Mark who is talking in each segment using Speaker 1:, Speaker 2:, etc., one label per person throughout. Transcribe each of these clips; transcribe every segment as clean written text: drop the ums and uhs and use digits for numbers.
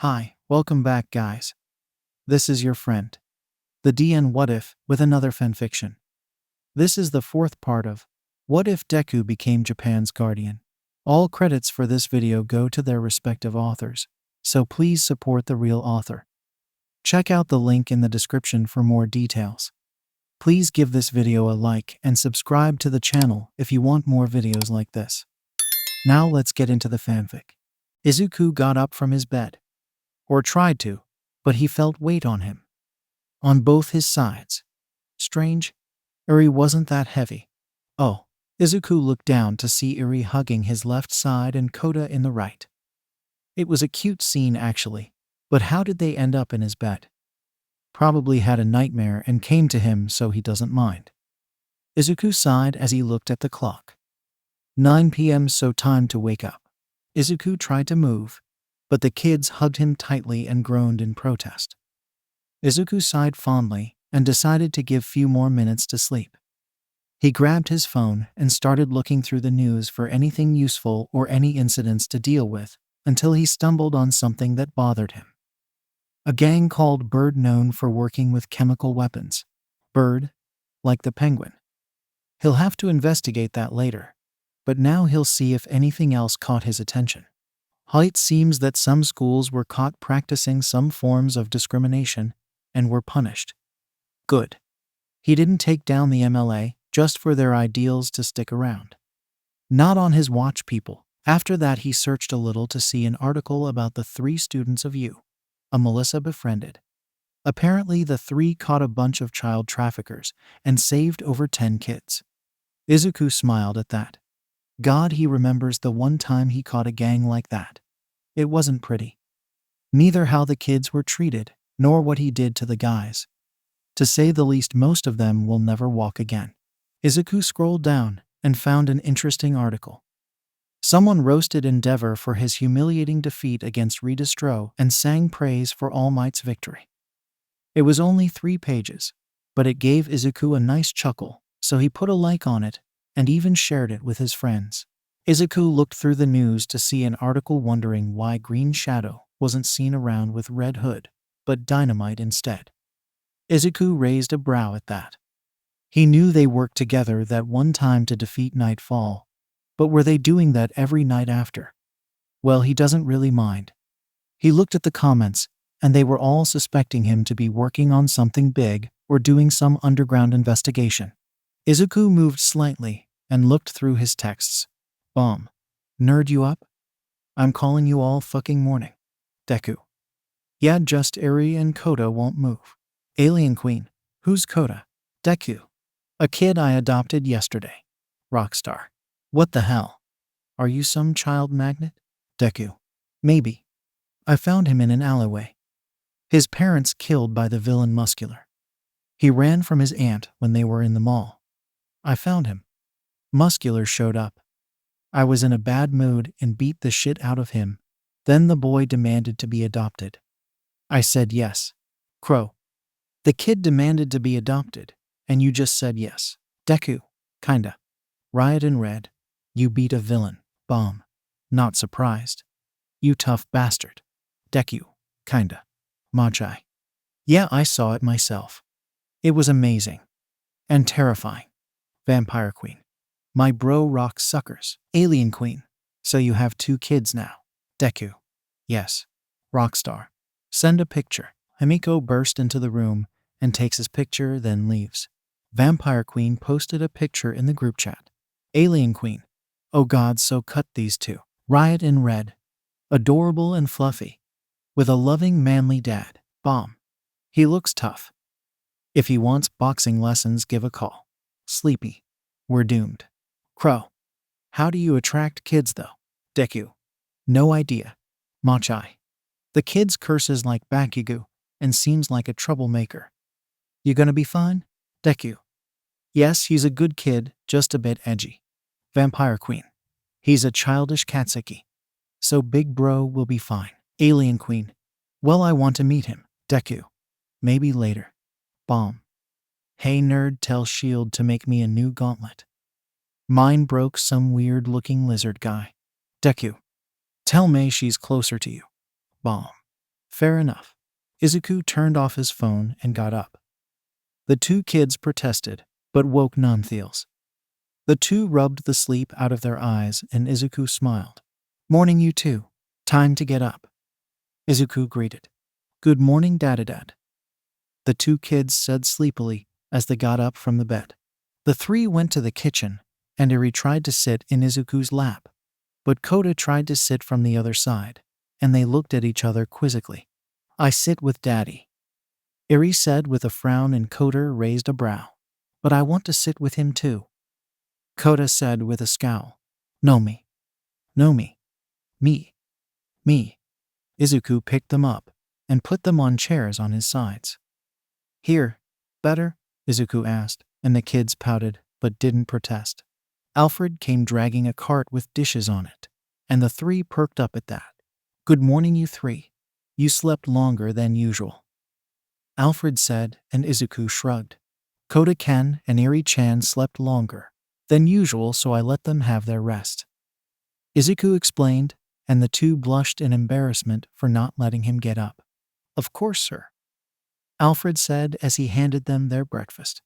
Speaker 1: Hi, welcome back guys. This is your friend, the DN WhatIf, with another fanfiction. This is the fourth part of What If Deku Became Japan's Guardian. All credits for this video go to their respective authors, so please support the real author. Check out the link in the description for more details. Please give this video a like and subscribe to the channel if you want more videos like this. Now let's get into the fanfic. Izuku got up from his bed. Or tried to, but he felt weight on him. On both his sides. Strange. Eri wasn't that heavy. Oh. Izuku looked down to see Eri hugging his left side and Kota in the right. It was a cute scene actually, but how did they end up in his bed? Probably had a nightmare and came to him so he doesn't mind. Izuku sighed as he looked at the clock. 9 p.m. so time to wake up. Izuku tried to move, but the kids hugged him tightly and groaned in protest. Izuku sighed fondly and decided to give few more minutes to sleep. He grabbed his phone and started looking through the news for anything useful or any incidents to deal with until he stumbled on something that bothered him. A gang called Bird known for working with chemical weapons. Bird, like the penguin. He'll have to investigate that later, but now he'll see if anything else caught his attention. It seems that some schools were caught practicing some forms of discrimination and were punished. Good. He didn't take down the MLA just for their ideals to stick around. Not on his watch, people. After that he searched a little to see an article about the 3 students of a Melissa befriended. Apparently the 3 caught a bunch of child traffickers and saved over 10 kids. Izuku smiled at that. God, he remembers the one time he caught a gang like that. It wasn't pretty. Neither how the kids were treated, nor what he did to the guys. To say the least, most of them will never walk again. Izuku scrolled down and found an interesting article. Someone roasted Endeavor for his humiliating defeat against Redistro and sang praise for All Might's victory. It was only 3 pages, but it gave Izuku a nice chuckle, so he put a like on it and even shared it with his friends. Izuku looked through the news to see an article wondering why Green Shadow wasn't seen around with Red Hood, but Dynamite instead. Izuku raised a brow at that. He knew they worked together that one time to defeat Nightfall, but were they doing that every night after? Well, he doesn't really mind. He looked at the comments, and they were all suspecting him to be working on something big or doing some underground investigation. Izuku moved slightly and looked through his texts. Bomb. Nerd you up? I'm calling you all fucking morning. Deku. Yeah, just Eri and Kota won't move. Alien Queen. Who's Kota? Deku. A kid I adopted yesterday. Rockstar. What the hell? Are you some child magnet? Deku. Maybe. I found him in an alleyway. His parents killed by the villain Muscular. He ran from his aunt when they were in the mall. I found him. Muscular showed up. I was in a bad mood and beat the shit out of him. Then the boy demanded to be adopted. I said yes. Crow. The kid demanded to be adopted, and you just said yes. Deku. Kinda. Riot in red. You beat a villain. Bomb. Not surprised. You tough bastard. Deku. Kinda. Machai. Yeah, I saw it myself. It was amazing. And terrifying. Vampire Queen. My bro rocks suckers. Alien Queen. So you have 2 kids now. Deku. Yes. Rockstar. Send a picture. Himiko burst into the room and takes his picture, then leaves. Vampire Queen posted a picture in the group chat. Alien Queen. Oh god, so cut these 2. Riot in red. Adorable and fluffy. With a loving manly dad. Bomb. He looks tough. If he wants boxing lessons, give a call. Sleepy. We're doomed. Crow. How do you attract kids though? Deku. No idea. Machai. The kid's curses like Bakugu and seems like a troublemaker. You gonna be fine? Deku. Yes, he's a good kid, just a bit edgy. Vampire Queen. He's a childish Katsuki. So big bro will be fine. Alien Queen. Well, I want to meet him. Deku. Maybe later. Bomb. Hey nerd, tell Shield to make me a new gauntlet. Mine broke some weird-looking lizard guy. Deku. Tell May she's closer to you. Bomb. Fair enough. Izuku turned off his phone and got up. The two kids protested, but woke non-theals. The two rubbed the sleep out of their eyes and Izuku smiled. Morning, you two. Time to get up. Izuku greeted. Good morning, Dad. The two kids said sleepily as they got up from the bed. The three went to the kitchen, and Eri tried to sit in Izuku's lap. But Kota tried to sit from the other side, and they looked at each other quizzically. I sit with Daddy, Eri said with a frown, and Kota raised a brow. But I want to sit with him too, Kota said with a scowl. No me. No me. Me. Me. Izuku picked them up and put them on chairs on his sides. Here, better? Izuku asked, and the kids pouted but didn't protest. Alfred came dragging a cart with dishes on it, and the three perked up at that. Good morning, you three. You slept longer than usual, Alfred said, and Izuku shrugged. Kota-kan and Eri-chan slept longer than usual, so I let them have their rest, Izuku explained, and the two blushed in embarrassment for not letting him get up. Of course, sir, Alfred said as he handed them their breakfast.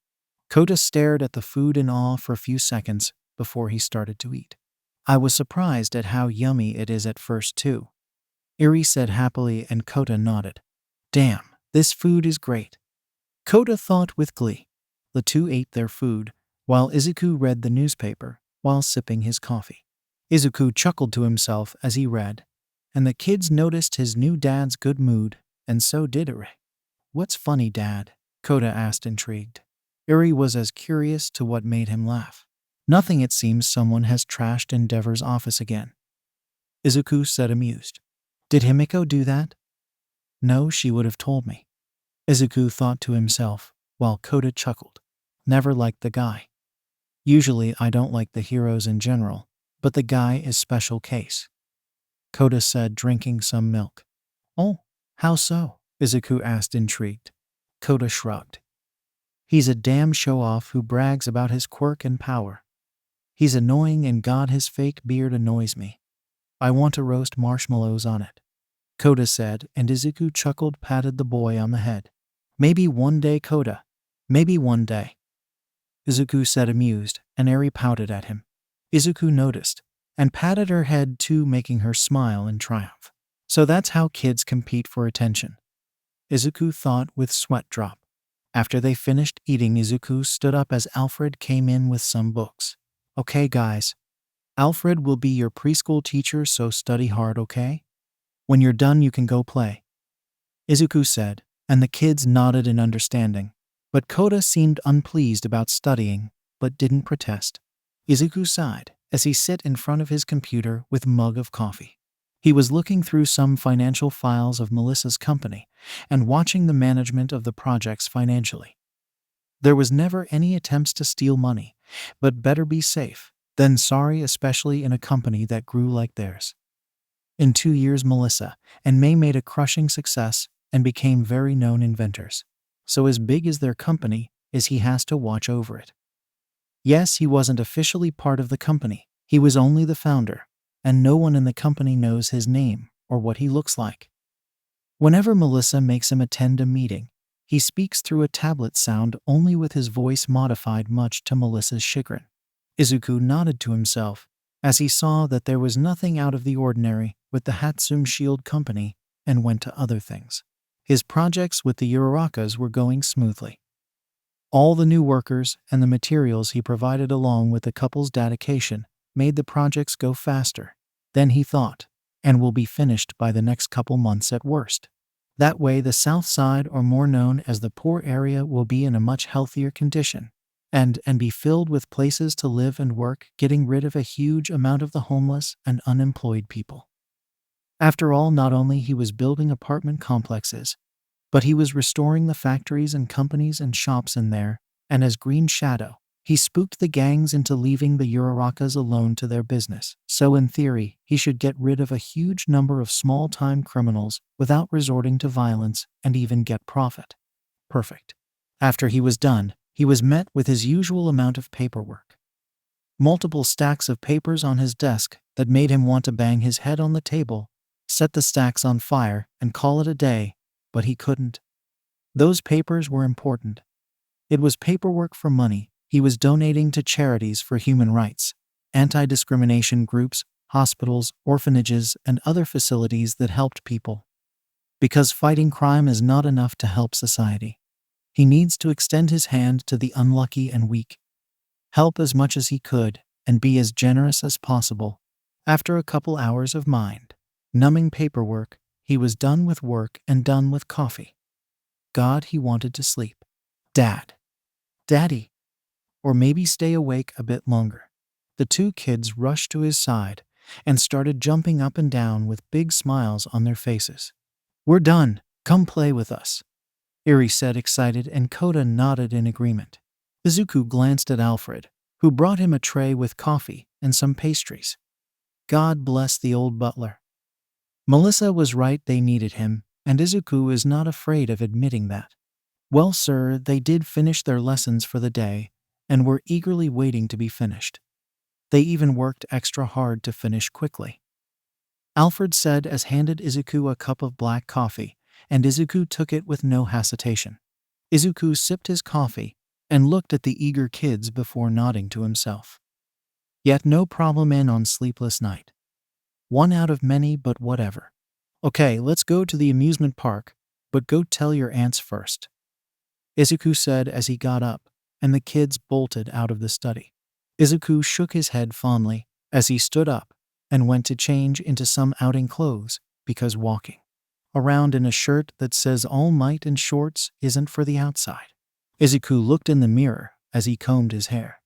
Speaker 1: Kota stared at the food in awe for a few seconds before he started to eat. I was surprised at how yummy it is at first too, Eri said happily, and Kota nodded. Damn, this food is great, Kota thought with glee. The two ate their food, while Izuku read the newspaper while sipping his coffee. Izuku chuckled to himself as he read, and the kids noticed his new dad's good mood, and so did Eri. What's funny, Dad? Kota asked, intrigued. Eri was as curious to what made him laugh. Nothing, it seems someone has trashed Endeavor's office again, Izuku said, amused. Did Himiko do that? No, she would have told me, Izuku thought to himself, while Kota chuckled. Never liked the guy. Usually I don't like the heroes in general, but the guy is special case, Kota said, drinking some milk. Oh, how so? Izuku asked, intrigued. Kota shrugged. He's a damn show-off who brags about his quirk and power. He's annoying, and God, his fake beard annoys me. I want to roast marshmallows on it, Kota said, and Izuku chuckled, patted the boy on the head. Maybe one day, Kota. Maybe one day, Izuku said, amused, and Eri pouted at him. Izuku noticed, and patted her head too, making her smile in triumph. So that's how kids compete for attention, Izuku thought with sweat drop. After they finished eating, Izuku stood up as Alfred came in with some books. Okay, guys. Alfred will be your preschool teacher, so study hard, okay? When you're done, you can go play, Izuku said, and the kids nodded in understanding. But Kota seemed unpleased about studying, but didn't protest. Izuku sighed as he sat in front of his computer with a mug of coffee. He was looking through some financial files of Melissa's company and watching the management of the projects financially. There was never any attempts to steal money, but better be safe than sorry, especially in a company that grew like theirs. In 2 years, Melissa and May made a crushing success and became very known inventors. So as big as their company is, he has to watch over it. Yes, he wasn't officially part of the company. He was only the founder, and no one in the company knows his name or what he looks like. Whenever Melissa makes him attend a meeting, he speaks through a tablet sound only, with his voice modified much to Melissa's chagrin. Izuku nodded to himself as he saw that there was nothing out of the ordinary with the Hatsum Shield Company, and went to other things. His projects with the Urarakas were going smoothly. All the new workers and the materials he provided, along with the couple's dedication, made the projects go faster than he thought, and will be finished by the next couple months at worst. That way, the South Side, or more known as the poor area, will be in a much healthier condition and be filled with places to live and work, getting rid of a huge amount of the homeless and unemployed people. After all, not only he was building apartment complexes, but he was restoring the factories and companies and shops in there, and as Green Shadow, he spooked the gangs into leaving the Urarakas alone to their business. So in theory, he should get rid of a huge number of small-time criminals without resorting to violence and even get profit. Perfect. After he was done, he was met with his usual amount of paperwork. Multiple stacks of papers on his desk that made him want to bang his head on the table set the stacks on fire, and call it a day, but he couldn't. Those papers were important. It was paperwork for money he was donating to charities for human rights, anti-discrimination groups, hospitals, orphanages, and other facilities that helped people. Because fighting crime is not enough to help society. He needs to extend his hand to the unlucky and weak. Help as much as he could, and be as generous as possible. After a couple hours of mind-numbing paperwork, he was done with work and done with coffee. God, he wanted to sleep. Dad. Daddy. Or maybe stay awake a bit longer. The two kids rushed to his side and started jumping up and down with big smiles on their faces. "We're done. Come play with us," Eri said, excited, and Kota nodded in agreement. Izuku glanced at Alfred, who brought him a tray with coffee and some pastries. God bless the old butler. Melissa was right, they needed him, and Izuku is not afraid of admitting that. Well, sir, they did finish their lessons for the day, and were eagerly waiting to be finished. They even worked extra hard to finish quickly, Alfred said as handed Izuku a cup of black coffee, and Izuku took it with no hesitation. Izuku sipped his coffee and looked at the eager kids before nodding to himself. Yet no problem in on sleepless night. One out of many, but whatever. Okay, let's go to the amusement park, but go tell your aunts first, Izuku said as he got up, and the kids bolted out of the study. Izuku shook his head fondly as he stood up and went to change into some outing clothes, because walking around in a shirt that says All Might and shorts isn't for the outside. Izuku looked in the mirror as he combed his hair.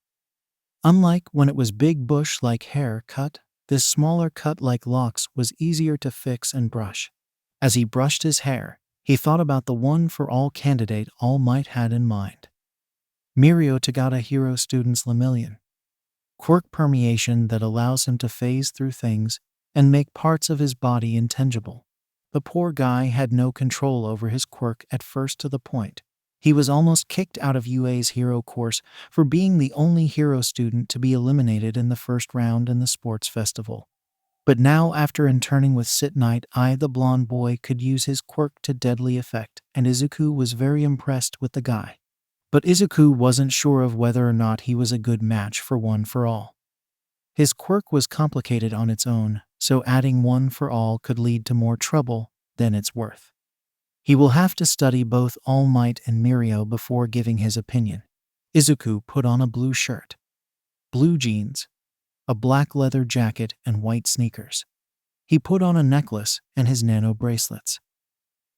Speaker 1: Unlike when it was big bush-like hair cut, this smaller cut like locks was easier to fix and brush. As he brushed his hair, he thought about the one-for-all candidate All Might had in mind. Mirio Tagata Hero Student's Lemillion. Quirk permeation that allows him to phase through things and make parts of his body intangible. The poor guy had no control over his quirk at first, to the point he was almost kicked out of UA's hero course for being the only hero student to be eliminated in the first round in the sports festival. But now, after interning with Sit Night Eye, the blonde boy could use his quirk to deadly effect, and Izuku was very impressed with the guy. But Izuku wasn't sure of whether or not he was a good match for One for All. His quirk was complicated on its own, so adding One for All could lead to more trouble than it's worth. He will have to study both All Might and Mirio before giving his opinion. Izuku put on a blue shirt, blue jeans, a black leather jacket, and white sneakers. He put on a necklace and his nano bracelets.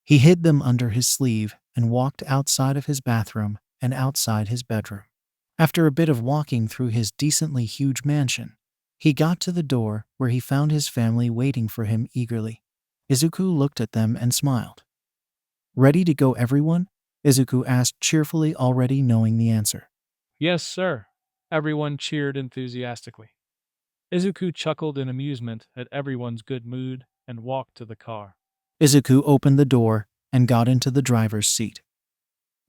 Speaker 1: He hid them under his sleeve and walked outside of his bathroom and outside his bedroom. After a bit of walking through his decently huge mansion, he got to the door where he found his family waiting for him eagerly. Izuku looked at them and smiled. "Ready to go, everyone?" Izuku asked cheerfully, already knowing the answer.
Speaker 2: Yes, sir. Everyone cheered enthusiastically. Izuku chuckled in amusement at everyone's good mood and walked to the car.
Speaker 1: Izuku opened the door and got into the driver's seat.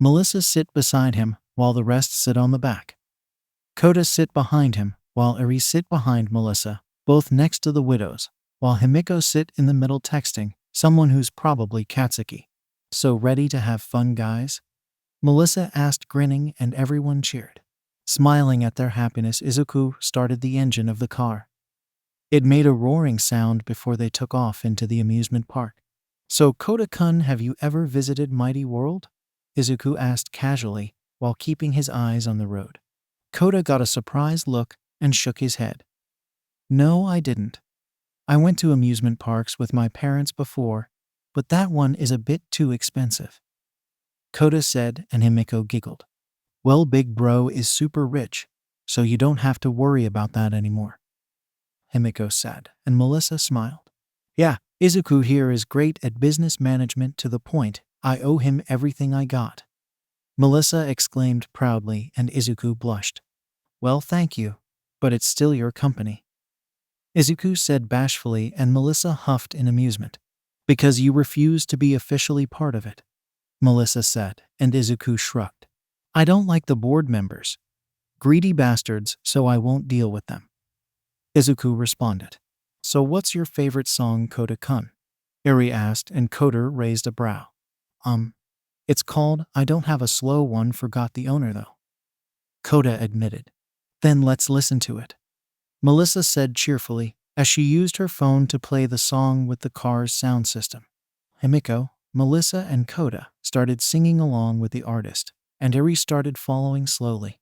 Speaker 1: Melissa sit beside him while the rest sit on the back. Kota sit behind him while Eri sit behind Melissa, both next to the widows, while Himiko sit in the middle texting someone who's probably Katsuki. "So ready to have fun, guys?" Melissa asked, grinning, and everyone cheered. Smiling at their happiness, Izuku started the engine of the car. It made a roaring sound before they took off into the amusement park. "So, Kota-kun, have you ever visited Mighty World?" Izuku asked casually while keeping his eyes on the road. Kota got a surprised look and shook his head. "No, I didn't. I went to amusement parks with my parents before, but that one is a bit too expensive," Kota said, and Himiko giggled. "Well, big bro is super rich, so you don't have to worry about that anymore," Himiko said, and Melissa smiled. "Yeah, Izuku here is great at business management, to the point I owe him everything I got," Melissa exclaimed proudly, and Izuku blushed. "Well, thank you, but it's still your company," Izuku said bashfully, and Melissa huffed in amusement. "Because you refuse to be officially part of it," Melissa said, and Izuku shrugged. "I don't like the board members. Greedy bastards, so I won't deal with them," Izuku responded. "So what's your favorite song, Kota-kun?" Eri asked, and Kota raised a brow. It's called I Don't Have a Slow One, forgot the owner though. Kota admitted. Then let's listen to it, Melissa said cheerfully, as she used her phone to play the song with the car's sound system. Himiko, Melissa, and Kota started singing along with the artist, and Eri started following slowly.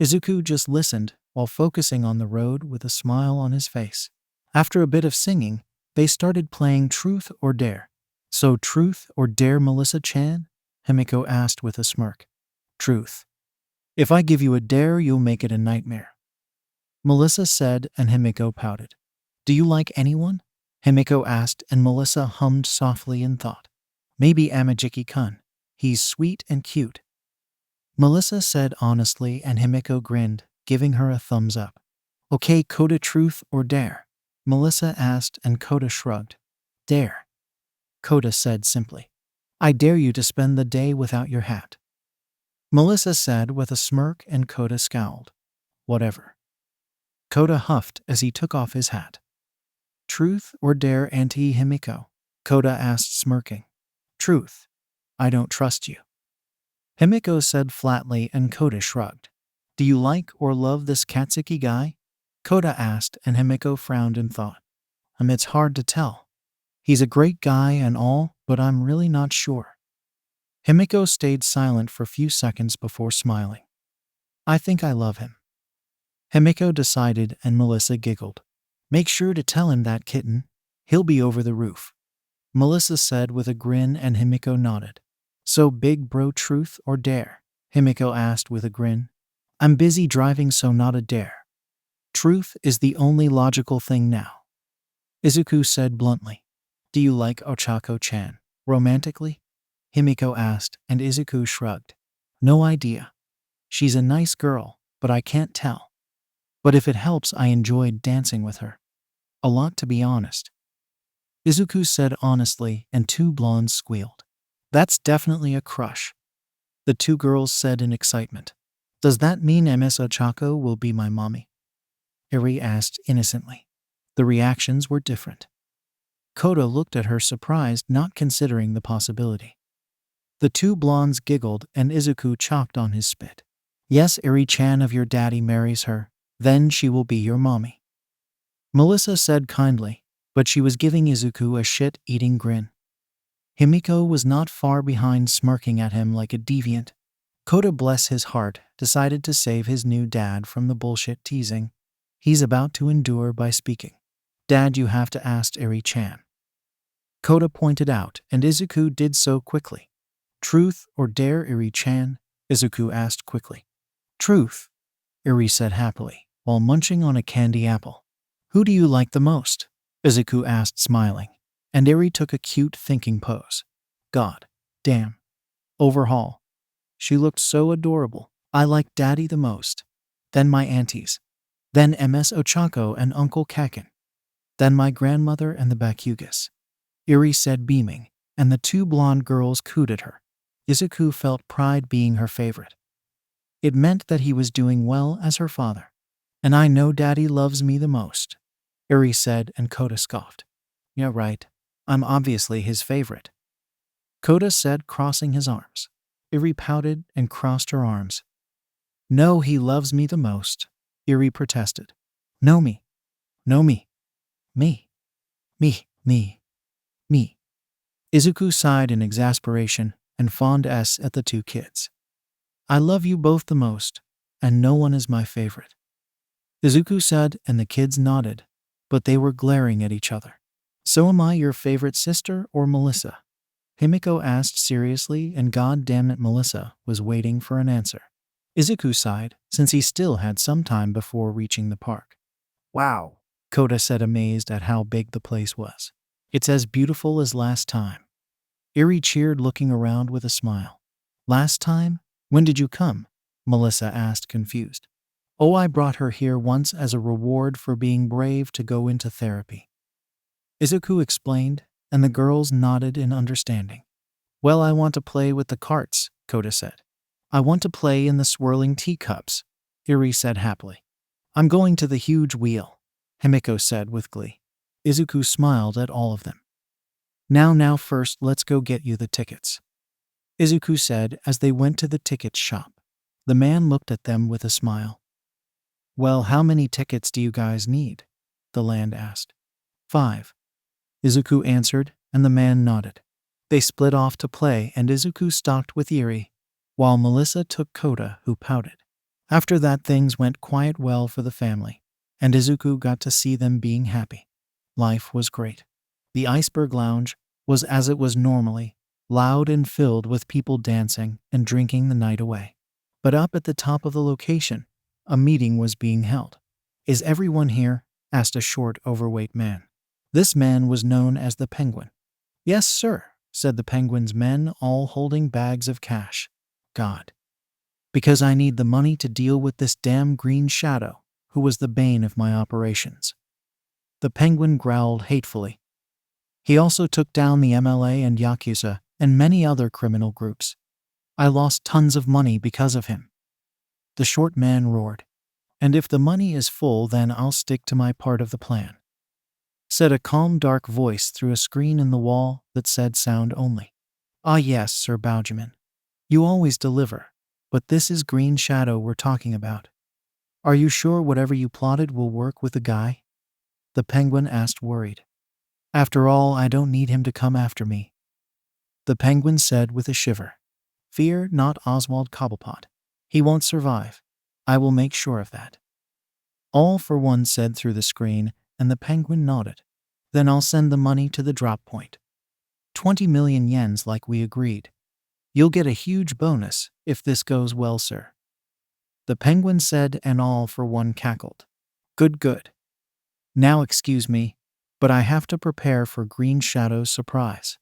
Speaker 1: Izuku just listened while focusing on the road with a smile on his face. After a bit of singing, they started playing Truth or Dare. So Truth or Dare, Melissa-chan? Himiko asked with a smirk. Truth. If I give you a dare, you'll make it a nightmare, Melissa said, and Himiko pouted. Do you like anyone? Himiko asked, and Melissa hummed softly in thought. Maybe Amajiki-kun. He's sweet and cute, Melissa said honestly, and Himiko grinned, giving her a thumbs up. Okay, Kota, Truth or Dare? Melissa asked, and Kota shrugged. Dare, Kota said simply. I dare you to spend the day without your hat, Melissa said with a smirk, and Kota scowled. Whatever, Kota huffed as he took off his hat. Truth or Dare, Auntie Himiko? Kota asked, smirking. Truth. I don't trust you, Himiko said flatly, and Kota shrugged. Do you like or love this Katsuki guy? Kota asked, and Himiko frowned in thought. It's hard to tell. He's a great guy and all, but I'm really not sure. Himiko stayed silent for a few seconds before smiling. I think I love him, Himiko decided, and Melissa giggled. Make sure to tell him that, kitten. He'll be over the roof, Melissa said with a grin, and Himiko nodded. So big bro, Truth or Dare? Himiko asked with a grin. I'm busy driving, so not a dare. Truth is the only logical thing now, Izuku said bluntly. Do you like Ochako-chan romantically? Himiko asked, and Izuku shrugged. No idea. She's a nice girl, but I can't tell. But if it helps, I enjoyed dancing with her. A lot, to be honest, Izuku said honestly, and two blondes squealed. That's definitely a crush, the two girls said in excitement. Does that mean Ms. Ochako will be my mommy? Eri asked innocently. The reactions were different. Kota looked at her surprised, not considering the possibility. The two blondes giggled, and Izuku chopped on his spit. Yes, Eri-chan, if your daddy marries her, then she will be your mommy, Melissa said kindly, but she was giving Izuku a shit-eating grin. Himiko was not far behind, smirking at him like a deviant. Kota, bless his heart, decided to save his new dad from the bullshit teasing he's about to endure by speaking. Dad, you have to ask Eri-chan, Kota pointed out, and Izuku did so quickly. Truth or Dare, Eri-chan? Izuku asked quickly. Truth, Eri said happily, while munching on a candy apple. Who do you like the most? Izuku asked, smiling, and Eri took a cute thinking pose. God damn. Overhaul. She looked so adorable. I like Daddy the most. Then my aunties. Then Ms. Ochako and Uncle Kaken. Then my grandmother and the Bakugas, Eri said, beaming, and the two blonde girls cooed at her. Izuku felt pride being her favorite. It meant that he was doing well as her father. And I know Daddy loves me the most, Eri said, and Kota scoffed. Yeah, right. I'm obviously his favorite, Kota said, crossing his arms. Eri pouted and crossed her arms. No, he loves me the most, Eri protested. No, me. No, me. Me. Me. Izuku sighed in exasperation and fawned at the two kids. I love you both the most, and no one is my favorite, Izuku said, and the kids nodded, but they were glaring at each other. So am I your favorite sister or Melissa? Himiko asked seriously, and god damn it, Melissa was waiting for an answer. Izuku sighed, since he still had some time before reaching the park. Wow, Kota said, amazed at how big the place was. It's as beautiful as last time. Eri cheered, looking around with a smile. Last time? When did you come? Melissa asked, confused. Oh, I brought her here once as a reward for being brave to go into therapy, Izuku explained, and the girls nodded in understanding. Well, I want to play with the carts, Kota said. I want to play in the swirling teacups, Eri said happily. I'm going to the huge wheel, Himiko said with glee. Izuku smiled at all of them. Now first let's go get you the tickets," Izuku said as they went to the ticket shop. The man looked at them with a smile. "Well, how many tickets do you guys need?" the land asked. "5," Izuku answered, and the man nodded. They split off to play, and Izuku stalked with Yuri, while Melissa took Kota, who pouted. After that, things went quite well for the family, and Izuku got to see them being happy. Life was great. The Iceberg Lounge was as it was normally, loud and filled with people dancing and drinking the night away. But up at the top of the location, a meeting was being held. "Is everyone here?" asked a short, overweight man. This man was known as the Penguin. "Yes, sir," said the Penguin's men, all holding bags of cash. "God. Because I need the money to deal with this damn green shadow, who was the bane of my operations." The Penguin growled hatefully. "He also took down the MLA and Yakuza and many other criminal groups. I lost tons of money because of him." The short man roared. "And if the money is full, then I'll stick to my part of the plan," said a calm, dark voice through a screen in the wall that said sound only. "Ah yes, Sir Bowjaman. You always deliver. But this is Green Shadow we're talking about. Are you sure whatever you plotted will work with the guy?" the Penguin asked, worried. "After all, I don't need him to come after me," the Penguin said with a shiver. "Fear not Oswald Cobblepot. He won't survive. I will make sure of that." All for One said through the screen, and the Penguin nodded. "Then I'll send the money to the drop point. 20 million yens like we agreed. You'll get a huge bonus if this goes well, sir," the Penguin said, and All for One cackled. Good. Now excuse me, but I have to prepare for Green Shadow's surprise,"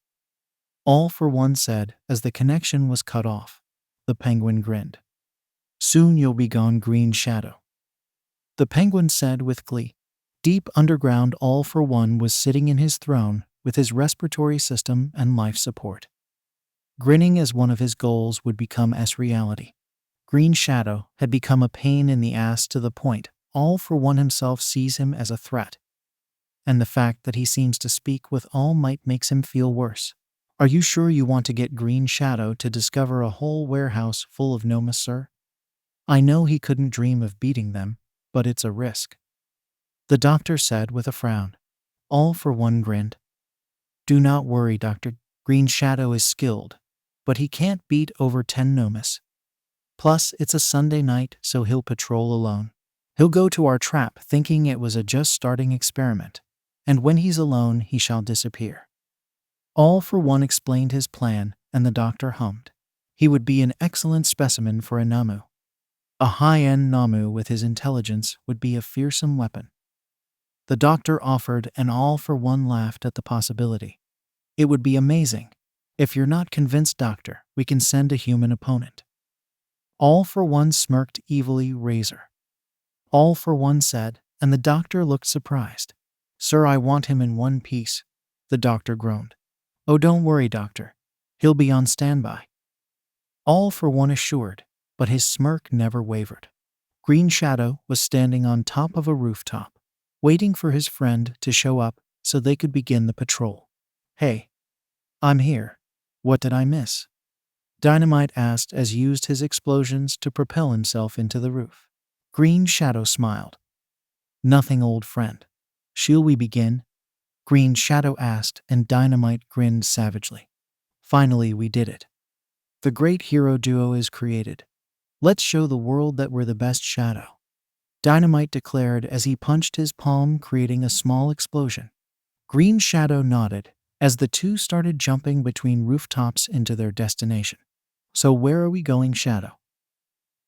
Speaker 1: All for One said as the connection was cut off. The Penguin grinned. "Soon you'll be gone, Green Shadow," the Penguin said with glee. Deep underground, All for One was sitting in his throne with his respiratory system and life support, grinning as one of his goals would become as reality. Green Shadow had become a pain in the ass to the point All for One himself sees him as a threat. And the fact that he seems to speak with all might makes him feel worse. "Are you sure you want to get Green Shadow to discover a whole warehouse full of Nomus, sir? I know he couldn't dream of beating them, but it's a risk," the doctor said with a frown. All for One grinned. "Do not worry, Doctor. Green Shadow is skilled, but he can't beat over 10 Nomus. Plus, it's a Sunday night, so he'll patrol alone. He'll go to our trap thinking it was a just starting experiment, and when he's alone, he shall disappear." All for One explained his plan, and the doctor hummed. He would be an excellent specimen for a Namu. A high-end Namu with his intelligence would be a fearsome weapon. The doctor offered, and All for One laughed at the possibility. "It would be amazing. If you're not convinced, Doctor, we can send a human opponent." All for One smirked evilly. "Razer," All for One said, and the doctor looked surprised. "Sir, I want him in one piece," the doctor groaned. "Oh, don't worry, Doctor. He'll be on standby," All for One assured, but his smirk never wavered. Green Shadow was standing on top of a rooftop, waiting for his friend to show up so they could begin the patrol. "Hey, I'm here. What did I miss?" Dynamite asked as he used his explosions to propel himself into the roof. Green Shadow smiled. "Nothing, old friend. Shall we begin?" Green Shadow asked, and Dynamite grinned savagely. "Finally, we did it. The great hero duo is created. Let's show the world that we're the best Shadow," Dynamite declared as he punched his palm, creating a small explosion. Green Shadow nodded as the two started jumping between rooftops into their destination. "So where are we going, Shadow?"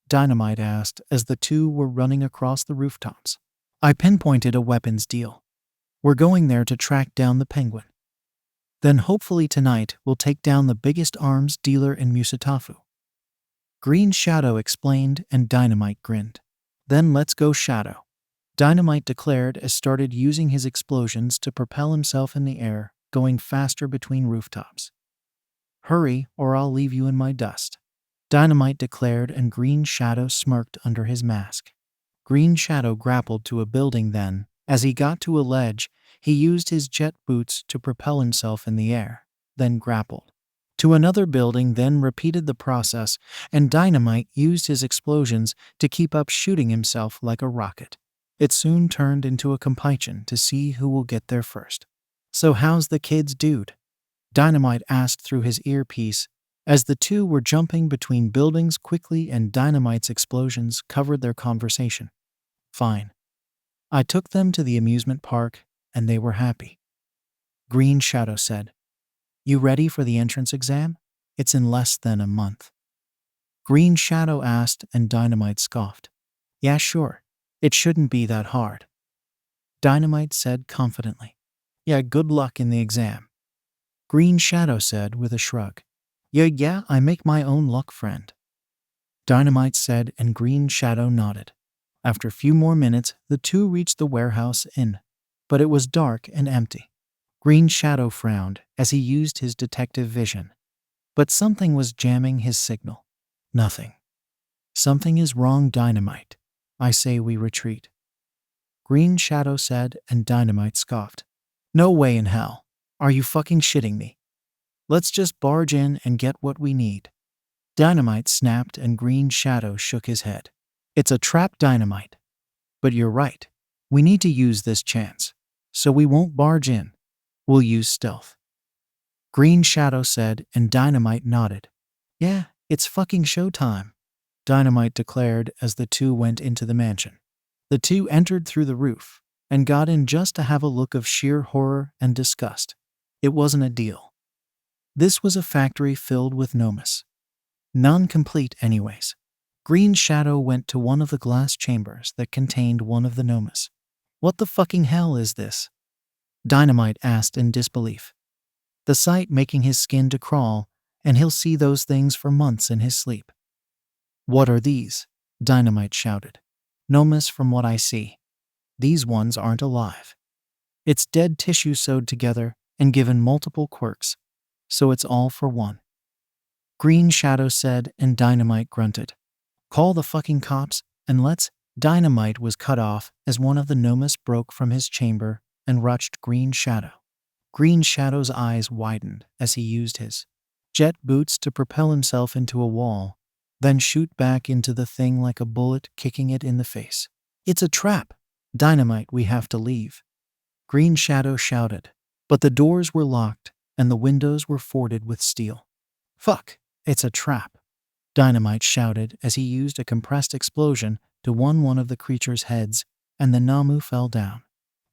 Speaker 1: Dynamite asked as the two were running across the rooftops. "I pinpointed a weapons deal. We're going there to track down the Penguin. Then hopefully tonight we'll take down the biggest arms dealer in Musatafu," Green Shadow explained, and Dynamite grinned. "Then let's go, Shadow," Dynamite declared as started using his explosions to propel himself in the air, going faster between rooftops. "Hurry, or I'll leave you in my dust," Dynamite declared, and Green Shadow smirked under his mask. Green Shadow grappled to a building then. As he got to a ledge, He used his jet boots to propel himself in the air, then grappled to another building, then repeated the process, and Dynamite used his explosions to keep up shooting himself like a rocket. It soon turned into a competition to see who will get there first. "So how's the kids, dude?" Dynamite asked through his earpiece as the two were jumping between buildings quickly and Dynamite's explosions covered their conversation. "Fine. I took them to the amusement park and they were happy," Green Shadow said. "You ready for the entrance exam? It's in less than a month." Green Shadow asked and Dynamite scoffed. "Yeah, sure. It shouldn't be that hard," Dynamite said confidently. "Yeah, good luck in the exam," Green Shadow said with a shrug. Yeah, I make my own luck, friend," Dynamite said, and Green Shadow nodded. After a few more minutes, the two reached the warehouse inn, but it was dark and empty. Green Shadow frowned as he used his detective vision. But something was jamming his signal. "Nothing. Something is wrong, Dynamite. I say we retreat," Green Shadow said, and Dynamite scoffed. "No way in hell. Are you fucking shitting me? Let's just barge in and get what we need." Dynamite snapped and Green Shadow shook his head. "It's a trap, Dynamite. But you're right. We need to use this chance. So we won't barge in. We'll use stealth," Green Shadow said, and Dynamite nodded. "Yeah, it's fucking showtime," Dynamite declared as the two went into the mansion. The two entered through the roof and got in just to have a look of sheer horror and disgust. It wasn't a deal. This was a factory filled with Nomus. Non-complete anyways. Green Shadow went to one of the glass chambers that contained one of the Nomus. "What the fucking hell is this?" Dynamite asked in disbelief. The sight making his skin to crawl, and he'll see those things for months in his sleep. "What are these?" Dynamite shouted. "Nomus, from what I see. These ones aren't alive. It's dead tissue sewed together and given multiple quirks, so it's all for one," Green Shadow said, and Dynamite grunted. "Call the fucking cops and let's—" Dynamite was cut off as one of the Nomus broke from his chamber and rushed Green Shadow. Green Shadow's eyes widened as he used his jet boots to propel himself into a wall, then shoot back into the thing like a bullet, kicking it in the face. "It's a trap! Dynamite, we have to leave," Green Shadow shouted. But the doors were locked and the windows were forted with steel. "Fuck! It's a trap," Dynamite shouted as he used a compressed explosion to one of the creature's heads, and the Namu fell down.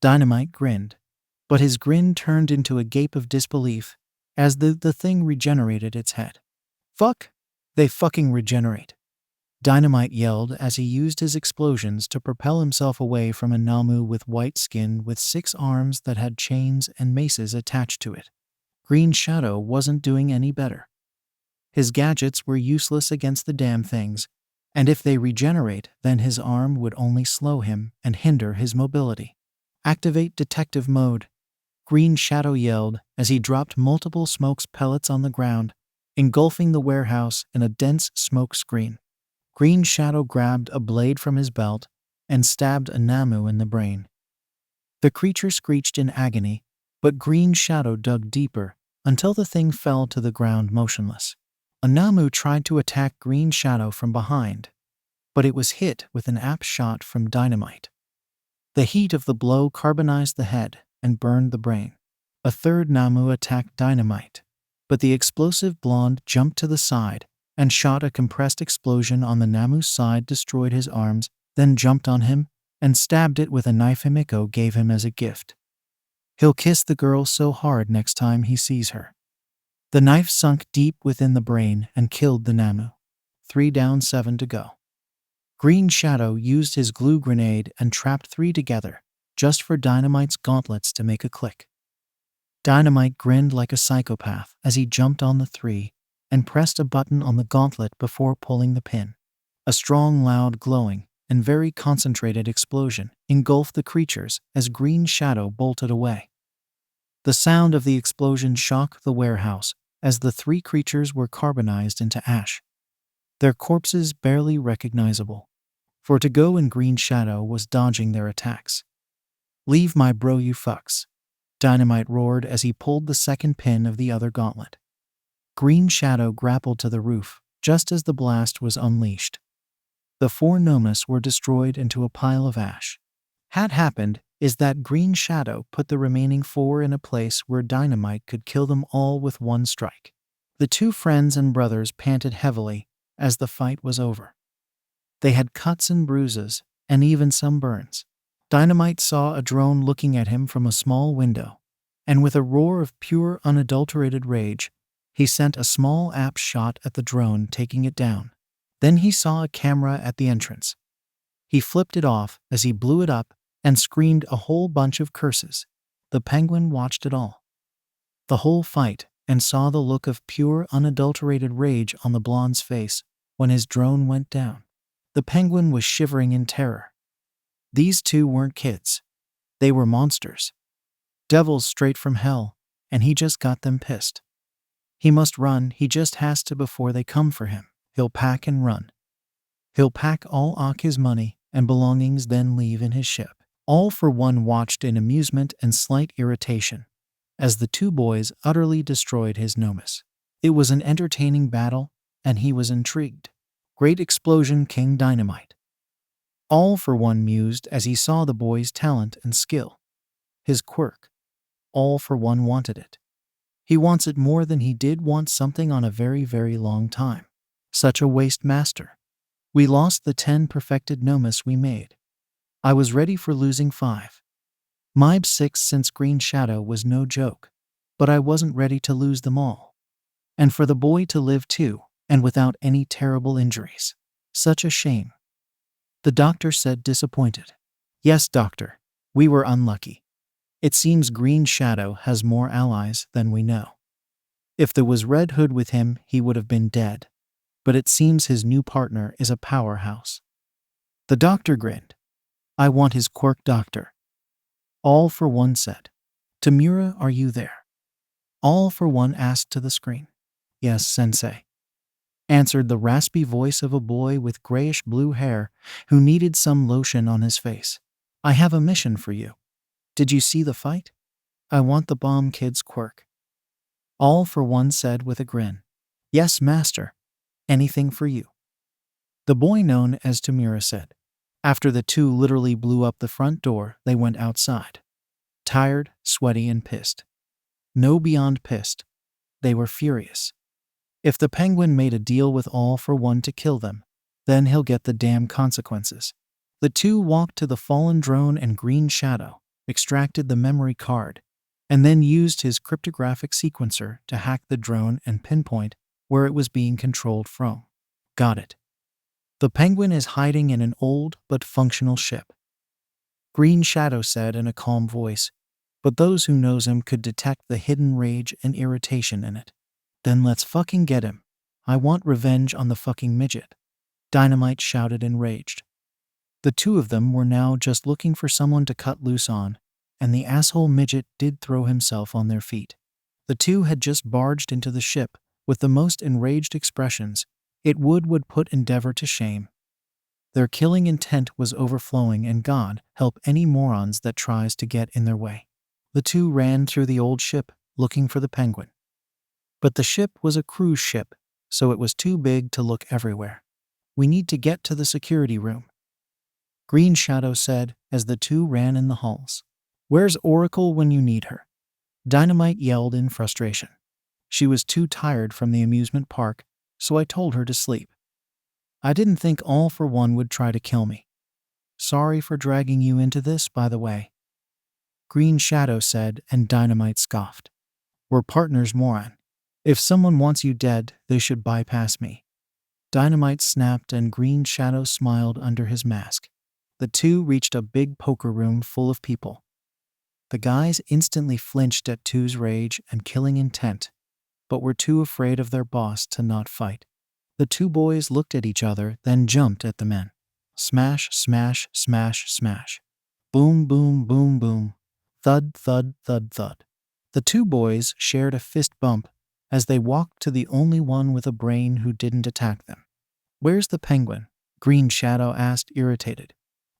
Speaker 1: Dynamite grinned, but his grin turned into a gape of disbelief as the thing regenerated its head. "Fuck! They fucking regenerate," Dynamite yelled as he used his explosions to propel himself away from a Namu with white skin with 6 arms that had chains and maces attached to it. Green Shadow wasn't doing any better. His gadgets were useless against the damn things, and if they regenerate, then his arm would only slow him and hinder his mobility. "Activate detective mode," Green Shadow yelled as he dropped multiple smoke pellets on the ground, engulfing the warehouse in a dense smoke screen. Green Shadow grabbed a blade from his belt and stabbed a Namu in the brain. The creature screeched in agony, but Green Shadow dug deeper until the thing fell to the ground motionless. A Namu tried to attack Green Shadow from behind, but it was hit with an apt shot from Dynamite. The heat of the blow carbonized the head and burned the brain. A third Namu attacked Dynamite, but the explosive blonde jumped to the side and shot a compressed explosion on the Namu's side, destroyed his arms, then jumped on him and stabbed it with a knife Himiko gave him as a gift. He'll kiss the girl so hard next time he sees her. The knife sunk deep within the brain and killed the Namu. 3 down, 7 to go. Green Shadow used his glue grenade and trapped 3 together, just for Dynamite's gauntlets to make a click. Dynamite grinned like a psychopath as he jumped on the 3 and pressed a button on the gauntlet before pulling the pin. A strong, loud, glowing, and very concentrated explosion engulfed the creatures as Green Shadow bolted away. The sound of the explosion shocked the warehouse as the 3 creatures were carbonized into ash, their corpses barely recognizable. For to go in Green Shadow was dodging their attacks. "Leave my bro, you fucks," Dynamite roared as he pulled the second pin of the other gauntlet. Green Shadow grappled to the roof just as the blast was unleashed. The 4 Nomus were destroyed into a pile of ash. Had happened is that Green Shadow put the remaining 4 in a place where Dynamite could kill them all with one strike. The 2 friends and brothers panted heavily as the fight was over. They had cuts and bruises, and even some burns. Dynamite saw a drone looking at him from a small window, and with a roar of pure, unadulterated rage, he sent a small app shot at the drone, taking it down. Then he saw a camera at the entrance. He flipped it off as he blew it up and screamed a whole bunch of curses. The penguin watched it all. The whole fight, and saw the look of pure, unadulterated rage on the blonde's face when his drone went down. The penguin was shivering in terror. These 2 weren't kids. They were monsters. Devils straight from hell, and he just got them pissed. He must run, he just has to before they come for him. He'll pack and run. He'll pack all his money and belongings, then leave in his ship. All for One watched in amusement and slight irritation as the 2 boys utterly destroyed his Nomus. It was an entertaining battle, and he was intrigued. Great explosion, King Dynamite. All for One mused as he saw the boy's talent and skill. His quirk. All for One wanted it. He wants it more than he did want something on a very, very long time. Such a waste, master. We lost the 10 perfected Nomus we made. I was ready for losing 5. Maybe 6 since Green Shadow was no joke. But I wasn't ready to lose them all. And for the boy to live too, and without any terrible injuries. Such a shame. The doctor said, disappointed. Yes, doctor. We were unlucky. It seems Green Shadow has more allies than we know. If there was Red Hood with him, he would have been dead. But it seems his new partner is a powerhouse. The doctor grinned. I want his quirk, doctor. All for One said. Tamura, are you there? All for One asked to the screen. Yes, sensei. Answered the raspy voice of a boy with grayish-blue hair who needed some lotion on his face. I have a mission for you. Did you see the fight? I want the bomb kid's quirk. All for One said with a grin. Yes, master. Anything for you. The boy known as Tamura said. After the 2 literally blew up the front door, they went outside. Tired, sweaty, and pissed. No, beyond pissed. They were furious. If the penguin made a deal with All for One to kill them, then he'll get the damn consequences. The 2 walked to the fallen drone and Green Shadow, extracted the memory card, and then used his cryptographic sequencer to hack the drone and pinpoint where it was being controlled from. Got it. The penguin is hiding in an old but functional ship. Green Shadow said in a calm voice, but those who knows him could detect the hidden rage and irritation in it. Then let's fucking get him. I want revenge on the fucking midget. Dynamite shouted enraged. The 2 of them were now just looking for someone to cut loose on, and the asshole midget did throw himself on their feet. The 2 had just barged into the ship with the most enraged expressions. It would put Endeavor to shame. Their killing intent was overflowing, and God help any morons that tries to get in their way. The 2 ran through the old ship looking for the penguin. But the ship was a cruise ship, so it was too big to look everywhere. We need to get to the security room. Green Shadow said as the 2 ran in the halls. Where's Oracle when you need her? Dynamite yelled in frustration. She was too tired from the amusement park, so I told her to sleep. I didn't think All for One would try to kill me. Sorry for dragging you into this, by the way. Green Shadow said, and Dynamite scoffed. We're partners, moron. If someone wants you dead, they should bypass me. Dynamite snapped, and Green Shadow smiled under his mask. The 2 reached a big poker room full of people. The guys instantly flinched at 2's rage and killing intent, but were too afraid of their boss to not fight. The 2 boys looked at each other, then jumped at the men. Smash, smash, smash, smash. Boom, boom, boom, boom. Thud, thud, thud, thud. The 2 boys shared a fist bump as they walked to the only one with a brain who didn't attack them. Where's the penguin? Green Shadow asked, irritated.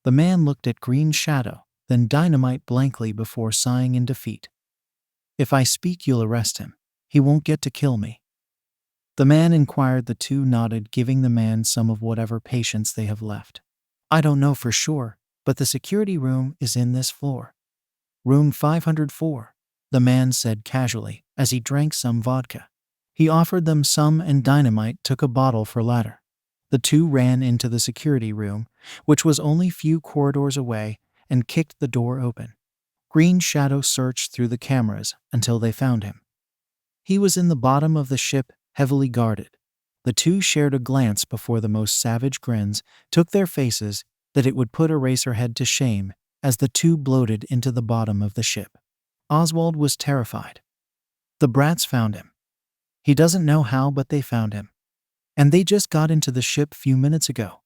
Speaker 1: The man looked at Green Shadow, then Dynamite blankly before sighing in defeat. If I speak, you'll arrest him. He won't get to kill me. The man inquired. The two nodded, giving the man some of whatever patience they have left. I don't know for sure, but the security room is in this floor. Room 504, the man said casually as he drank some vodka. He offered them some and Dynamite took a bottle for ladder. The two ran into the security room, which was only few corridors away, and kicked the door open. Green Shadow searched through the cameras until they found him. He was in the bottom of the ship, heavily guarded. The two shared a glance before the most savage grins took their faces that it would put Eraserhead to shame as the two bloated into the bottom of the ship. Oswald was terrified. The brats found him. He doesn't know how, but they found him. And they just got into the ship few minutes ago.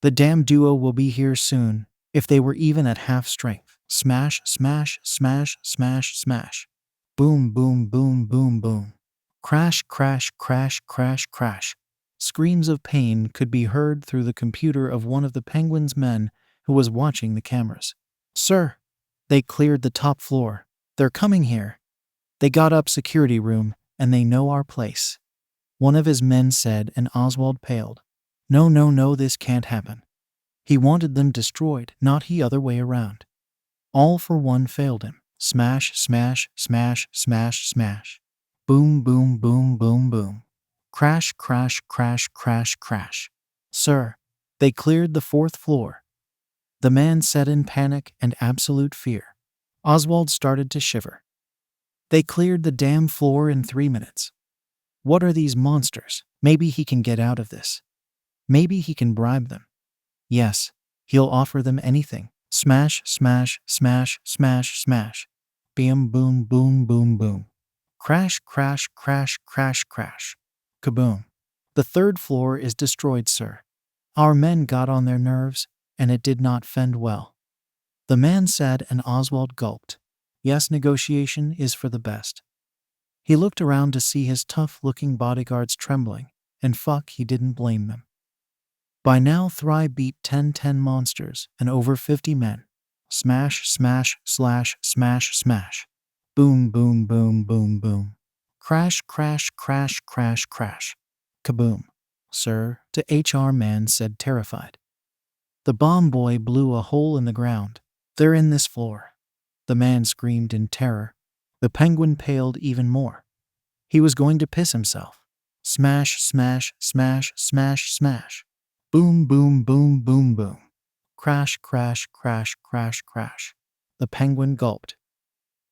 Speaker 1: The damn duo will be here soon, if they were even at half strength. Smash, smash, smash, smash, smash. Boom, boom, boom, boom, boom. Crash, crash, crash, crash, crash. Screams of pain could be heard through the computer of one of the Penguin's men who was watching the cameras. Sir, they cleared the top floor. They're coming here. They got up security room, and they know our place. One of his men said, and Oswald paled. No, no, no, this can't happen. He wanted them destroyed, not the other way around. All for one failed him. Smash, smash, smash, smash, smash. Boom, boom, boom, boom, boom. Crash, crash, crash, crash, crash. Sir, they cleared the fourth floor. The man said in panic and absolute fear. Oswald started to shiver. They cleared the damn floor in 3 minutes. What are these monsters? Maybe he can get out of this. Maybe he can bribe them. Yes, he'll offer them anything. Smash, smash, smash, smash, smash. Bam, boom, boom, boom, boom. Crash, crash, crash, crash, crash. Kaboom. The third floor is destroyed, sir. Our men got on their nerves, and it did not fend well. The man said, and Oswald gulped. Yes, negotiation is for the best. He looked around to see his tough-looking bodyguards trembling, and fuck, he didn't blame them. By now, Thry beat 10 monsters and over 50 men. Smash, smash, slash, smash, smash. Boom, boom, boom, boom, boom. Crash, crash, crash, crash, crash. Kaboom. Sir, the HR man said, terrified. The bomb boy blew a hole in the ground. They're in this floor. The man screamed in terror. The Penguin paled even more. He was going to piss himself. Smash, smash, smash, smash, smash. Boom, boom, boom, boom, boom. Crash, crash, crash, crash, crash. The Penguin gulped.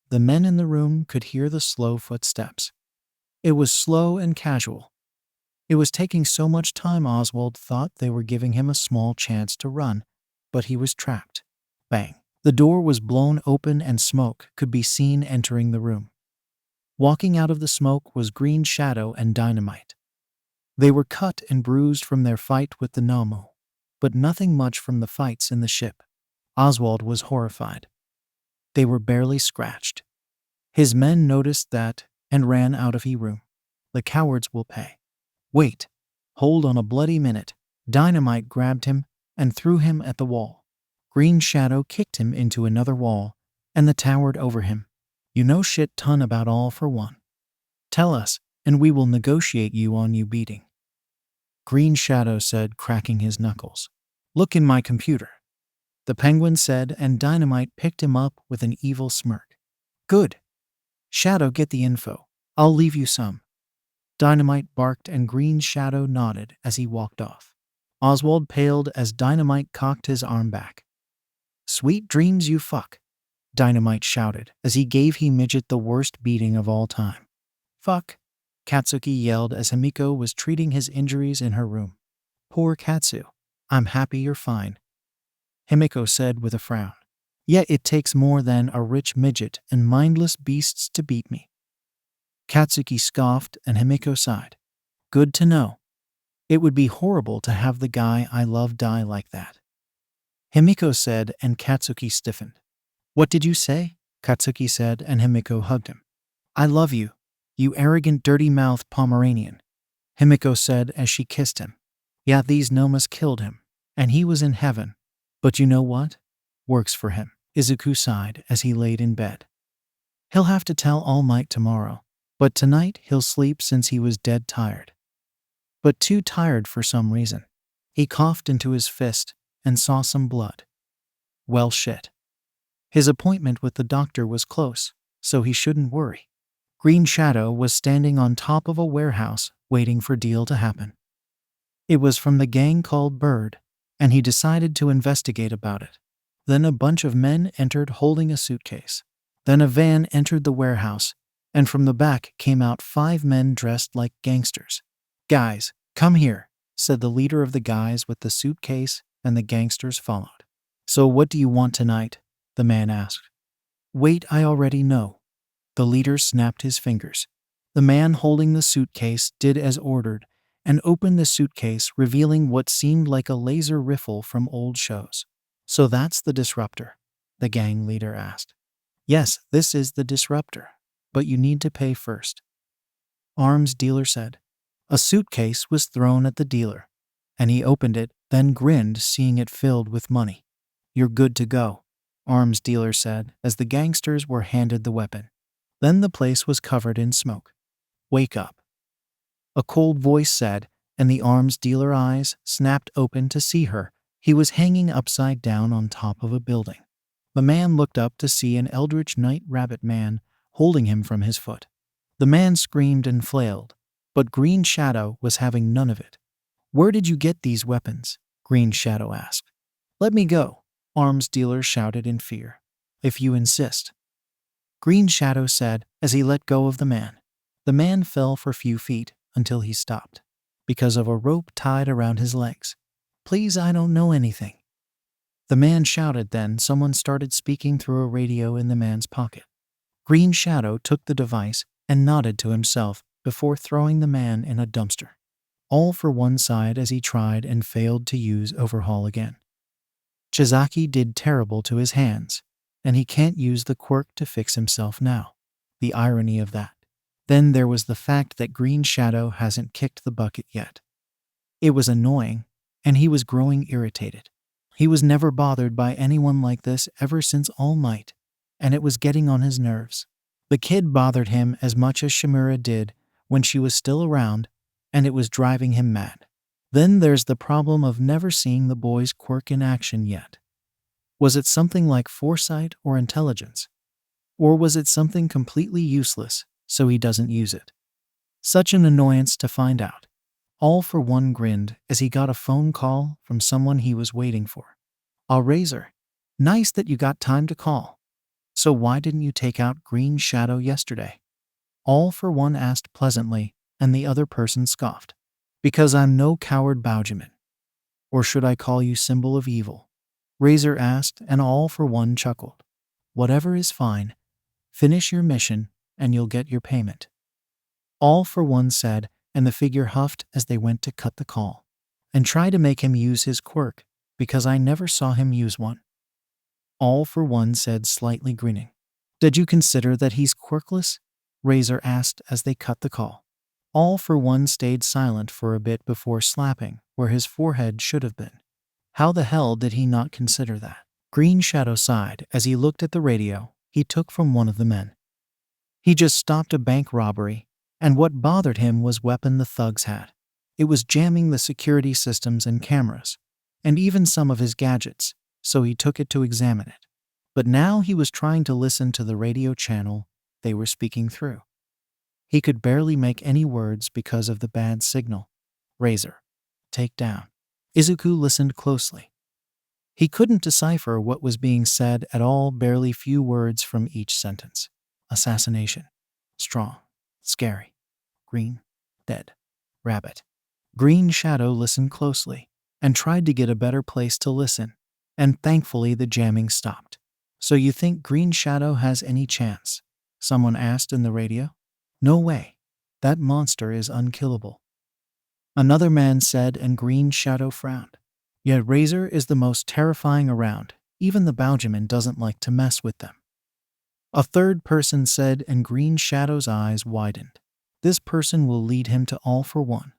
Speaker 1: The men in the room could hear the slow footsteps. It was slow and casual. It was taking so much time Oswald thought they were giving him a small chance to run, but he was trapped. Bang. The door was blown open and smoke could be seen entering the room. Walking out of the smoke was Green Shadow and Dynamite. They were cut and bruised from their fight with the Nomu, but nothing much from the fights in the ship. Oswald was horrified. They were barely scratched. His men noticed that and ran out of the room. The cowards will pay. Wait. Hold on a bloody minute. Dynamite grabbed him and threw him at the wall. Green Shadow kicked him into another wall and the towered over him. You know shit ton about all for one. Tell us, and we will negotiate you on you beating. Green Shadow said, cracking his knuckles. Look in my computer. The Penguin said, and Dynamite picked him up with an evil smirk. Good. Shadow, get the info. I'll leave you some. Dynamite barked and Green Shadow nodded as he walked off. Oswald paled as Dynamite cocked his arm back. Sweet dreams, you fuck, Dynamite shouted as he gave Midget the worst beating of all time. Fuck, Katsuki yelled as Himiko was treating his injuries in her room. Poor Katsu. I'm happy you're fine, Himiko said with a frown. Yet it takes more than a rich midget and mindless beasts to beat me. Katsuki scoffed and Himiko sighed. Good to know. It would be horrible to have the guy I love die like that, Himiko said, and Katsuki stiffened. What did you say? Katsuki said, and Himiko hugged him. I love you, you arrogant dirty-mouthed Pomeranian, Himiko said as she kissed him. Yeah, these Nomus killed him, and he was in heaven. But you know what? Works for him, Izuku sighed as he laid in bed. He'll have to tell All Might tomorrow, but tonight he'll sleep since he was dead tired. But too tired for some reason. He coughed into his fist and saw some blood. Well, shit. His appointment with the doctor was close, so he shouldn't worry. Green Shadow was standing on top of a warehouse waiting for deal to happen. It was from the gang called Bird, and he decided to investigate about it. Then a bunch of men entered holding a suitcase. Then a van entered the warehouse, and from the back came out 5 men dressed like gangsters. "Guys, come here," said the leader of the guys with the suitcase, and the gangsters followed. "So what do you want tonight?" the man asked. "Wait, I already know." The leader snapped his fingers. The man holding the suitcase did as ordered and opened the suitcase, revealing what seemed like a laser rifle from old shows. "So that's the disruptor?" the gang leader asked. "Yes, this is the disruptor, but you need to pay first," arms dealer said. A suitcase was thrown at the dealer, and he opened it, then grinned, seeing it filled with money. "You're good to go," arms dealer said as the gangsters were handed the weapon. Then the place was covered in smoke. "Wake up," a cold voice said, and the arms dealer eyes snapped open to see her. He was hanging upside down on top of a building. The man looked up to see an eldritch night rabbit man holding him from his foot. The man screamed and flailed, but Green Shadow was having none of it. "Where did you get these weapons?" Green Shadow asked. "Let me go," arms dealer shouted in fear. "If you insist," Green Shadow said as he let go of the man. The man fell for a few feet until he stopped, because of a rope tied around his legs. "Please, I don't know anything," the man shouted. Then someone started speaking through a radio in the man's pocket. Green Shadow took the device and nodded to himself before throwing the man in a dumpster. All for one side as he tried and failed to use overhaul again. Chizaki did terrible to his hands, and he can't use the quirk to fix himself now. The irony of that. Then there was the fact that Green Shadow hasn't kicked the bucket yet. It was annoying, and he was growing irritated. He was never bothered by anyone like this ever since All Might, and it was getting on his nerves. The kid bothered him as much as Shimura did when she was still around, and it was driving him mad. Then there's the problem of never seeing the boy's quirk in action yet. Was it something like foresight or intelligence? Or was it something completely useless, so he doesn't use it? Such an annoyance to find out. All for one grinned as he got a phone call from someone he was waiting for. "Razer, nice that you got time to call. So why didn't you take out Green Shadow yesterday?" All for one asked pleasantly, and the other person scoffed. "Because I'm no coward, Baujamin. Or should I call you symbol of evil?" Razer asked, and All for one chuckled. "Whatever is fine. Finish your mission, and you'll get your payment," All for one said, and the figure huffed as they went to cut the call. "And try to make him use his quirk, because I never saw him use one," All for one said, slightly grinning. "Did you consider that he's quirkless?" Razer asked as they cut the call. All for one stayed silent for a bit before slapping where his forehead should have been. How the hell did he not consider that? Green Shadow sighed as he looked at the radio he took from one of the men. He just stopped a bank robbery, and what bothered him was weapon the thugs had. It was jamming the security systems and cameras, and even some of his gadgets, so he took it to examine it. But now he was trying to listen to the radio channel they were speaking through. He could barely make any words because of the bad signal. "Razer, take down." Izuku listened closely. He couldn't decipher what was being said at all, barely few words from each sentence. Assassination. Strong. Scary. Green. Dead. Rabbit. Green Shadow listened closely and tried to get a better place to listen, and thankfully the jamming stopped. "So you think Green Shadow has any chance?" someone asked in the radio. "No way. That monster is unkillable," another man said, and Green Shadow frowned. "Yet Razer is the most terrifying around. Even the Baujamin doesn't like to mess with them," a third person said, and Green Shadow's eyes widened. "This person will lead him to All for One.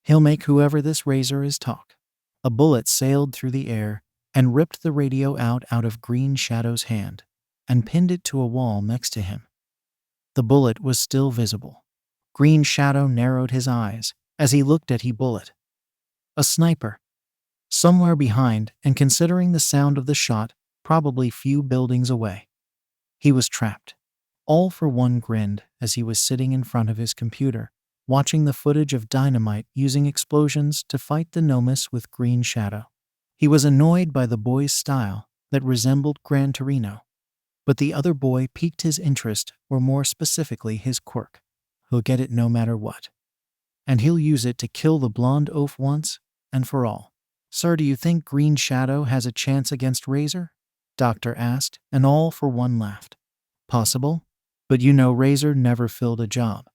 Speaker 1: He'll make whoever this Razer is talk." A bullet sailed through the air and ripped the radio out of Green Shadow's hand and pinned it to a wall next to him. The bullet was still visible. Green Shadow narrowed his eyes as he looked at the bullet. A sniper. Somewhere behind, and considering the sound of the shot, probably few buildings away. He was trapped. All for One grinned as he was sitting in front of his computer, watching the footage of Dynamite using explosions to fight the Nomus with Green Shadow. He was annoyed by the boy's style that resembled Gran Torino. But the other boy piqued his interest, or more specifically his quirk. He'll get it no matter what. And he'll use it to kill the blonde oaf once and for all. Sir, do you think Green Shadow has a chance against Razer? Doctor asked, and All for One laughed. Possible, but you know Razer never filled a job.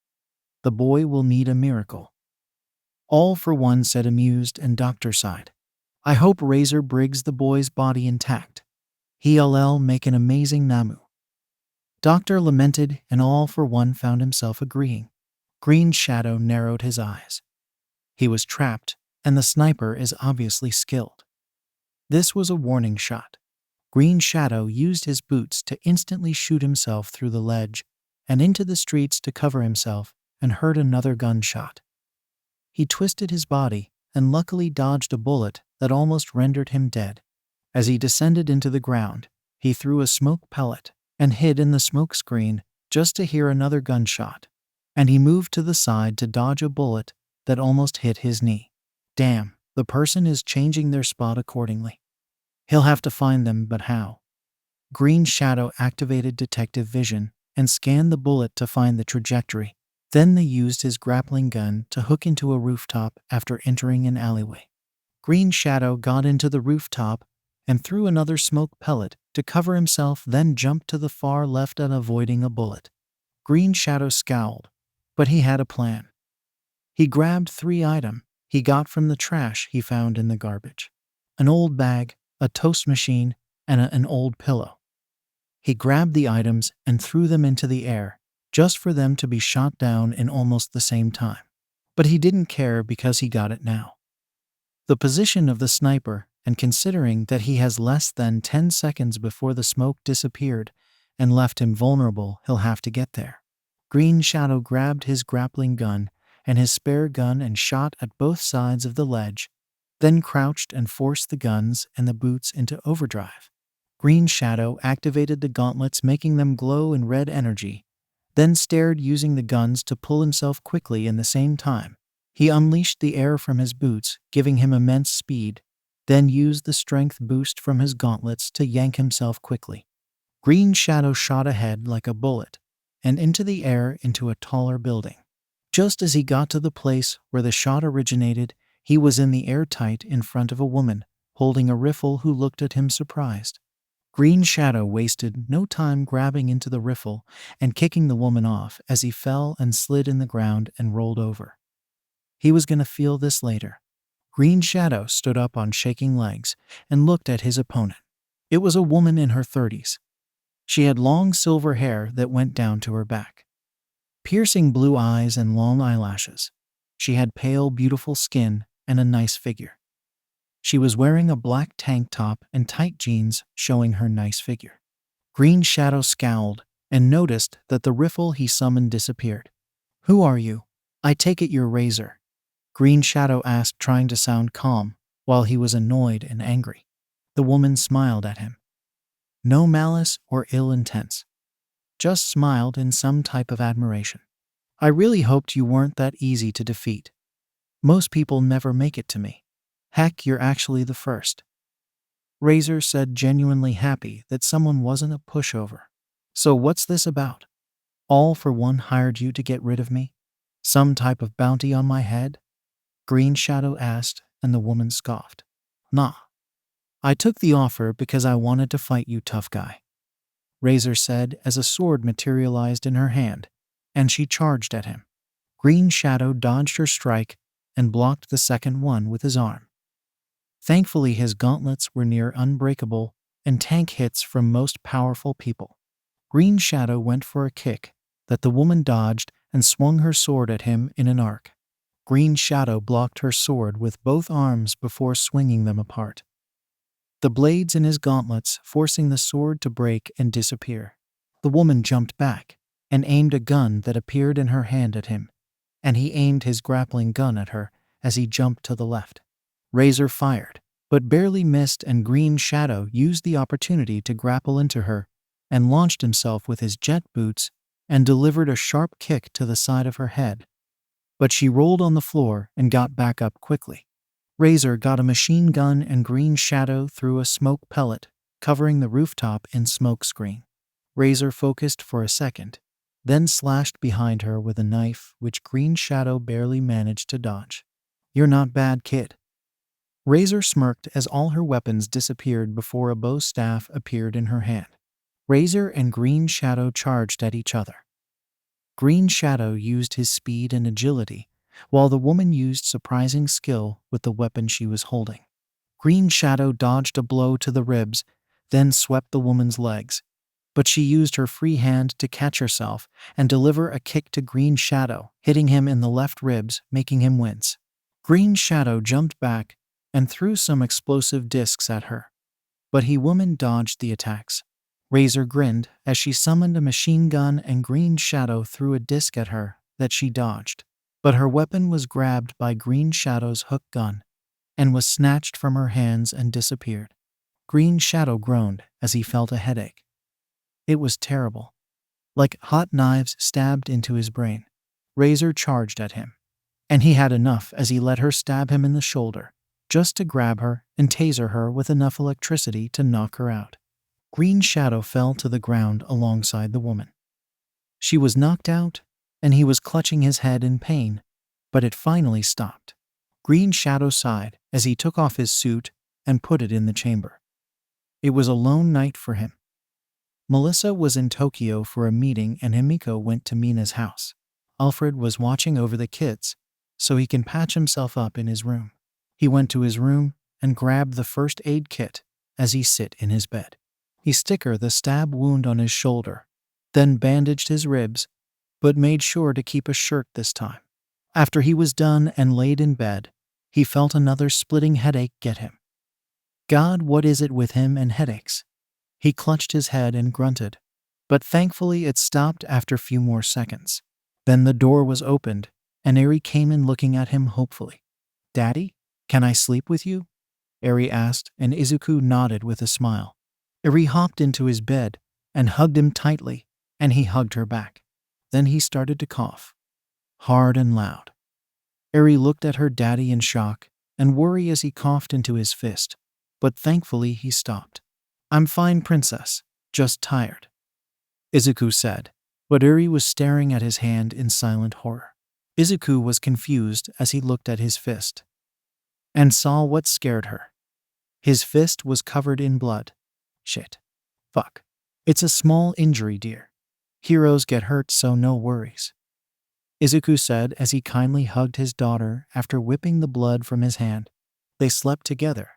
Speaker 1: The boy will need a miracle. All for One said amused, and Doctor sighed. I hope Razer brigs the boy's body intact. He'll make an amazing Namu. Doctor lamented, and All for One found himself agreeing. Green Shadow narrowed his eyes. He was trapped, and the sniper is obviously skilled. This was a warning shot. Green Shadow used his boots to instantly shoot himself through the ledge and into the streets to cover himself, and heard another gunshot. He twisted his body and luckily dodged a bullet that almost rendered him dead. As he descended into the ground, he threw a smoke pellet and hid in the smoke screen just to hear another gunshot. And he moved to the side to dodge a bullet that almost hit his knee. Damn, the person is changing their spot accordingly. He'll have to find them, but how? Green Shadow activated detective vision and scanned the bullet to find the trajectory. Then they used his grappling gun to hook into a rooftop after entering an alleyway. Green Shadow got into the rooftop and threw another smoke pellet to cover himself, then jumped to the far left and avoiding a bullet. Green Shadow scowled, but he had a plan. He grabbed 3 items he got from the trash he found in the garbage. An old bag, a toast machine, and an old pillow. He grabbed the items and threw them into the air, just for them to be shot down in almost the same time. But he didn't care because he got it now. The position of the sniper, and considering that he has less than 10 seconds before the smoke disappeared and left him vulnerable, he'll have to get there. Green Shadow grabbed his grappling gun and his spare gun and shot at both sides of the ledge, then crouched and forced the guns and the boots into overdrive. Green Shadow activated the gauntlets, making them glow in red energy, then stared, using the guns to pull himself quickly in the same time. He unleashed the air from his boots, giving him immense speed, then used the strength boost from his gauntlets to yank himself quickly. Green Shadow shot ahead like a bullet and into the air into a taller building. Just as he got to the place where the shot originated, he was in the air tight in front of a woman holding a rifle who looked at him surprised. Green Shadow wasted no time grabbing into the rifle and kicking the woman off as he fell and slid in the ground and rolled over. He was going to feel this later. Green Shadow stood up on shaking legs and looked at his opponent. It was a woman in her 30s. She had long silver hair that went down to her back, piercing blue eyes and long eyelashes. She had pale, beautiful skin and a nice figure. She was wearing a black tank top and tight jeans, showing her nice figure. Green Shadow scowled and noticed that the rifle he summoned disappeared. Who are you? I take it you're Razer. Green Shadow asked, trying to sound calm, while he was annoyed and angry. The woman smiled at him. No malice or ill intent. Just smiled in some type of admiration. I really hoped you weren't that easy to defeat. Most people never make it to me. Heck, you're actually the first. Razer said, genuinely happy that someone wasn't a pushover. So what's this about? All for One hired you to get rid of me? Some type of bounty on my head? Green Shadow asked, and the woman scoffed. Nah. I took the offer because I wanted to fight you, tough guy. Razer said as a sword materialized in her hand, and she charged at him. Green Shadow dodged her strike and blocked the second one with his arm. Thankfully, his gauntlets were near unbreakable and tank hits from most powerful people. Green Shadow went for a kick that the woman dodged and swung her sword at him in an arc. Green Shadow blocked her sword with both arms before swinging them apart, the blades in his gauntlets forcing the sword to break and disappear. The woman jumped back and aimed a gun that appeared in her hand at him, and he aimed his grappling gun at her as he jumped to the left. Razer fired, but barely missed, and Green Shadow used the opportunity to grapple into her and launched himself with his jet boots and delivered a sharp kick to the side of her head. But she rolled on the floor and got back up quickly. Razer got a machine gun and Green Shadow threw a smoke pellet, covering the rooftop in smoke screen. Razer focused for a second, then slashed behind her with a knife which Green Shadow barely managed to dodge. "You're not bad, kid." Razer smirked as all her weapons disappeared before a bow staff appeared in her hand. Razer and Green Shadow charged at each other. Green Shadow used his speed and agility, while the woman used surprising skill with the weapon she was holding. Green Shadow dodged a blow to the ribs, then swept the woman's legs, but she used her free hand to catch herself and deliver a kick to Green Shadow, hitting him in the left ribs, making him wince. Green Shadow jumped back and threw some explosive discs at her, but woman dodged the attacks. Razer grinned as she summoned a machine gun and Green Shadow threw a disc at her that she dodged, but her weapon was grabbed by Green Shadow's hook gun and was snatched from her hands and disappeared. Green Shadow groaned as he felt a headache. It was terrible, like hot knives stabbed into his brain. Razer charged at him, and he had enough as he let her stab him in the shoulder, just to grab her and taser her with enough electricity to knock her out. Green Shadow fell to the ground alongside the woman. She was knocked out, and he was clutching his head in pain, but it finally stopped. Green Shadow sighed as he took off his suit and put it in the chamber. It was a lone night for him. Melissa was in Tokyo for a meeting and Himiko went to Mina's house. Alfred was watching over the kids, so he can patch himself up in his room. He went to his room and grabbed the first aid kit as he sit in his bed. He stickered the stab wound on his shoulder, then bandaged his ribs, but made sure to keep a shirt this time. After he was done and laid in bed, he felt another splitting headache get him. God, what is it with him and headaches? He clutched his head and grunted, but thankfully it stopped after a few more seconds. Then the door was opened, and Eri came in looking at him hopefully. "Daddy, can I sleep with you?" Eri asked, and Izuku nodded with a smile. Eri hopped into his bed and hugged him tightly, and he hugged her back. Then he started to cough, hard and loud. Eri looked at her daddy in shock and worry as he coughed into his fist, but thankfully he stopped. "I'm fine, princess, just tired," Izuku said, but Eri was staring at his hand in silent horror. Izuku was confused as he looked at his fist and saw what scared her. His fist was covered in blood. "Shit. Fuck. It's a small injury, dear. Heroes get hurt, so no worries," Izuku said as he kindly hugged his daughter after whipping the blood from his hand. They slept together,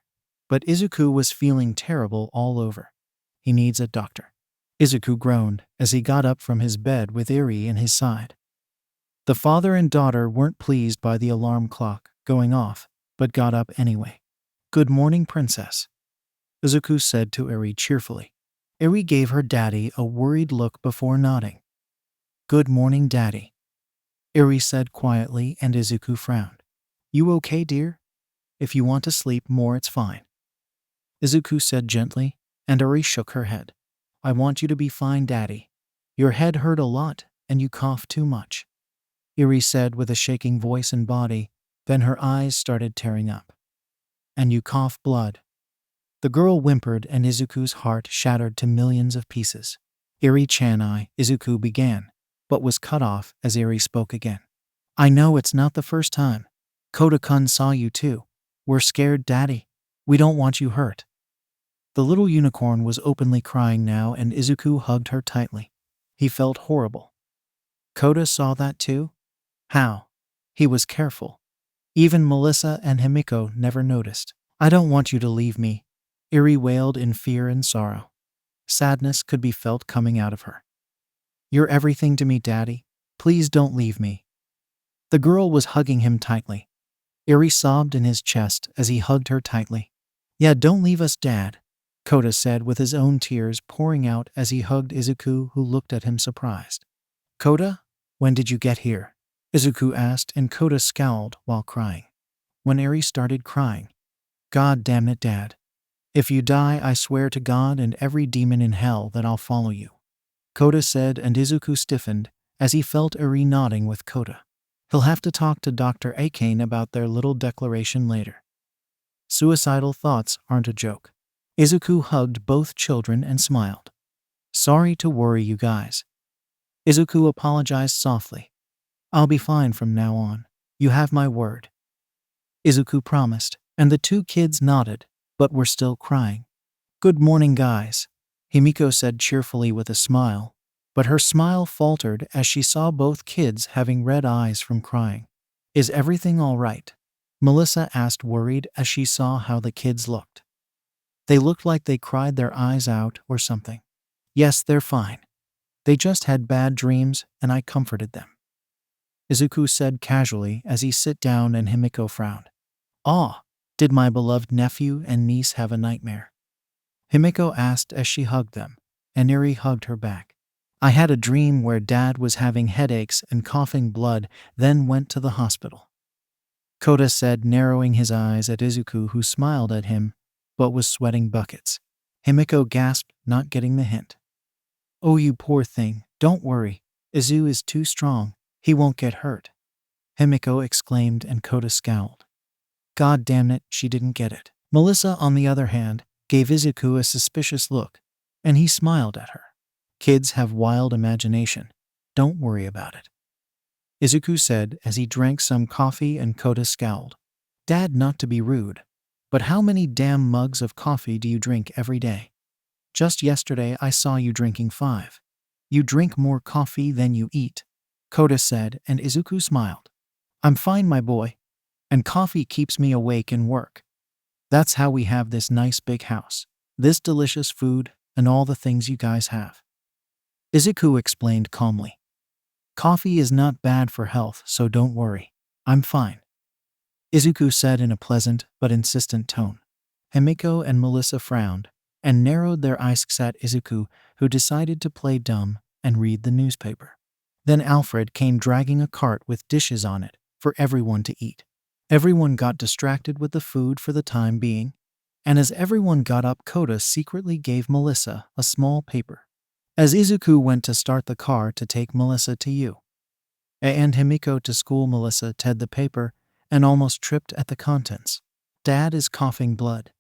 Speaker 1: but Izuku was feeling terrible all over. "He needs a doctor," Izuku groaned as he got up from his bed with Eri in his side. The father and daughter weren't pleased by the alarm clock going off, but got up anyway. "Good morning, princess," Izuku said to Eri cheerfully. Eri gave her daddy a worried look before nodding. "Good morning, daddy," Eri said quietly, and Izuku frowned. "You okay, dear? If you want to sleep more, it's fine," Izuku said gently, and Eri shook her head. "I want you to be fine, daddy. Your head hurt a lot, and you coughed too much," Eri said with a shaking voice and body, then her eyes started tearing up. "And you cough blood." The girl whimpered and Izuku's heart shattered to millions of pieces. "Eri-chan," Izuku began, but was cut off as Eri spoke again. "I know it's not the first time. Kota-kun saw you too. We're scared, daddy. We don't want you hurt." The little unicorn was openly crying now and Izuku hugged her tightly. He felt horrible. "Kota saw that too? How?" "He was careful. Even Melissa and Himiko never noticed." "I don't want you to leave me," Eri wailed in fear and sorrow. Sadness could be felt coming out of her. "You're everything to me, daddy. Please don't leave me." The girl was hugging him tightly. Eri sobbed in his chest as he hugged her tightly. "Yeah, don't leave us, Dad," Kota said with his own tears pouring out as he hugged Izuku, who looked at him surprised. Kota, when did you get here? Izuku asked, and Kota scowled while crying. When Eri started crying. God damn it, Dad. If you die, I swear to God and every demon in hell that I'll follow you. Kota said, and Izuku stiffened as he felt Eri nodding with Kota. He'll have to talk to Dr. Akane about their little declaration later. Suicidal thoughts aren't a joke. Izuku hugged both children and smiled. Sorry to worry you guys. Izuku apologized softly. I'll be fine from now on. You have my word. Izuku promised, and the two kids nodded, but were still crying. Good morning, guys, Himiko said cheerfully with a smile, but her smile faltered as she saw both kids having red eyes from crying. Is everything all right? Melissa asked, worried as she saw how the kids looked. They looked like they cried their eyes out or something. Yes, they're fine. They just had bad dreams, and I comforted them. Izuku said casually as he sat down, and Himiko frowned. Ah, did my beloved nephew and niece have a nightmare? Himiko asked as she hugged them, and Eri hugged her back. I had a dream where Dad was having headaches and coughing blood, then went to the hospital. Kota said, narrowing his eyes at Izuku, who smiled at him, but was sweating buckets. Himiko gasped, not getting the hint. Oh, you poor thing, don't worry. Izu is too strong. He won't get hurt. Himiko exclaimed, and Kota scowled. God damn it, she didn't get it. Melissa, on the other hand, gave Izuku a suspicious look, and he smiled at her. Kids have wild imagination. Don't worry about it. Izuku said as he drank some coffee, and Kota scowled. Dad, not to be rude, but how many damn mugs of coffee do you drink every day? Just yesterday I saw you drinking 5. You drink more coffee than you eat, Kota said, and Izuku smiled. I'm fine, my boy, and coffee keeps me awake in work. That's how we have this nice big house, this delicious food, and all the things you guys have. Izuku explained calmly. Coffee is not bad for health, so don't worry. I'm fine. Izuku said in a pleasant but insistent tone. Himiko and Melissa frowned and narrowed their eyes at Izuku, who decided to play dumb and read the newspaper. Then Alfred came dragging a cart with dishes on it for everyone to eat. Everyone got distracted with the food for the time being, and as everyone got up, Kota secretly gave Melissa a small paper. As Izuku went to start the car to take Melissa to you, and Himiko to school, Melissa teared the paper and almost tripped at the contents. Dad is coughing blood.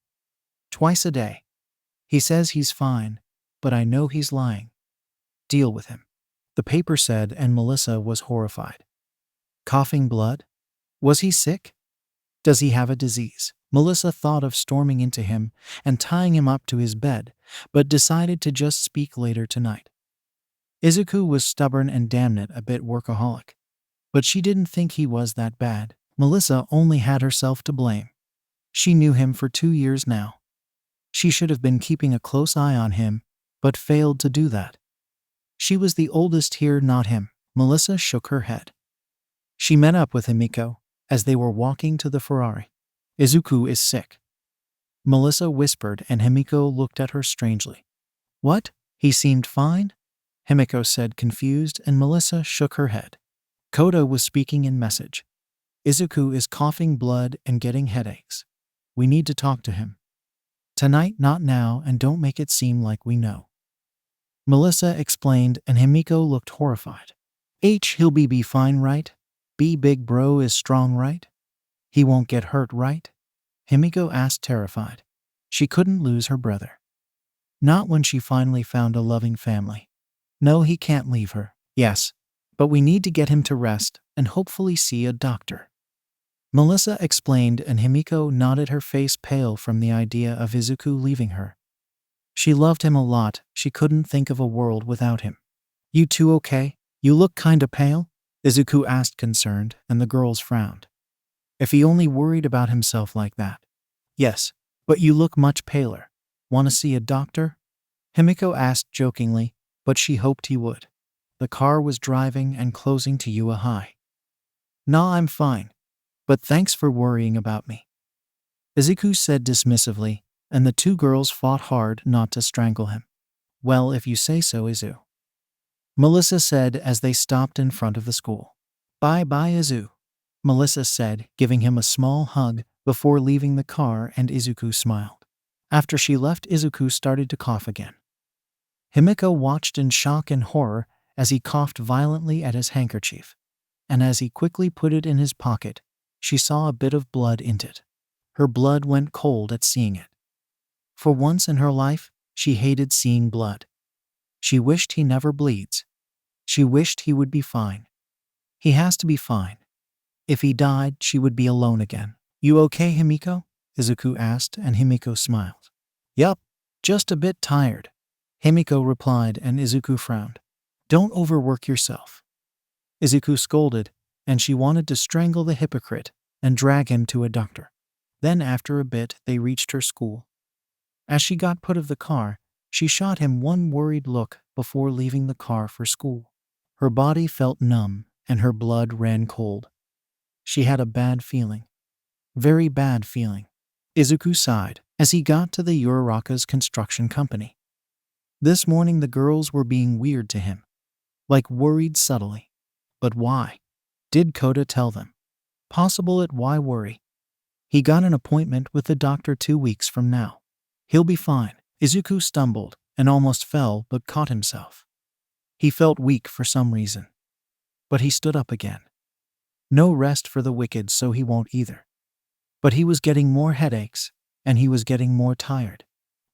Speaker 1: Twice a day. He says he's fine, but I know he's lying. Deal with him. The paper said, and Melissa was horrified. Coughing blood? Was he sick? Does he have a disease? Melissa thought of storming into him and tying him up to his bed, but decided to just speak later tonight. Izuku was stubborn and damn it a bit workaholic. But she didn't think he was that bad. Melissa only had herself to blame. She knew him for 2 years now. She should have been keeping a close eye on him, but failed to do that. She was the oldest here, not him. Melissa shook her head. She met up with Himiko as they were walking to the Ferrari. Izuku is sick, Melissa whispered, and Himiko looked at her strangely. What? He seemed fine? Himiko said, confused, and Melissa shook her head. Kota was speaking in message. Izuku is coughing blood and getting headaches. We need to talk to him. Tonight, not now, and don't make it seem like we know. Melissa explained, and Himiko looked horrified. He'll be fine, right? Big bro is strong, right? He won't get hurt, right? Himiko asked, terrified. She couldn't lose her brother. Not when she finally found a loving family. No, he can't leave her. Yes, but we need to get him to rest and hopefully see a doctor. Melissa explained, and Himiko nodded, her face pale from the idea of Izuku leaving her. She loved him a lot. She couldn't think of a world without him. You two okay? You look kinda pale? Izuku asked, concerned, and the girls frowned. If he only worried about himself like that. Yes, but you look much paler. Want to see a doctor? Himiko asked jokingly, but she hoped he would. The car was driving and closing to Yua High. Nah, I'm fine. But thanks for worrying about me, Izuku said dismissively, and the two girls fought hard not to strangle him. Well, if you say so, Izu. Melissa said as they stopped in front of the school. Bye-bye, Izu, Melissa said, giving him a small hug before leaving the car, and Izuku smiled. After she left, Izuku started to cough again. Himiko watched in shock and horror as he coughed violently at his handkerchief, and as he quickly put it in his pocket, she saw a bit of blood in it. Her blood went cold at seeing it. For once in her life, she hated seeing blood. She wished he never bleeds. She wished he would be fine. He has to be fine. If he died, she would be alone again. You okay, Himiko? Izuku asked, and Himiko smiled. Yup, just a bit tired, Himiko replied, and Izuku frowned. Don't overwork yourself. Izuku scolded, and she wanted to strangle the hypocrite and drag him to a doctor. Then after a bit, they reached her school. As she got out of the car, she shot him one worried look before leaving the car for school. Her body felt numb, and her blood ran cold. She had a bad feeling. Very bad feeling. Izuku sighed as he got to the Uraraka's construction company. This morning the girls were being weird to him, like worried subtly. But why? Did Kota tell them? Possible it why worry? He got an appointment with the doctor 2 weeks from now. He'll be fine. Izuku stumbled and almost fell but caught himself. He felt weak for some reason. But he stood up again. No rest for the wicked, so he won't either. But he was getting more headaches, and he was getting more tired.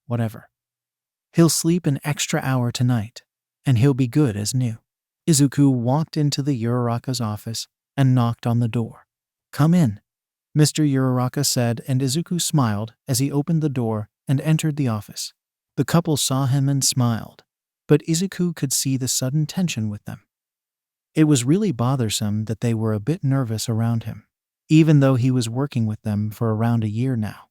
Speaker 1: Whatever. He'll sleep an extra hour tonight, and he'll be good as new. Izuku walked into the Uraraka's office and knocked on the door. Come in, Mr. Uraraka said, and Izuku smiled as he opened the door and entered the office. The couple saw him and smiled, but Izuku could see the sudden tension with them. It was really bothersome that they were a bit nervous around him, even though he was working with them for around a year now.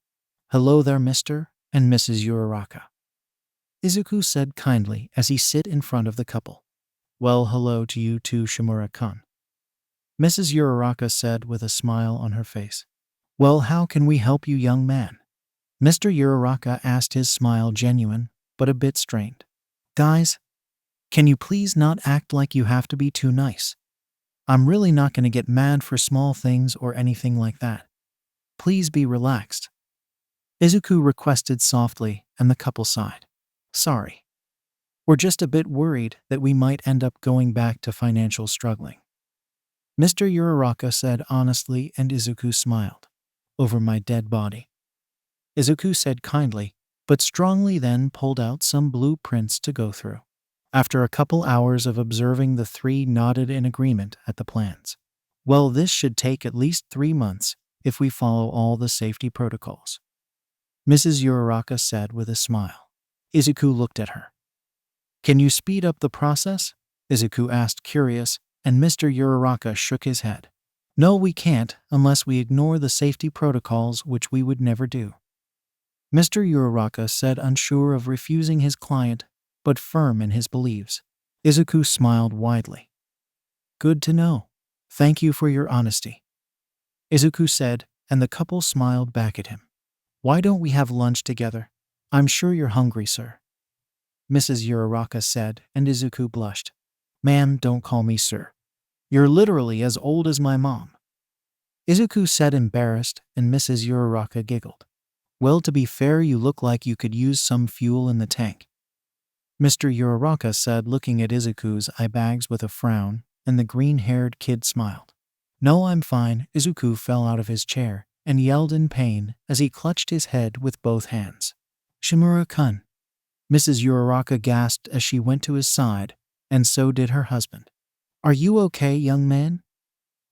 Speaker 1: Hello there, Mr. and Mrs. Uraraka, Izuku said kindly as he sat in front of the couple. Well, hello to you too, Shimura-kun, Mrs. Uraraka said with a smile on her face. Well, how can we help you, young man? Mr. Uraraka asked, his smile genuine, but a bit strained. Guys, can you please not act like you have to be too nice? I'm really not going to get mad for small things or anything like that. Please be relaxed, Izuku requested softly, and the couple sighed. Sorry. We're just a bit worried that we might end up going back to financial struggling, Mr. Uraraka said honestly, and Izuku smiled. Over my dead body, Izuku said kindly, but strongly, then pulled out some blueprints to go through. After a couple hours of observing, the three nodded in agreement at the plans. Well, this should take at least 3 months if we follow all the safety protocols, Mrs. Uraraka said with a smile. Izuku looked at her. Can you speed up the process? Izuku asked, curious, and Mr. Uraraka shook his head. No, we can't unless we ignore the safety protocols, which we would never do, Mr. Uraraka said, unsure of refusing his client, but firm in his beliefs. Izuku smiled widely. Good to know. Thank you for your honesty, Izuku said, and the couple smiled back at him. Why don't we have lunch together? I'm sure you're hungry, sir, Mrs. Uraraka said, and Izuku blushed. Ma'am, don't call me sir. You're literally as old as my mom, Izuku said, embarrassed, and Mrs. Uraraka giggled. Well, to be fair, you look like you could use some fuel in the tank, Mr. Uraraka said, looking at Izuku's eye bags with a frown, and the green-haired kid smiled. No, I'm fine. Izuku fell out of his chair and yelled in pain as he clutched his head with both hands. Shimura-kun, Mrs. Uraraka gasped as she went to his side, and so did her husband. Are you okay, young man?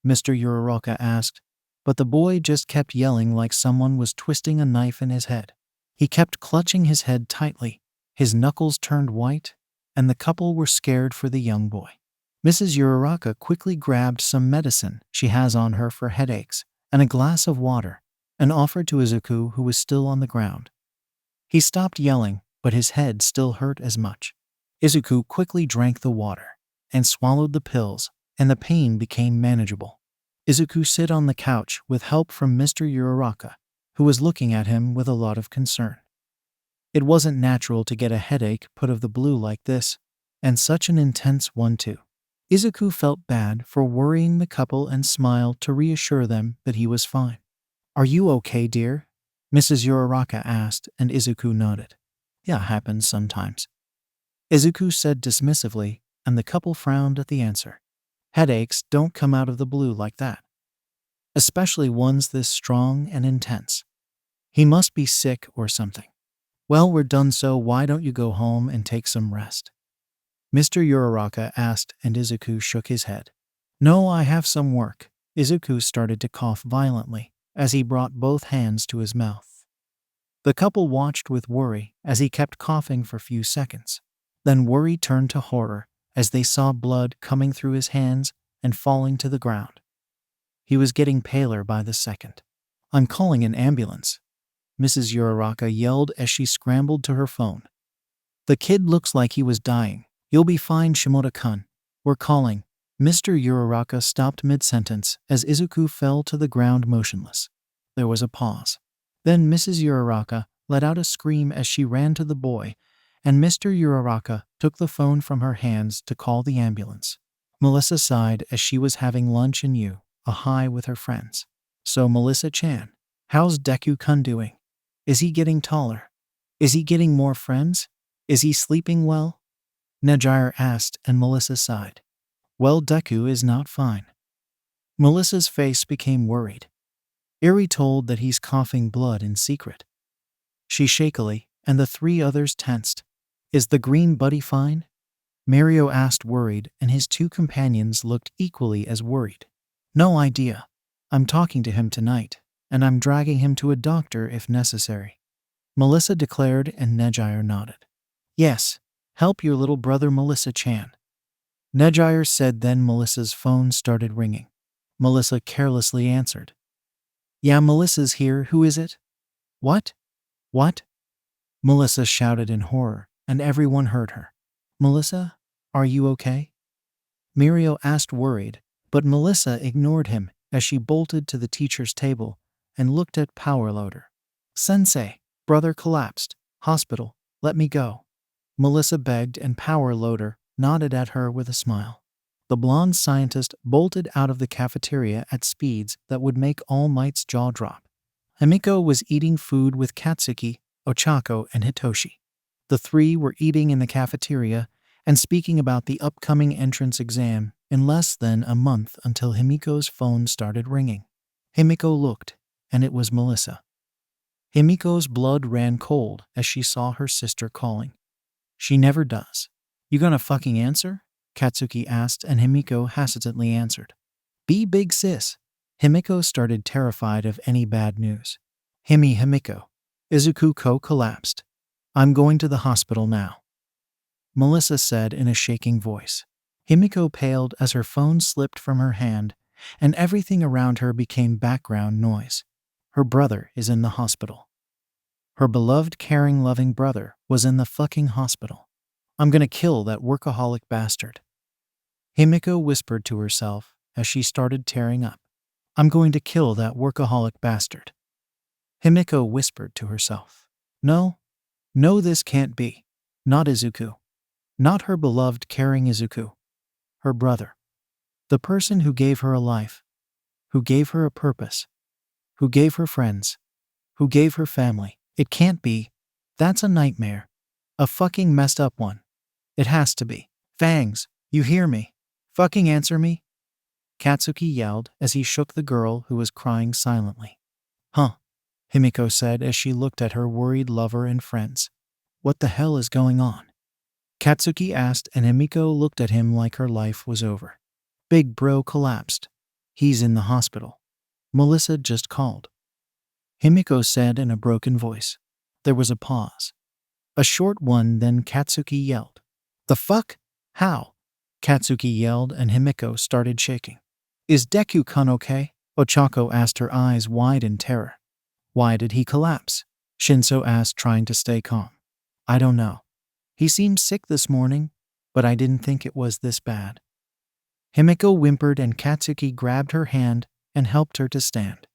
Speaker 1: Mr. Uraraka asked, but the boy just kept yelling like someone was twisting a knife in his head. He kept clutching his head tightly, his knuckles turned white, and the couple were scared for the young boy. Mrs. Uraraka quickly grabbed some medicine she has on her for headaches and a glass of water, and offered to Izuku, who was still on the ground. He stopped yelling, but his head still hurt as much. Izuku quickly drank the water and swallowed the pills, and the pain became manageable. Izuku sat on the couch with help from Mr. Uraraka, who was looking at him with a lot of concern. It wasn't natural to get a headache put of the blue like this, And such an intense one too. Izuku felt bad for worrying the couple and smiled to reassure them that he was fine. Are you okay, dear? Mrs. Uraraka asked, and Izuku nodded. Yeah, happens sometimes. Izuku said dismissively, and the couple frowned at the answer. Headaches don't come out of the blue like that. Especially ones this strong and intense. He must be sick or something. Well, we're done, so why don't you go home and take some rest? Mr. Uraraka asked, and Izuku shook his head. No, I have some work. Izuku started to cough violently as he brought both hands to his mouth. The couple watched with worry as he kept coughing for a few seconds. Then worry turned to horror as they saw blood coming through his hands and falling to the ground. He was getting paler by the second. I'm calling an ambulance, Mrs. Uraraka yelled as she scrambled to her phone. The kid looks like he was dying. You'll be fine, Shimoda-kun. We're calling. Mr. Uraraka stopped mid-sentence as Izuku fell to the ground motionless. There was a pause. Then Mrs. Uraraka let out a scream as she ran to the boy, and Mr. Uraraka took the phone from her hands to call the ambulance. Melissa sighed as she was having lunch in a high with her friends. So Melissa-chan, how's Deku-kun doing? Is he getting taller? Is he getting more friends? Is he sleeping well? Nejire asked, and Melissa sighed. Well, Deku is not fine. Melissa's face became worried. Eri told that he's coughing blood in secret. She shakily, and the three others tensed. Is the green buddy fine? Mario asked, worried, and his two companions looked equally as worried. No idea. I'm talking to him tonight, and I'm dragging him to a doctor if necessary. Melissa declared, and Nejire nodded. Yes, help your little brother, Melissa-chan. Nejire said. Then Melissa's phone started ringing. Melissa carelessly answered. Yeah, Melissa's here. Who is it? What? What? Melissa shouted in horror, and everyone heard her. Melissa, are you okay? Mirio asked, worried, but Melissa ignored him as she bolted to the teacher's table and looked at Power Loader. Sensei, brother collapsed. Hospital, let me go. Melissa begged, and Power Loader nodded at her with a smile. The blonde scientist bolted out of the cafeteria at speeds that would make All Might's jaw drop. Himiko was eating food with Katsuki, Ochako, and Hitoshi. The three were eating in the cafeteria and speaking about the upcoming entrance exam in less than a month until Himiko's phone started ringing. Himiko looked, and it was Melissa. Himiko's blood ran cold as she saw her sister calling. She never does. You gonna fucking answer? Katsuki asked, and Himiko hesitantly answered. Be big, sis. Himiko started, terrified of any bad news. Himiko. Izuku collapsed. I'm going to the hospital now, Melissa said in a shaking voice. Himiko paled as her phone slipped from her hand, and everything around her became background noise. Her brother is in the hospital. Her beloved, caring, loving brother was in the fucking hospital. I'm gonna kill that workaholic bastard, Himiko whispered to herself as she started tearing up. I'm going to kill that workaholic bastard, Himiko whispered to herself. No, this can't be. Not Izuku. Not her beloved, caring Izuku. Her brother. The person who gave her a life. Who gave her a purpose. Who gave her friends. Who gave her family. It can't be. That's a nightmare. A fucking messed up one. It has to be. Fangs, you hear me? Fucking answer me? Katsuki yelled as he shook the girl who was crying silently. Huh? Himiko said as she looked at her worried lover and friends. What the hell is going on? Katsuki asked, and Himiko looked at him like her life was over. Big bro collapsed. He's in the hospital. Melissa just called. Himiko said in a broken voice. There was a pause. A short one, then Katsuki yelled. The fuck? How? Katsuki yelled, and Himiko started shaking. Is Deku-kun okay? Ochako asked, her eyes wide in terror. Why did he collapse? Shinso asked, trying to stay calm. I don't know. He seemed sick this morning, but I didn't think it was this bad. Himiko whimpered, and Katsuki grabbed her hand and helped her to stand.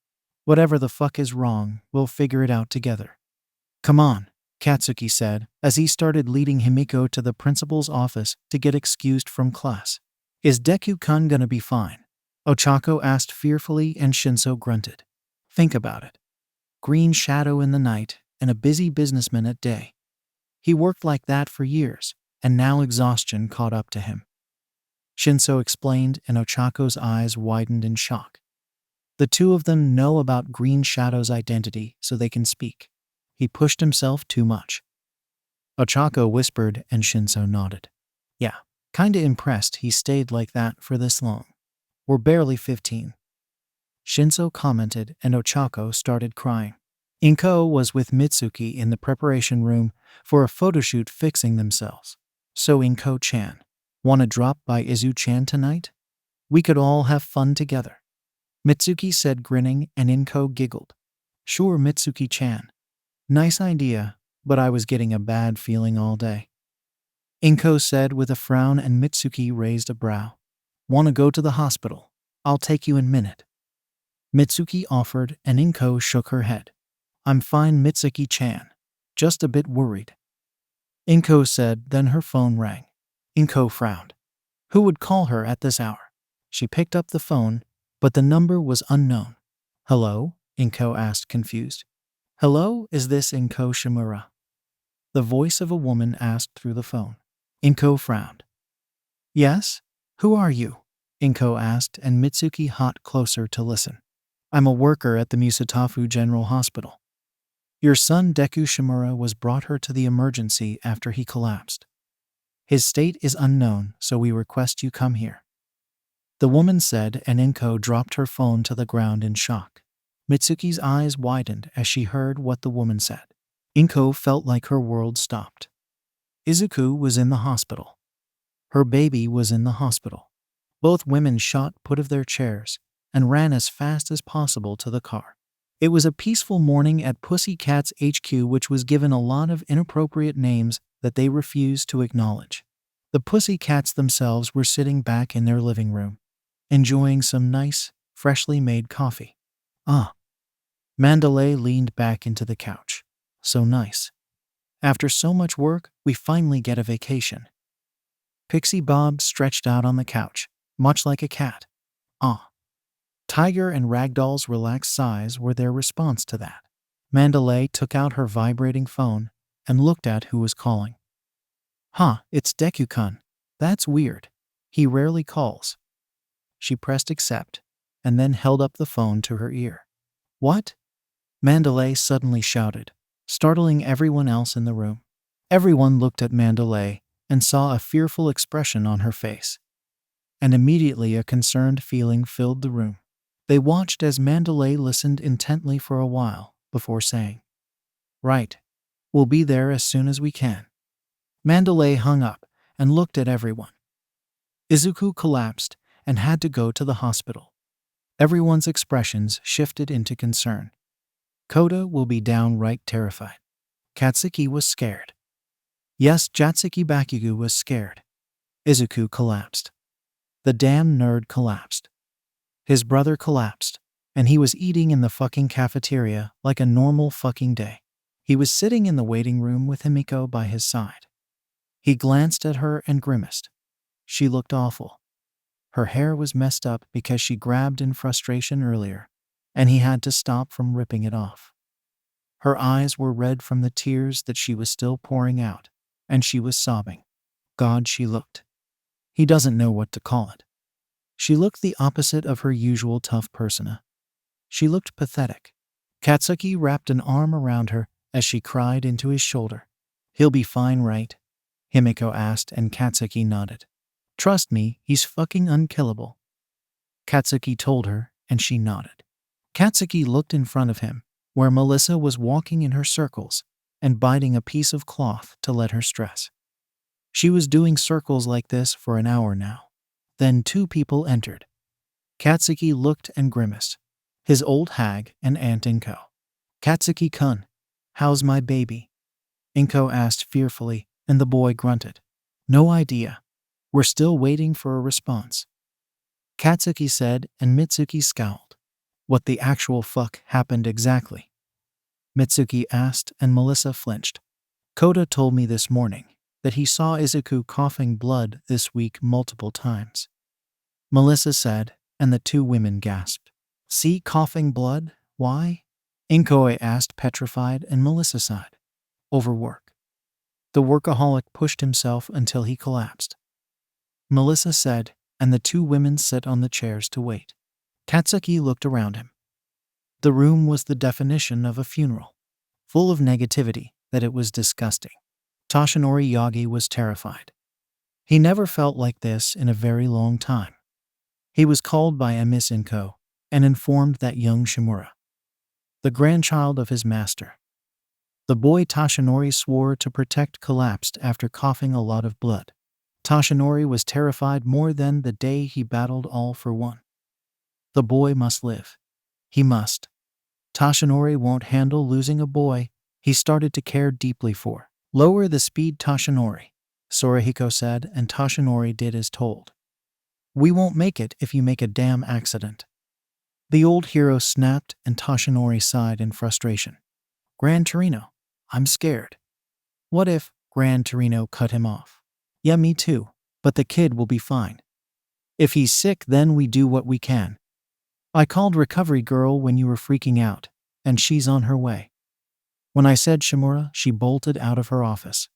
Speaker 1: Whatever the fuck is wrong, we'll figure it out together. Come on. Katsuki said as he started leading Himiko to the principal's office to get excused from class. Is Deku-kun gonna be fine? Ochako asked fearfully and Shinso grunted. Think about it. Green shadow in the night and a busy businessman at day. He worked like that for years, and now exhaustion caught up to him. Shinso explained, and Ochako's eyes widened in shock. The two of them know about Green Shadow's identity, so they can speak. He pushed himself too much. Ochako whispered, and Shinso nodded. Yeah, kinda impressed he stayed like that for this long. We're barely 15. Shinso commented, and Ochako started crying. Inko was with Mitsuki in the preparation room for a photoshoot fixing themselves. So Inko-chan, wanna drop by Izu-chan tonight? We could all have fun together. Mitsuki said, grinning, and Inko giggled. Sure, Mitsuki-chan. Nice idea, but I was getting a bad feeling all day. Inko said with a frown, and Mitsuki raised a brow. Wanna go to the hospital? I'll take you in a minute. Mitsuki offered, and Inko shook her head. I'm fine, Mitsuki-chan. Just a bit worried. Inko said, then her phone rang. Inko frowned. Who would call her at this hour? She picked up the phone, but the number was unknown. Hello? Inko asked, confused. Hello, is this Inko Shimura? The voice of a woman asked through the phone. Inko frowned. Yes? Who are you? Inko asked, and Mitsuki hopped closer to listen. I'm a worker at the Musatafu General Hospital. Your son Deku Shimura was brought her to the emergency after he collapsed. His state is unknown, so we request you come here. The woman said, and Inko dropped her phone to the ground in shock. Mitsuki's eyes widened as she heard what the woman said. Inko felt like her world stopped. Izuku was in the hospital. Her baby was in the hospital. Both women shot put of their chairs and ran as fast as possible to the car. It was a peaceful morning at Pussycat's HQ, which was given a lot of inappropriate names that they refused to acknowledge. The Pussycats themselves were sitting back in their living room, enjoying some nice, freshly made coffee. Ah. Mandalay leaned back into the couch. So nice. After so much work, we finally get a vacation. Pixie Bob stretched out on the couch, much like a cat. Ah. Tiger and Ragdoll's relaxed sighs were their response to that. Mandalay took out her vibrating phone and looked at who was calling. Huh, it's Deku-kun. That's weird. He rarely calls. She pressed accept and then held up the phone to her ear. What? Mandalay suddenly shouted, startling everyone else in the room. Everyone looked at Mandalay and saw a fearful expression on her face. And immediately a concerned feeling filled the room. They watched as Mandalay listened intently for a while before saying, Right. We'll be there as soon as we can. Mandalay hung up and looked at everyone. Izuku collapsed and had to go to the hospital. Everyone's expressions shifted into concern. Kota will be downright terrified. Katsuki was scared. Yes, Jatsuki Bakugu was scared. Izuku collapsed. The damn nerd collapsed. His brother collapsed, and he was eating in the fucking cafeteria like a normal fucking day. He was sitting in the waiting room with Himiko by his side. He glanced at her and grimaced. She looked awful. Her hair was messed up because she grabbed in frustration earlier, and he had to stop from ripping it off. Her eyes were red from the tears that she was still pouring out, and she was sobbing. God, she looked. He doesn't know what to call it. She looked the opposite of her usual tough persona. She looked pathetic. Katsuki wrapped an arm around her as she cried into his shoulder. He'll be fine, right? Himiko asked, and Katsuki nodded. Trust me, he's fucking unkillable. Katsuki told her, and she nodded. Katsuki looked in front of him, where Melissa was walking in her circles and biting a piece of cloth to let her stress. She was doing circles like this for an hour now. Then two people entered. Katsuki looked and grimaced. His old hag and Aunt Inko. Katsuki-kun, how's my baby? Inko asked fearfully, and the boy grunted. No idea. We're still waiting for a response. Katsuki said, and Mitsuki scowled. What the actual fuck happened exactly? Mitsuki asked, and Melissa flinched. Kota told me this morning that he saw Izuku coughing blood this week multiple times. Melissa said, and the two women gasped. See, coughing blood? Why? Inkoe asked, petrified, and Melissa sighed. Overwork. The workaholic pushed himself until he collapsed. Melissa said, and the two women sat on the chairs to wait. Katsuki looked around him. The room was the definition of a funeral, full of negativity that it was disgusting. Toshinori Yagi was terrified. He never felt like this in a very long time. He was called by Miss Inko and informed that young Shimura, the grandchild of his master, the boy Toshinori swore to protect, collapsed after coughing a lot of blood. Toshinori was terrified more than the day he battled all for one. The boy must live. He must. Toshinori won't handle losing a boy he started to care deeply for. Lower the speed, Toshinori, Sorahiko said, and Toshinori did as told. We won't make it if you make a damn accident. The old hero snapped, and Toshinori sighed in frustration. Gran Torino, I'm scared. What if? Gran Torino cut him off. Yeah, me too, but the kid will be fine. If he's sick, then we do what we can. I called recovery girl when you were freaking out, and she's on her way. When I said Shimura, she bolted out of her office.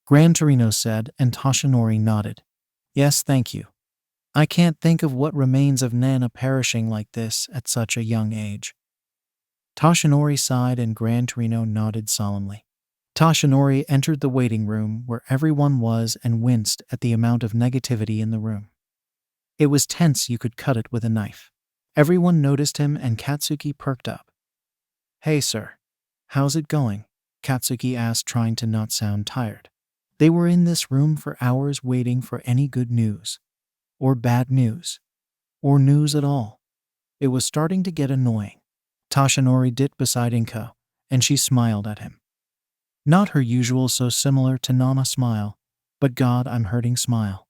Speaker 1: Gran Torino said, and Toshinori nodded. Yes, thank you. I can't think of what remains of Nana perishing like this at such a young age. Toshinori sighed, and Gran Torino nodded solemnly. Toshinori entered the waiting room where everyone was and winced at the amount of negativity in the room. It was tense, you could cut it with a knife. Everyone noticed him, and Katsuki perked up. Hey sir, how's it going? Katsuki asked, trying to not sound tired. They were in this room for hours waiting for any good news. Or bad news. Or news at all. It was starting to get annoying. Toshinori dipped beside Inko, and she smiled at him. Not her usual so similar to Nana smile, but God, I'm hurting smile.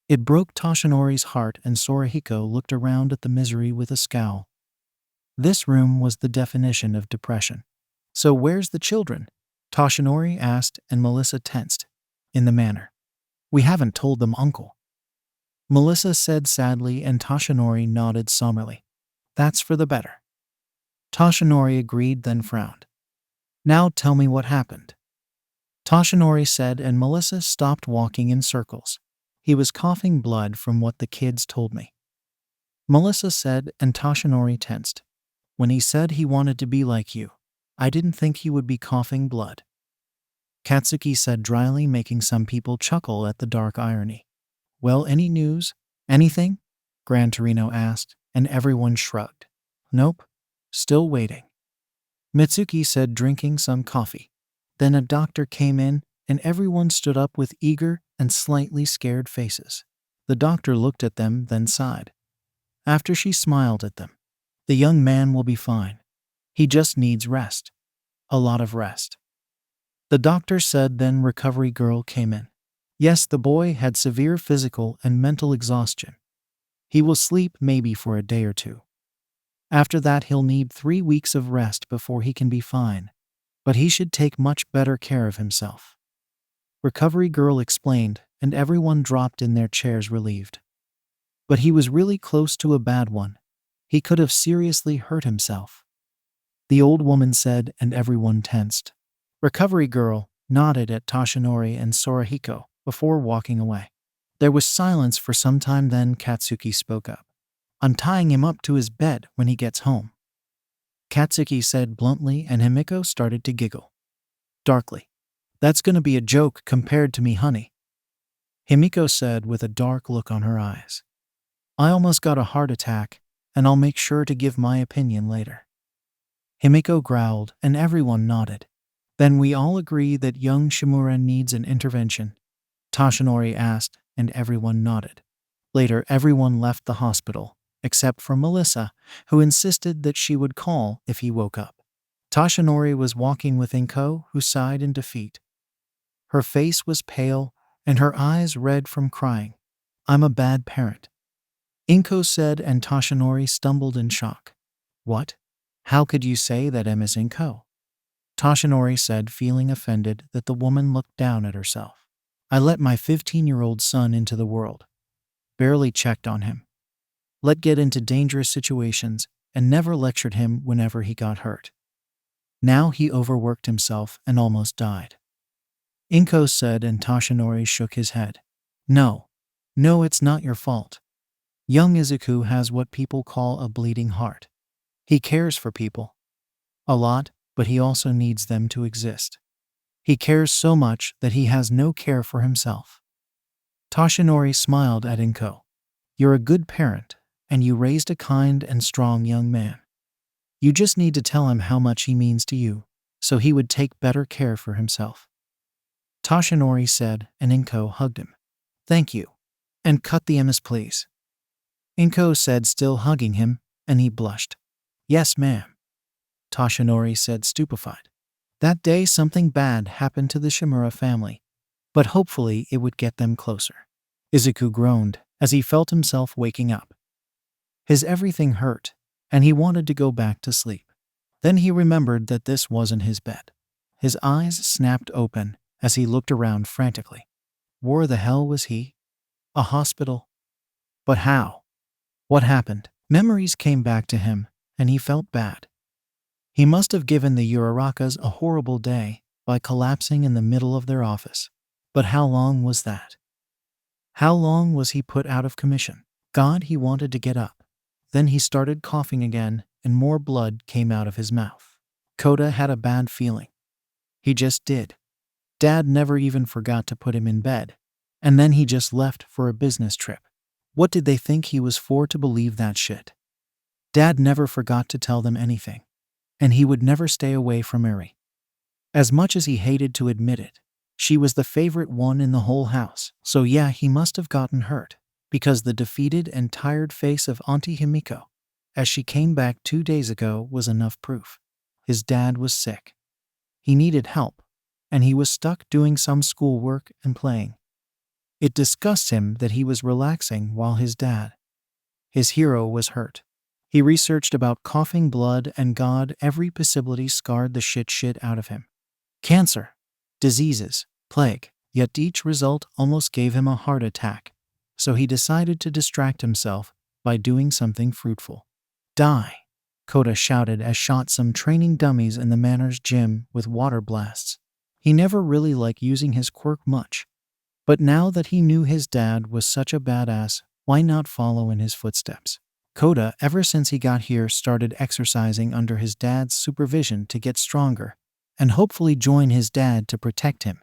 Speaker 1: It broke Toshinori's heart, and Sorahiko looked around at the misery with a scowl. This room was the definition of depression. So where's the children? Toshinori asked, and Melissa tensed. In the manor. We haven't told them, uncle. Melissa said sadly, and Toshinori nodded somberly. That's for the better. Toshinori agreed, then frowned. Now tell me what happened. Toshinori said, and Melissa stopped walking in circles. He was coughing blood from what the kids told me. Melissa said, and Toshinori tensed. When he said he wanted to be like you, I didn't think he would be coughing blood. Katsuki said dryly, making some people chuckle at the dark irony. Well, any news? Anything? Gran Torino asked, and everyone shrugged. Nope. Still waiting. Mitsuki said, drinking some coffee. Then a doctor came in, and everyone stood up with eager and slightly scared faces. The doctor looked at them, then sighed. After she smiled at them. The young man will be fine. He just needs rest. A lot of rest. The doctor said, then recovery girl came in. Yes, the boy had severe physical and mental exhaustion. He will sleep maybe for a day or two. After that, he'll need 3 weeks of rest before he can be fine, but he should take much better care of himself. Recovery girl explained, and everyone dropped in their chairs relieved. But he was really close to a bad one. He could have seriously hurt himself. The old woman said, and everyone tensed. Recovery girl nodded at Toshinori and Sorahiko before walking away. There was silence for some time, then Katsuki spoke up. I'm tying him up to his bed when he gets home. Katsuki said bluntly, and Himiko started to giggle. Darkly. That's gonna be a joke compared to me, honey. Himiko said with a dark look on her eyes. I almost got a heart attack, and I'll make sure to give my opinion later. Himiko growled, and everyone nodded. Then we all agree that young Shimura needs an intervention? Toshinori asked, and everyone nodded. Later, everyone left the hospital, except for Melissa, who insisted that she would call if he woke up. Toshinori was walking with Inko, who sighed in defeat. Her face was pale, and her eyes red from crying. I'm a bad parent. Inko said, and Toshinori stumbled in shock. What? How could you say that, Ms. Inko? Toshinori said, feeling offended that the woman looked down at herself. I let my 15-year-old son into the world. Barely checked on him. Let get into dangerous situations and never lectured him whenever he got hurt. Now he overworked himself and almost died. Inko said, and Toshinori shook his head. No, it's not your fault. Young Izuku has what people call a bleeding heart. He cares for people. A lot, but he also needs them to exist. He cares so much that he has no care for himself. Toshinori smiled at Inko. You're a good parent, and you raised a kind and strong young man. You just need to tell him how much he means to you, so he would take better care for himself. Toshinori said, and Inko hugged him. Thank you. And cut the MS, please. Inko said, still hugging him, and he blushed. Yes, ma'am. Toshinori said, stupefied. That day something bad happened to the Shimura family, but hopefully it would get them closer. Izuku groaned as he felt himself waking up. His everything hurt, and he wanted to go back to sleep. Then he remembered that this wasn't his bed. His eyes snapped open as he looked around frantically. Where the hell was he? A hospital? But how? What happened? Memories came back to him, and he felt bad. He must have given the Urarakas a horrible day by collapsing in the middle of their office. But how long was that? How long was he put out of commission? God, he wanted to get up. Then he started coughing again, and more blood came out of his mouth. Kota had a bad feeling. He just did. Dad never even forgot to put him in bed, and then he just left for a business trip. What did they think he was for to believe that shit? Dad never forgot to tell them anything, and he would never stay away from Eri. As much as he hated to admit it, she was the favorite one in the whole house. So yeah, he must have gotten hurt, because the defeated and tired face of Auntie Himiko, as she came back 2 days ago, was enough proof. His dad was sick. He needed help, and he was stuck doing some schoolwork and playing. It disgusts him that he was relaxing while his dad, his hero, was hurt. He researched about coughing blood, and God, every possibility scarred the shit out of him. Cancer, diseases, plague, yet each result almost gave him a heart attack. So he decided to distract himself by doing something fruitful. Die, Kota shouted as shot some training dummies in the Manor's gym with water blasts. He never really liked using his quirk much, but now that he knew his dad was such a badass, why not follow in his footsteps? Kota, ever since he got here, started exercising under his dad's supervision to get stronger, and hopefully join his dad to protect him.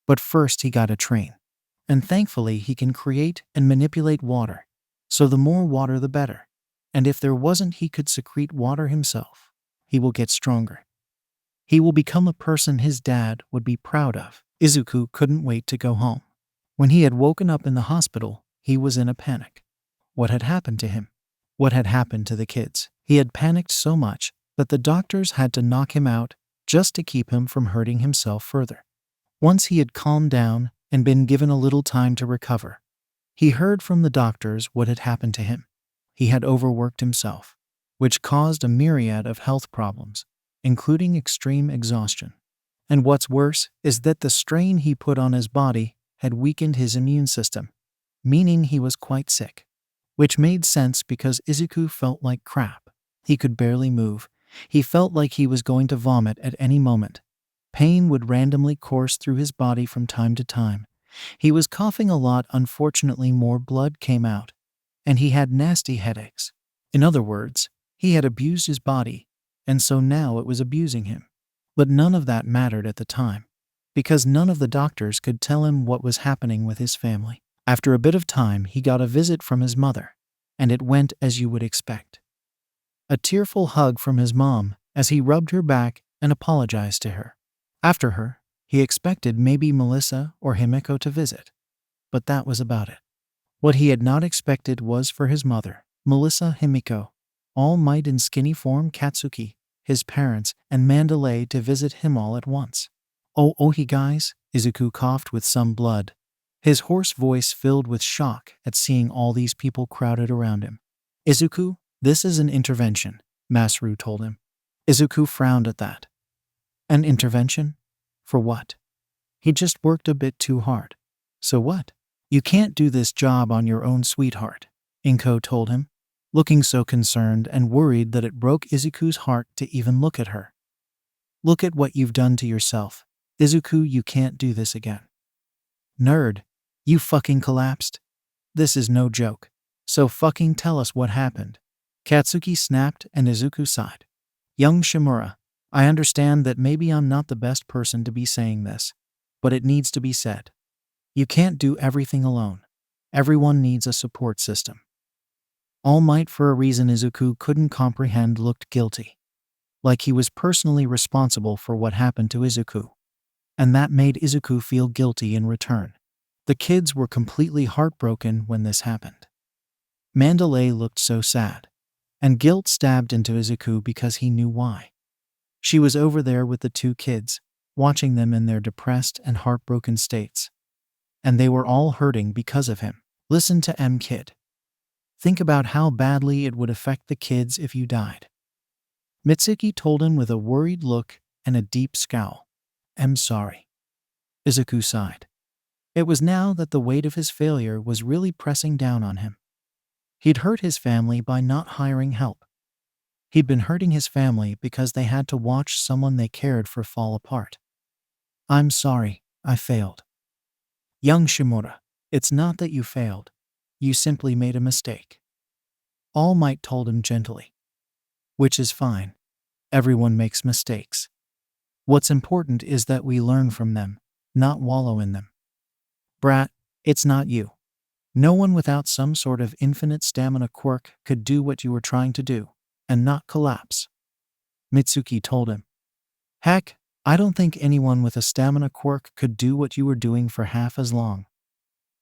Speaker 1: But first he gotta train. And thankfully he can create and manipulate water, so the more water the better. And if there wasn't, he could secrete water himself. He will get stronger. He will become a person his dad would be proud of. Izuku couldn't wait to go home. When he had woken up in the hospital, he was in a panic. What had happened to him? What had happened to the kids? He had panicked so much that the doctors had to knock him out just to keep him from hurting himself further. Once he had calmed down and been given a little time to recover, he heard from the doctors what had happened to him. He had overworked himself, which caused a myriad of health problems, including extreme exhaustion. And what's worse is that the strain he put on his body had weakened his immune system, meaning he was quite sick. Which made sense because Izuku felt like crap. He could barely move. He felt like he was going to vomit at any moment. Pain would randomly course through his body from time to time. He was coughing a lot. Unfortunately, more blood came out, and he had nasty headaches. In other words, he had abused his body, and so now it was abusing him. But none of that mattered at the time, because none of the doctors could tell him what was happening with his family. After a bit of time, he got a visit from his mother, and it went as you would expect. A tearful hug from his mom as he rubbed her back and apologized to her. After her, he expected maybe Melissa or Himiko to visit, but that was about it. What he had not expected was for his mother, Melissa, Himiko, All Might in skinny form, Katsuki, his parents, and Mandalay to visit him all at once. Oh, he guys, Izuku coughed with some blood, his hoarse voice filled with shock at seeing all these people crowded around him. Izuku, this is an intervention, Masaru told him. Izuku frowned at that. An intervention? For what? He just worked a bit too hard. So what? You can't do this job on your own, sweetheart, Inko told him, looking so concerned and worried that it broke Izuku's heart to even look at her. Look at what you've done to yourself. Izuku, you can't do this again. Nerd, you fucking collapsed? This is no joke. So fucking tell us what happened. Katsuki snapped and Izuku sighed. Young Shimura, I understand that maybe I'm not the best person to be saying this, but it needs to be said. You can't do everything alone. Everyone needs a support system. All Might, for a reason Izuku couldn't comprehend, looked guilty. Like he was personally responsible for what happened to Izuku. And that made Izuku feel guilty in return. The kids were completely heartbroken when this happened. Mandalay looked so sad. And guilt stabbed into Izuku because he knew why. She was over there with the two kids, watching them in their depressed and heartbroken states. And they were all hurting because of him. Listen to Kid. Think about how badly it would affect the kids if you died. Mitsuki told him with a worried look and a deep scowl. I'm sorry. Izuku sighed. It was now that the weight of his failure was really pressing down on him. He'd hurt his family by not hiring help. He'd been hurting his family because they had to watch someone they cared for fall apart. I'm sorry, I failed. Young Shimura, it's not that you failed. You simply made a mistake. All Might told him gently. Which is fine. Everyone makes mistakes. What's important is that we learn from them, not wallow in them. Brat, it's not you. No one without some sort of infinite stamina quirk could do what you were trying to do, and not collapse. Mitsuki told him. Heck, I don't think anyone with a stamina quirk could do what you were doing for half as long.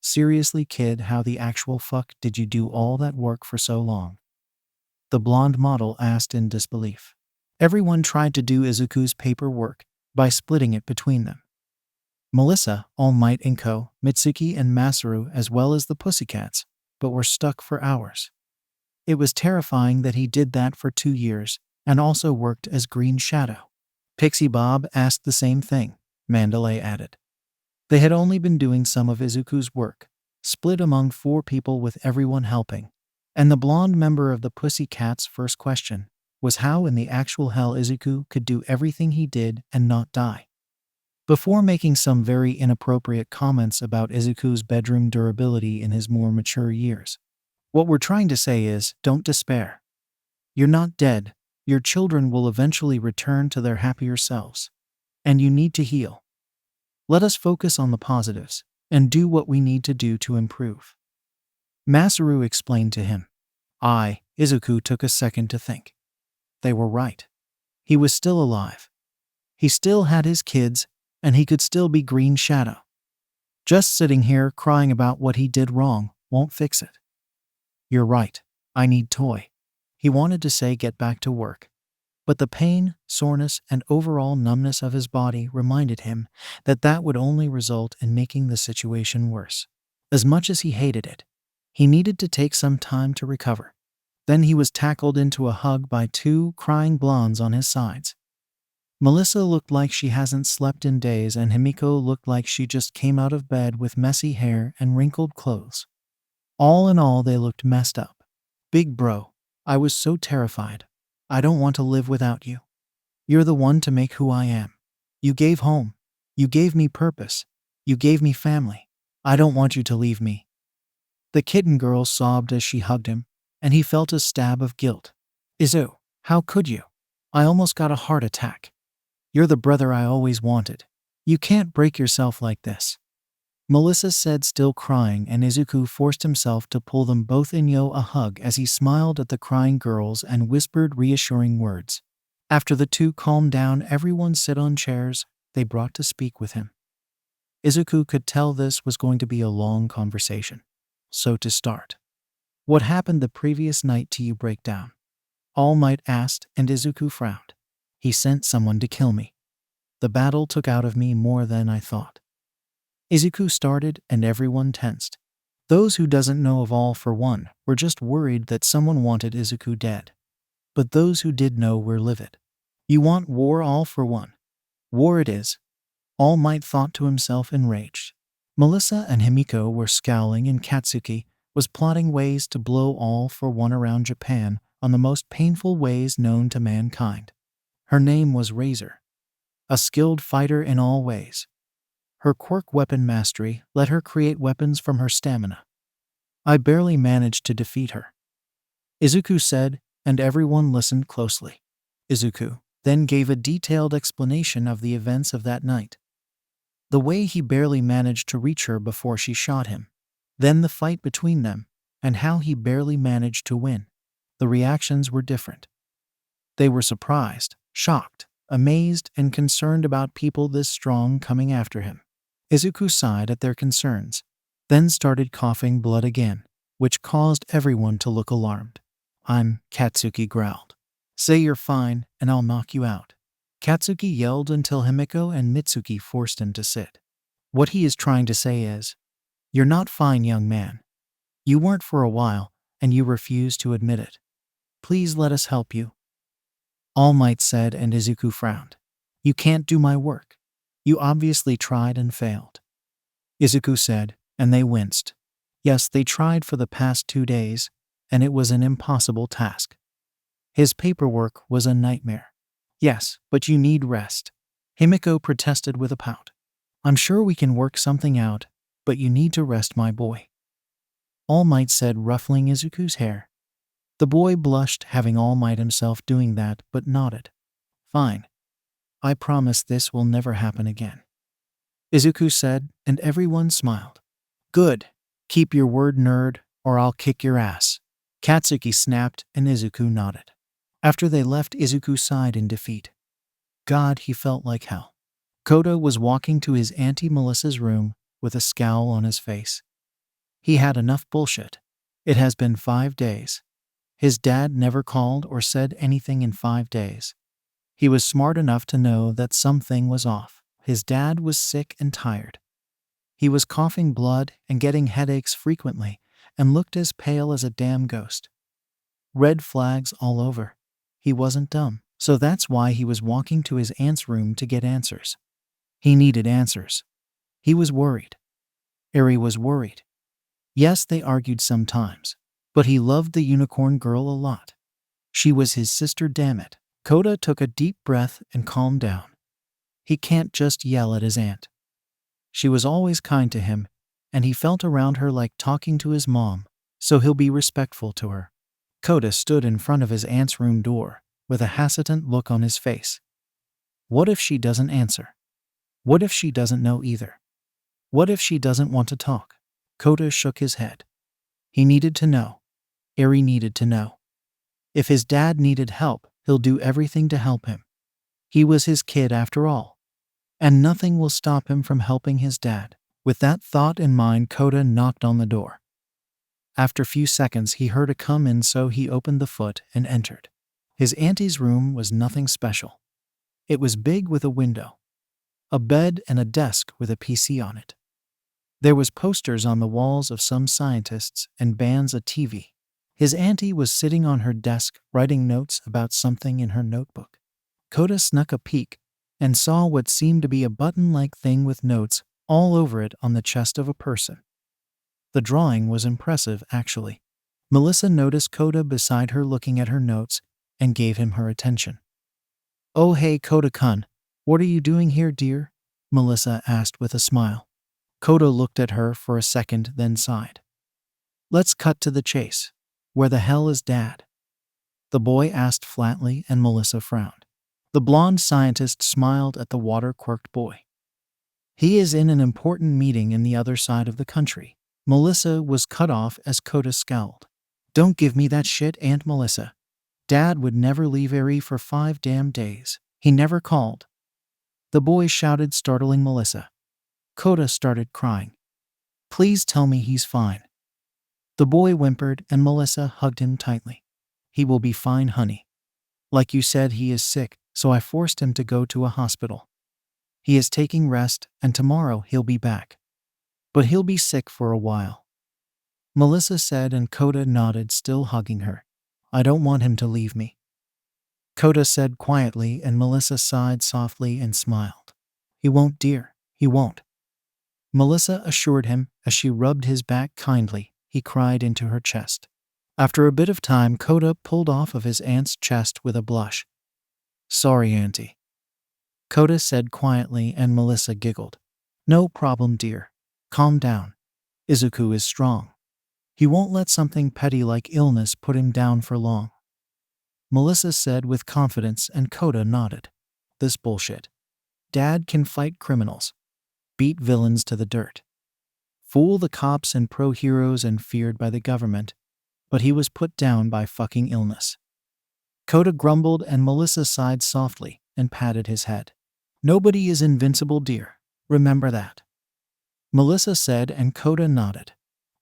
Speaker 1: Seriously, kid, how the actual fuck did you do all that work for so long? The blonde model asked in disbelief. Everyone tried to do Izuku's paperwork by splitting it between them. Melissa, All Might, Inko, Mitsuki, and Masaru, as well as the Pussycats, but were stuck for hours. It was terrifying that he did that for 2 years and also worked as Green Shadow. Pixie Bob asked the same thing, Mandalay added. They had only been doing some of Izuku's work, split among 4 people with everyone helping, and the blonde member of the Pussycats' first question was how in the actual hell Izuku could do everything he did and not die. Before making some very inappropriate comments about Izuku's bedroom durability in his more mature years. What we're trying to say is, don't despair. You're not dead. Your children will eventually return to their happier selves. And you need to heal. Let us focus on the positives and do what we need to do to improve. Masaru explained to him. Izuku took a second to think. They were right. He was still alive. He still had his kids, and he could still be Green Shadow. Just sitting here crying about what he did wrong won't fix it. You're right. I need Toy. He wanted to say get back to work. But the pain, soreness, and overall numbness of his body reminded him that that would only result in making the situation worse. As much as he hated it, he needed to take some time to recover. Then he was tackled into a hug by 2 crying blondes on his sides. Melissa looked like she hasn't slept in days, and Himiko looked like she just came out of bed with messy hair and wrinkled clothes. All in all, they looked messed up. Big bro, I was so terrified. I don't want to live without you. You're the one to make who I am. You gave home. You gave me purpose. You gave me family. I don't want you to leave me. The kitten girl sobbed as she hugged him, and he felt a stab of guilt. Izu, how could you? I almost got a heart attack. You're the brother I always wanted. You can't break yourself like this. Melissa said, still crying, and Izuku forced himself to pull them both in a hug as he smiled at the crying girls and whispered reassuring words. After the 2 calmed down, everyone sat on chairs they brought to speak with him. Izuku could tell this was going to be a long conversation. So to start, what happened the previous night to you break down? All Might asked, and Izuku frowned. He sent someone to kill me. The battle took out of me more than I thought. Izuku started, and everyone tensed. Those who doesn't know of All for One were just worried that someone wanted Izuku dead. But those who did know were livid. You want war, All for One? War it is, All Might thought to himself enraged. Melissa and Himiko were scowling and Katsuki was plotting ways to blow all for one around Japan on the most painful ways known to mankind. Her name was Razer, a skilled fighter in all ways. Her quirk weapon mastery let her create weapons from her stamina. I barely managed to defeat her, Izuku said, and everyone listened closely. Izuku then gave a detailed explanation of the events of that night. The way he barely managed to reach her before she shot him, then the fight between them, and how he barely managed to win. The reactions were different. They were surprised, shocked, amazed, and concerned about people this strong coming after him. Izuku sighed at their concerns, then started coughing blood again, which caused everyone to look alarmed. Katsuki growled. Say you're fine, and I'll knock you out. Katsuki yelled until Himiko and Mitsuki forced him to sit. What he is trying to say is, you're not fine, young man. You weren't for a while, and you refuse to admit it. Please let us help you. All Might said, and Izuku frowned. You can't do my work. You obviously tried and failed. Izuku said, and they winced. Yes, they tried for the past 2 days, and it was an impossible task. His paperwork was a nightmare. Yes, but you need rest. Himiko protested with a pout. I'm sure we can work something out, but you need to rest, my boy. All Might said, ruffling Izuku's hair. The boy blushed, having All Might himself doing that, but nodded. Fine. I promise this will never happen again, Izuku said, and everyone smiled. Good. Keep your word, nerd, or I'll kick your ass. Katsuki snapped, and Izuku nodded. After they left, Izuku sighed in defeat. God, he felt like hell. Kota was walking to his Auntie Melissa's room with a scowl on his face. He had enough bullshit. It has been 5 days. His dad never called or said anything in 5 days. He was smart enough to know that something was off. His dad was sick and tired. He was coughing blood and getting headaches frequently and looked as pale as a damn ghost. Red flags all over. He wasn't dumb, so that's why he was walking to his aunt's room to get answers. He needed answers. He was worried. Eri was worried. Yes, they argued sometimes, but he loved the unicorn girl a lot. She was his sister, damn it. Kota took a deep breath and calmed down. He can't just yell at his aunt. She was always kind to him, and he felt around her like talking to his mom, so he'll be respectful to her. Kota stood in front of his aunt's room door, with a hesitant look on his face. What if she doesn't answer? What if she doesn't know either? What if she doesn't want to talk? Kota shook his head. He needed to know. Eri needed to know. If his dad needed help, he'll do everything to help him. He was his kid after all. And nothing will stop him from helping his dad. With that thought in mind, Kota knocked on the door. After a few seconds, he heard a come in, so he opened the foot and entered. His auntie's room was nothing special. It was big with a window, a bed, and a desk with a PC on it. There was posters on the walls of some scientists and bands of TV. His auntie was sitting on her desk writing notes about something in her notebook. Kota snuck a peek and saw what seemed to be a button-like thing with notes all over it on the chest of a person. The drawing was impressive, actually. Melissa noticed Kota beside her looking at her notes and gave him her attention. Oh hey Kota-kun, what are you doing here, dear? Melissa asked with a smile. Kota looked at her for a second, then sighed. Let's cut to the chase. Where the hell is Dad? The boy asked flatly, and Melissa frowned. The blonde scientist smiled at the water-quirked boy. He is in an important meeting in the other side of the country. Melissa was cut off as Kota scowled. Don't give me that shit, Aunt Melissa. Dad would never leave Eri for 5 damn days. He never called. The boy shouted, startling Melissa. Kota started crying. Please tell me he's fine. The boy whimpered, and Melissa hugged him tightly. He will be fine, honey. Like you said, he is sick, so I forced him to go to a hospital. He is taking rest, and tomorrow he'll be back. But he'll be sick for a while. Melissa said, and Kota nodded, still hugging her. I don't want him to leave me. Kota said quietly, and Melissa sighed softly and smiled. He won't, dear. He won't. Melissa assured him as she rubbed his back kindly. He cried into her chest. After a bit of time, Kota pulled off of his aunt's chest with a blush. Sorry, Auntie, Kota said quietly, and Melissa giggled. No problem, dear. Calm down. Izuku is strong. He won't let something petty like illness put him down for long, Melissa said with confidence, and Kota nodded. This bullshit. Dad can fight criminals, beat villains to the dirt, fool the cops and pro-heroes and feared by the government, but he was put down by fucking illness. Kota grumbled, and Melissa sighed softly and patted his head. Nobody is invincible, dear. Remember that, Melissa said, and Kota nodded.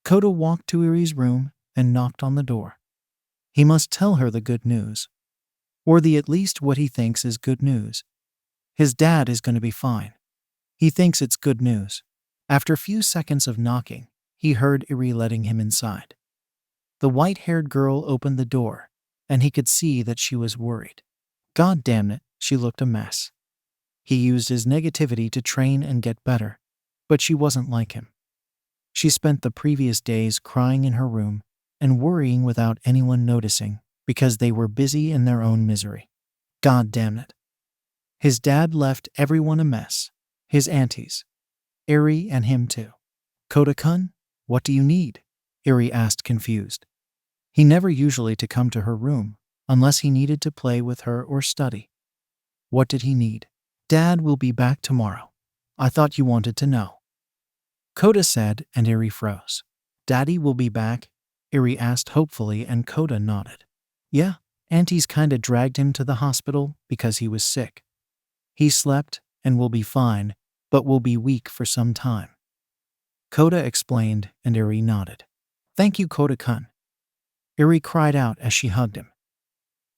Speaker 1: Kota walked to Eri's room and knocked on the door. He must tell her the good news, or at least what he thinks is good news. His dad is going to be fine. He thinks it's good news. After a few seconds of knocking, he heard Eri letting him inside. The white-haired girl opened the door, and he could see that she was worried. God damn it, she looked a mess. He used his negativity to train and get better, but she wasn't like him. She spent the previous days crying in her room and worrying without anyone noticing because they were busy in their own misery. God damn it. His dad left everyone a mess. His aunties, Eri, and him too. Kota-kun, what do you need? Eri asked, confused. He never usually to come to her room unless he needed to play with her or study. What did he need? Dad will be back tomorrow. I thought you wanted to know, Kota said, and Eri froze. Daddy will be back? Eri asked hopefully, and Kota nodded. Yeah, aunties kinda dragged him to the hospital because he was sick. He slept and will be fine, but will be weak for some time, Kota explained, and Eri nodded. Thank you, Kota-kun, Eri cried out as she hugged him.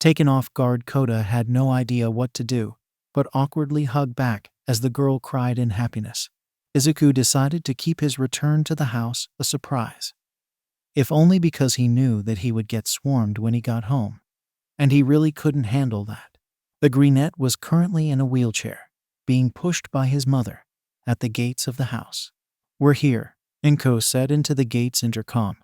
Speaker 1: Taken off guard, Kota had no idea what to do, but awkwardly hugged back as the girl cried in happiness. Izuku decided to keep his return to the house a surprise, if only because he knew that he would get swarmed when he got home, and he really couldn't handle that. The greenette was currently in a wheelchair, being pushed by his mother, at the gates of the house. We're here, Inko said into the gate's intercom,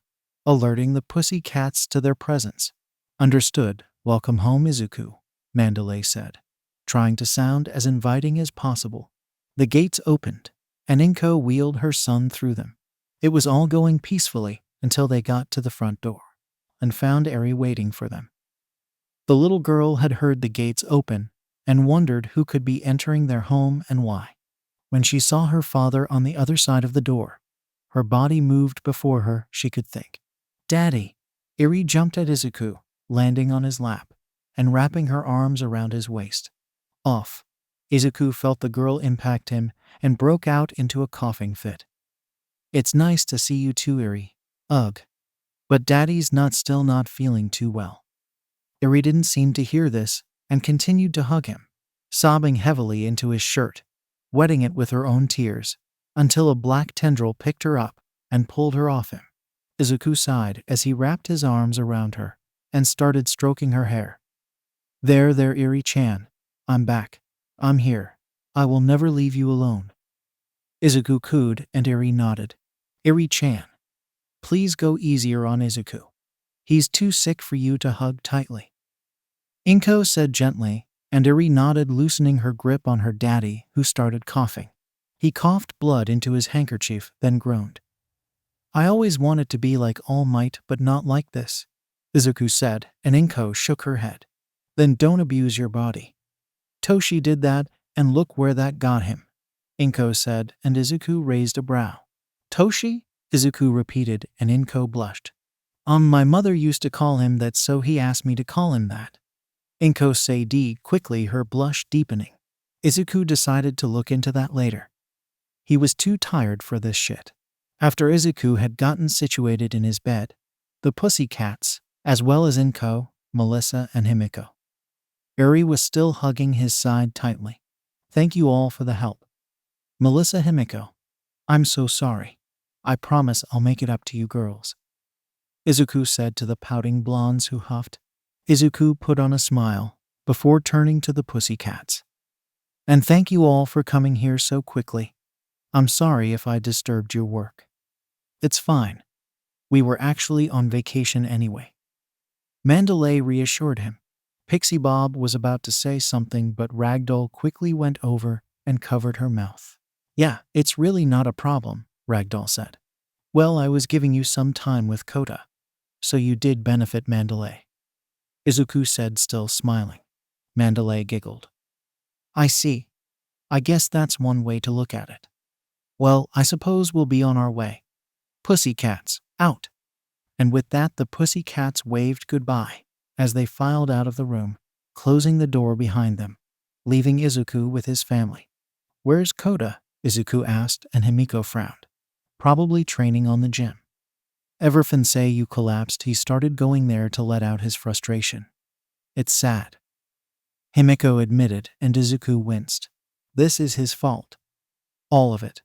Speaker 1: alerting the pussy cats to their presence. Understood. Welcome home, Izuku, Mandalay said, trying to sound as inviting as possible. The gates opened, and Inko wheeled her son through them. It was all going peacefully until they got to the front door and found Eri waiting for them. The little girl had heard the gates open and wondered who could be entering their home and why. When she saw her father on the other side of the door, her body moved before her. She could think. Daddy! Eri jumped at Izuku, landing on his lap and wrapping her arms around his waist. Off. Izuku felt the girl impact him and broke out into a coughing fit. It's nice to see you too, Eri. Ugh. But Daddy's still not feeling too well. Eri didn't seem to hear this and continued to hug him, sobbing heavily into his shirt, wetting it with her own tears, until a black tendril picked her up and pulled her off him. Izuku sighed as he wrapped his arms around her and started stroking her hair. There, Eri-chan. I'm back. I'm here. I will never leave you alone, Izuku cooed, and Eri nodded. Eri-chan, please go easier on Izuku. He's too sick for you to hug tightly, Inko said gently, and Eri nodded, loosening her grip on her daddy, who started coughing. He coughed blood into his handkerchief, then groaned. I always wanted to be like All Might, but not like this, Izuku said, and Inko shook her head. Then don't abuse your body. Toshi did that, and look where that got him, Inko said, and Izuku raised a brow. Toshi? Izuku repeated, and Inko blushed. My mother used to call him that, so he asked me to call him that, Inko said quickly, her blush deepening. Izuku decided to look into that later. He was too tired for this shit. After Izuku had gotten situated in his bed, the pussycats, as well as Inko, Melissa, and Himiko, Eri was still hugging his side tightly. Thank you all for the help. Melissa, Himiko, I'm so sorry. I promise I'll make it up to you girls, Izuku said to the pouting blondes who huffed. Izuku put on a smile before turning to the pussycats. And thank you all for coming here so quickly. I'm sorry if I disturbed your work. It's fine. We were actually on vacation anyway. Mandalay reassured him. Pixie Bob was about to say something, but Ragdoll quickly went over and covered her mouth. Yeah, it's really not a problem, Ragdoll said. Well, I was giving you some time with Kota, so you did benefit, Mandalay. Izuku said, still smiling. Mandalay giggled. I see. I guess that's one way to look at it. Well, I suppose we'll be on our way. Pussycats, out. And with that, the pussycats waved goodbye as they filed out of the room, closing the door behind them, leaving Izuku with his family. Where's Kota? Izuku asked, and Himiko frowned. Probably training on the gym. Ever since you collapsed, he started going there to let out his frustration. It's sad. Himiko admitted, and Izuku winced. This is his fault. All of it.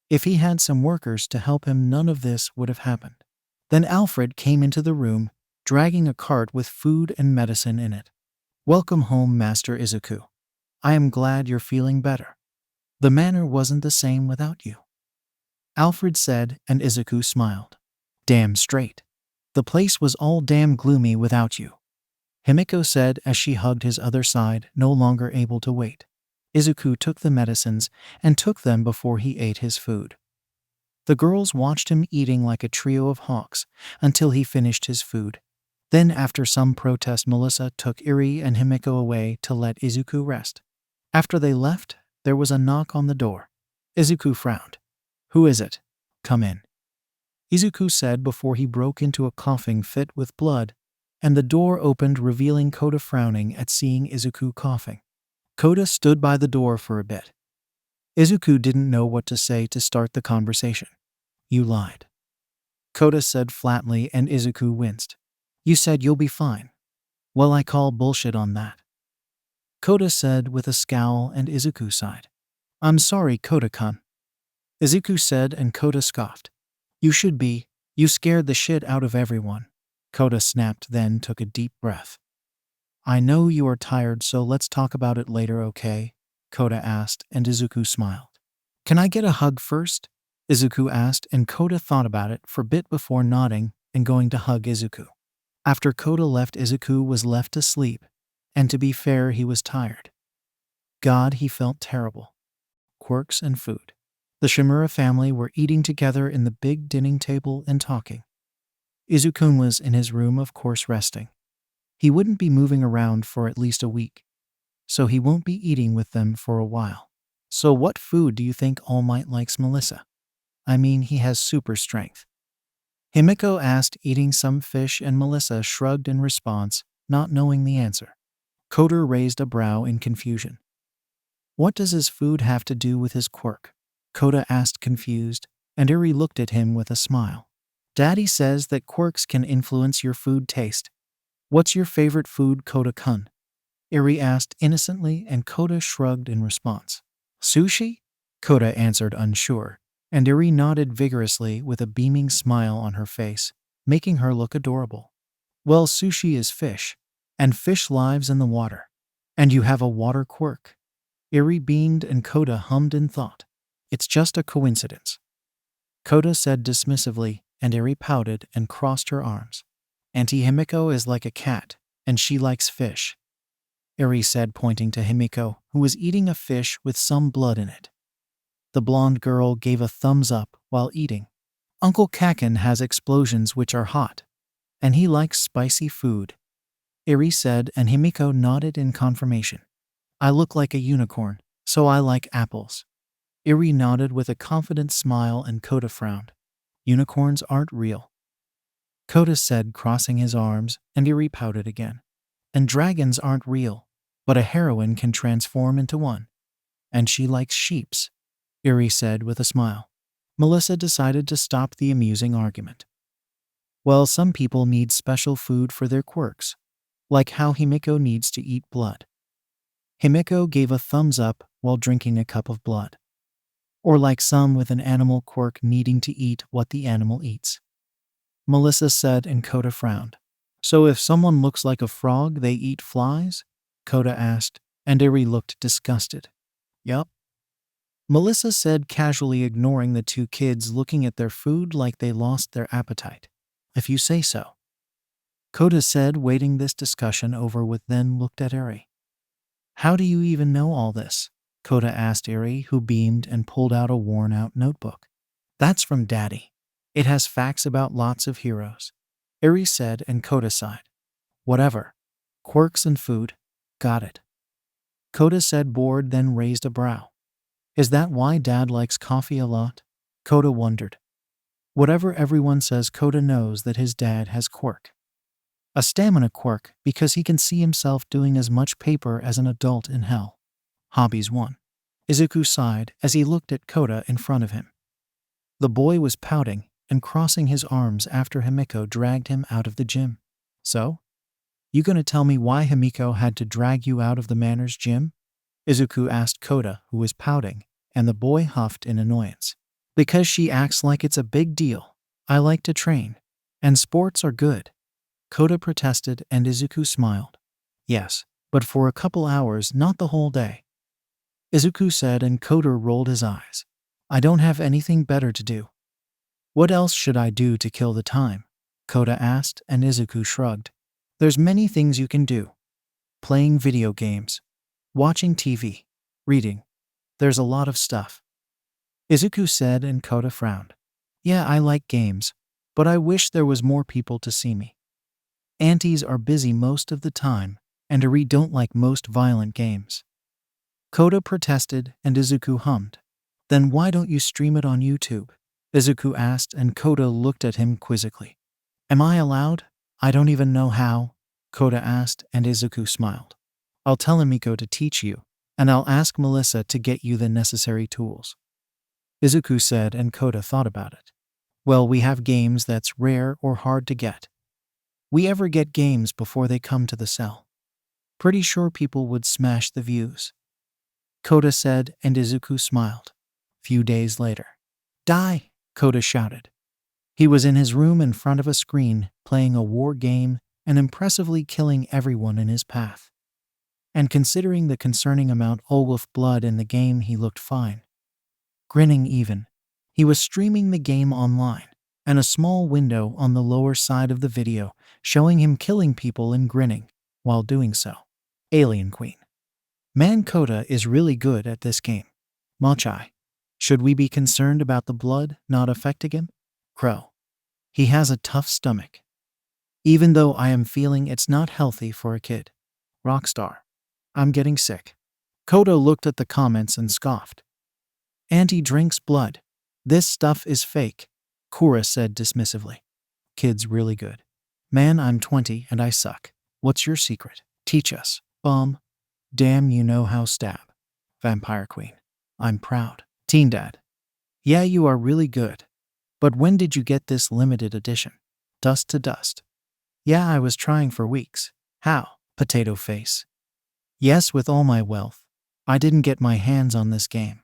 Speaker 1: If he had some workers to help him, none of this would have happened. Then Alfred came into the room, dragging a cart with food and medicine in it. Welcome home, Master Izuku. I am glad you're feeling better. The manor wasn't the same without you. Alfred said, and Izuku smiled. Damn straight. The place was all damn gloomy without you. Himiko said as she hugged his other side, no longer able to wait. Izuku took the medicines and took them before he ate his food. The girls watched him eating like a trio of hawks until he finished his food. Then, after some protest, Melissa took Iri and Himiko away to let Izuku rest. After they left, there was a knock on the door. Izuku frowned. Who is it? Come in. Izuku said before he broke into a coughing fit with blood, and the door opened, revealing Kota frowning at seeing Izuku coughing. Kota stood by the door for a bit. Izuku didn't know what to say to start the conversation. You lied. Kota said flatly, and Izuku winced. You said you'll be fine. Well, I call bullshit on that. Kota said with a scowl, and Izuku sighed. I'm sorry, Kota-kun. Izuku said, and Kota scoffed. You should be. You scared the shit out of everyone. Kota snapped, then took a deep breath. I know you are tired, so let's talk about it later, okay? Kota asked, and Izuku smiled. Can I get a hug first? Izuku asked, and Kota thought about it for a bit before nodding and going to hug Izuku. After Kota left, Izuku was left to sleep, and to be fair, he was tired. God, he felt terrible. Quirks and food. The Shimura family were eating together in the big dining table and talking. Izuku was in his room, of course, resting. He wouldn't be moving around for at least a week, so he won't be eating with them for a while. So what food do you think All Might likes, Melissa? I mean, he has super strength. Himiko asked, eating some fish, and Melissa shrugged in response, not knowing the answer. Kota raised a brow in confusion. What does his food have to do with his quirk? Kota asked, confused, and Iri looked at him with a smile. Daddy says that quirks can influence your food taste. What's your favorite food, Kota-kun? Iri asked innocently, and Kota shrugged in response. Sushi? Kota answered, unsure, and Iri nodded vigorously with a beaming smile on her face, making her look adorable. Well, sushi is fish, and fish lives in the water. And you have a water quirk. Iri beamed, and Kota hummed in thought. It's just a coincidence. Kota said dismissively, and Iri pouted and crossed her arms. Auntie Himiko is like a cat, and she likes fish. Iri said, pointing to Himiko, who was eating a fish with some blood in it. The blonde girl gave a thumbs up while eating. Uncle Kakin has explosions which are hot, and he likes spicy food. Iri said, and Himiko nodded in confirmation. I look like a unicorn, so I like apples. Iri nodded with a confident smile, and Kota frowned. Unicorns aren't real. Kota said, crossing his arms, and Iri pouted again. And dragons aren't real, but a heroine can transform into one. And she likes sheeps, Iri said with a smile. Melissa decided to stop the amusing argument. Well, some people need special food for their quirks, like how Himiko needs to eat blood. Himiko gave a thumbs up while drinking a cup of blood. Or like some with an animal quirk needing to eat what the animal eats. Melissa said, and Kota frowned. So if someone looks like a frog, they eat flies? Kota asked, and Iri looked disgusted. Yup. Melissa said, casually ignoring the two kids looking at their food like they lost their appetite. If you say so. Kota said, waiting this discussion over with, then looked at Eri. How do you even know all this? Kota asked Eri, who beamed and pulled out a worn-out notebook. That's from Daddy. It has facts about lots of heroes. Eri said, and Kota sighed. Whatever. Quirks and food. Got it. Kota said, bored, then raised a brow. Is that why Dad likes coffee a lot? Kota wondered. Whatever everyone says, Kota knows that his dad has quirk. A stamina quirk, because he can see himself doing as much paper as an adult in hell. Hobbies 1. Izuku sighed as he looked at Kota in front of him. The boy was pouting and crossing his arms after Himiko dragged him out of the gym. So? You gonna tell me why Himiko had to drag you out of the Manners gym? Izuku asked Kota, who was pouting, and the boy huffed in annoyance. Because she acts like it's a big deal. I like to train. And sports are good. Kota protested, and Izuku smiled. Yes, but for a couple hours, not the whole day. Izuku said, and Kota rolled his eyes. I don't have anything better to do. What else should I do to kill the time? Kota asked, and Izuku shrugged. There's many things you can do. Playing video games. Watching TV. Reading. There's a lot of stuff. Izuku said, and Kota frowned. Yeah, I like games, but I wish there was more people to see me. Aunties are busy most of the time, and Eri don't like most violent games. Kota protested, and Izuku hummed. Then why don't you stream it on YouTube? Izuku asked, and Kota looked at him quizzically. Am I allowed? I don't even know how, Kota asked, and Izuku smiled. I'll tell Himiko to teach you, and I'll ask Melissa to get you the necessary tools. Izuku said, and Kota thought about it. Well, we have games that's rare or hard to get. We ever get games before they come to the cell? Pretty sure people would smash the views. Kota said, and Izuku smiled. Few days later. Die, Kota shouted. He was in his room in front of a screen, playing a war game and impressively killing everyone in his path. And considering the concerning amount of blood in the game, he looked fine. Grinning even. He was streaming the game online, and a small window on the lower side of the video showing him killing people and grinning while doing so. Alien Queen. Man, Kota is really good at this game. Machai. Should we be concerned about the blood not affecting him? Crow. He has a tough stomach. Even though I am feeling it's not healthy for a kid. Rockstar. I'm getting sick. Kota looked at the comments and scoffed. Auntie drinks blood. This stuff is fake, Kura said dismissively. Kid's really good. Man, I'm 20 and I suck. What's your secret? Teach us. Damn, you know how stab. Vampire Queen. I'm proud. Teen Dad. Yeah, you are really good. But when did you get this limited edition? Dust to dust. Yeah, I was trying for weeks. How? Potato Face. Yes, with all my wealth. I didn't get my hands on this game.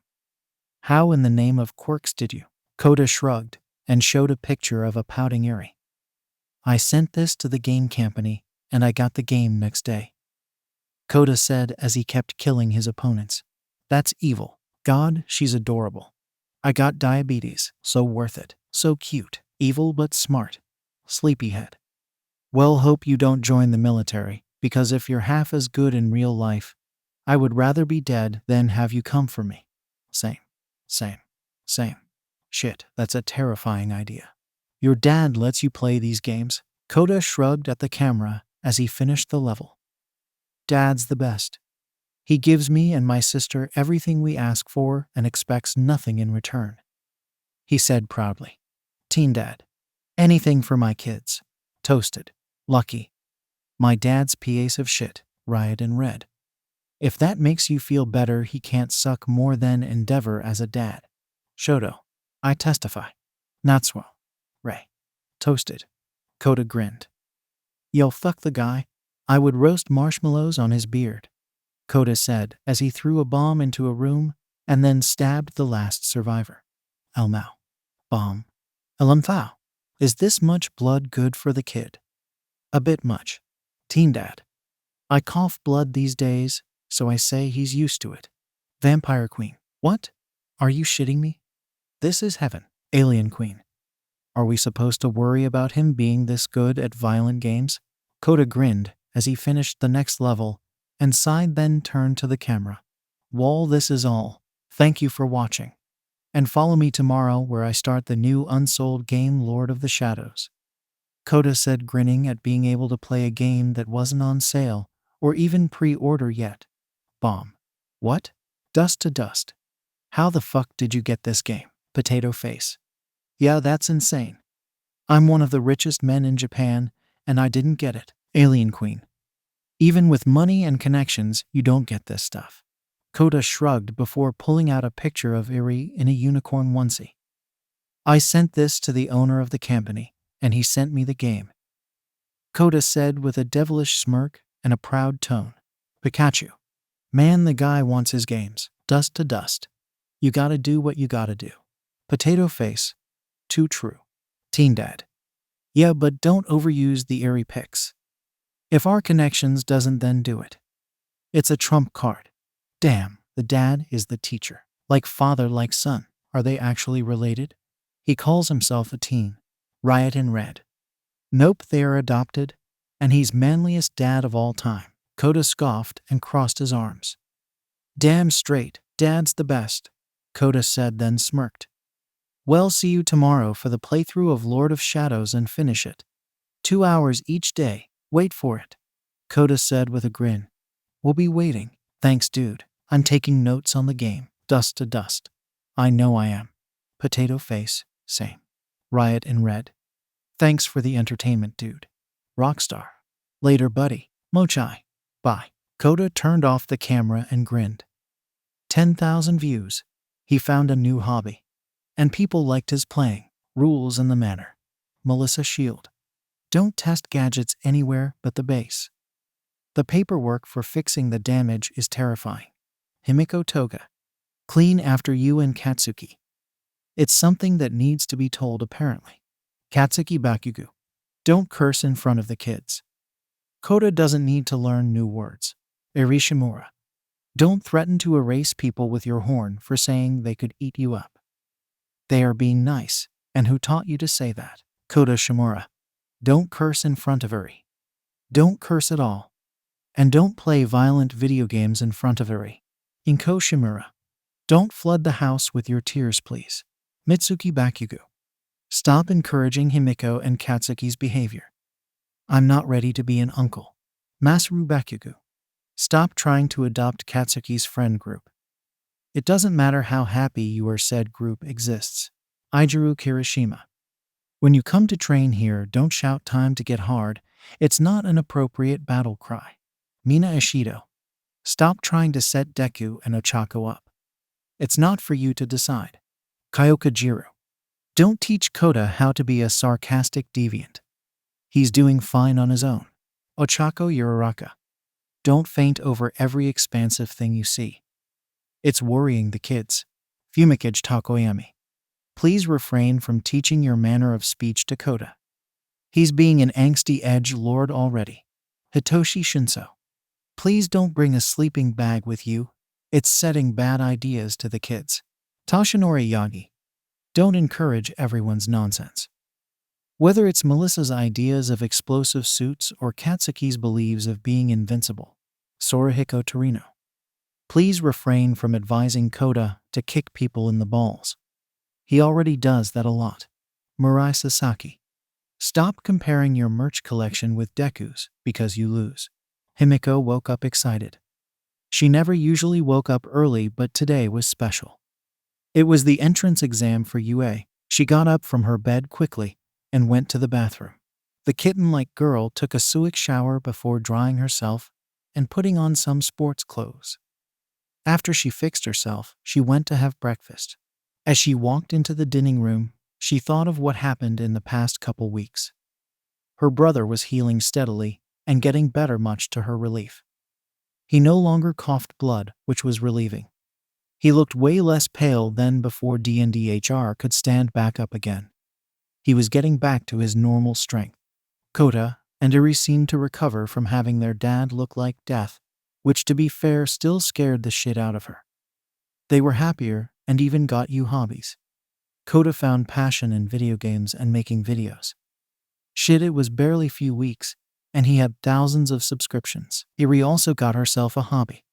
Speaker 1: How in the name of quirks did you? Kota shrugged and showed a picture of a pouting Eri. I sent this to the game company and I got the game next day. Kota said as he kept killing his opponents. That's evil. God, she's adorable. I got diabetes, so worth it. So cute. Evil but smart. Sleepyhead. Well, hope you don't join the military, because if you're half as good in real life, I would rather be dead than have you come for me. Same. Shit, that's a terrifying idea. Your dad lets you play these games? Kota shrugged at the camera as he finished the level. Dad's the best. He gives me and my sister everything we ask for and expects nothing in return. He said proudly. Teen Dad. Anything for my kids. Toasted. Lucky. My dad's piece of shit. Riot in red. If that makes you feel better, he can't suck more than Endeavor as a dad. Shoto. I testify. Natsuo. Ray. Toasted. Kota grinned. Yo, fuck the guy. I would roast marshmallows on his beard. Kota said as he threw a bomb into a room and then stabbed the last survivor. Elmao. Bomb. Elamthao. Is this much blood good for the kid? A bit much. Teen Dad. I cough blood these days, so I say he's used to it. Vampire Queen. What? Are you shitting me? This is heaven. Alien Queen. Are we supposed to worry about him being this good at violent games? Kota grinned as he finished the next level and sighed, then turned to the camera. Well, this is all. Thank you for watching. And follow me tomorrow where I start the new unsold game Lord of the Shadows. Kota said, grinning at being able to play a game that wasn't on sale or even pre-order yet. Bomb. What? Dust to dust. How the fuck did you get this game? Potato face. Yeah, that's insane. I'm one of the richest men in Japan, and I didn't get it. Alien Queen. Even with money and connections, you don't get this stuff. Kota shrugged before pulling out a picture of Iri in a unicorn onesie. I sent this to the owner of the company, and he sent me the game. Kota said with a devilish smirk and a proud tone. Pikachu. Man, the guy wants his games. Dust to dust. You gotta do what you gotta do. Potato face. Too true. Teen Dad. Yeah, but don't overuse the Iri pics. If our connections doesn't, then do it. It's a trump card. Damn, the dad is the teacher. Like father, like son. Are they actually related? He calls himself a teen. Riot in red. Nope, they are adopted, and he's manliest dad of all time. Kota scoffed and crossed his arms. Damn straight, dad's the best, Kota said, then smirked. Well, see you tomorrow for the playthrough of Lord of Shadows and finish it. 2 hours each day, wait for it, Kota said with a grin. We'll be waiting. Thanks, dude. I'm taking notes on the game. Dust to dust. I know I am. Potato face, same. Riot in red. Thanks for the entertainment, dude. Rockstar. Later, buddy. Mochai. Bye. Kota turned off the camera and grinned. 10,000 views. He found a new hobby. And people liked his playing. Rules and the manner. Melissa Shield. Don't test gadgets anywhere but the base. The paperwork for fixing the damage is terrifying. Himiko Toga. Clean after you and Katsuki. It's something that needs to be told, apparently. Katsuki Bakugu. Don't curse in front of the kids. Kota doesn't need to learn new words. Irishimura. Don't threaten to erase people with your horn for saying they could eat you up. They are being nice, and who taught you to say that? Kota Shimura. Don't curse in front of Uri. Don't curse at all. And don't play violent video games in front of Uri. Inko Shimura. Don't flood the house with your tears, please. Mitsuki Bakugu. Stop encouraging Himiko and Katsuki's behavior. I'm not ready to be an uncle. Masaru Bakugu. Stop trying to adopt Katsuki's friend group. It doesn't matter how happy you are, said group exists. Ijiru Kirishima. When you come to train here, don't shout time to get hard. It's not an appropriate battle cry. Mina Ishido. Stop trying to set Deku and Ochako up. It's not for you to decide. Kyoka Jiro. Don't teach Kota how to be a sarcastic deviant. He's doing fine on his own. Ochako Uraraka. Don't faint over every expansive thing you see. It's worrying the kids. Fumikage Takoyami. Please refrain from teaching your manner of speech to Kota. He's being an angsty edge lord already. Hitoshi Shinso. Please don't bring a sleeping bag with you. It's setting bad ideas to the kids. Toshinori Yagi. Don't encourage everyone's nonsense. Whether it's Melissa's ideas of explosive suits or Katsuki's beliefs of being invincible. Sorahiko Torino. Please refrain from advising Kota to kick people in the balls. He already does that a lot. Murai Sasaki. Stop comparing your merch collection with Deku's because you lose. Himiko woke up excited. She never usually woke up early, but today was special. It was the entrance exam for UA. She got up from her bed quickly and went to the bathroom. The kitten-like girl took a quick shower before drying herself and putting on some sports clothes. After she fixed herself, she went to have breakfast. As she walked into the dining room, she thought of what happened in the past couple weeks. Her brother was healing steadily and getting better, much to her relief. He no longer coughed blood, which was relieving. He looked way less pale than before DNDHR could stand back up again. He was getting back to his normal strength. Kota and Iri seemed to recover from having their dad look like death, which, to be fair, still scared the shit out of her. They were happier and even got you hobbies. Kota found passion in video games and making videos. Shit, it was barely few weeks, and he had thousands of subscriptions. Iri also got herself a hobby.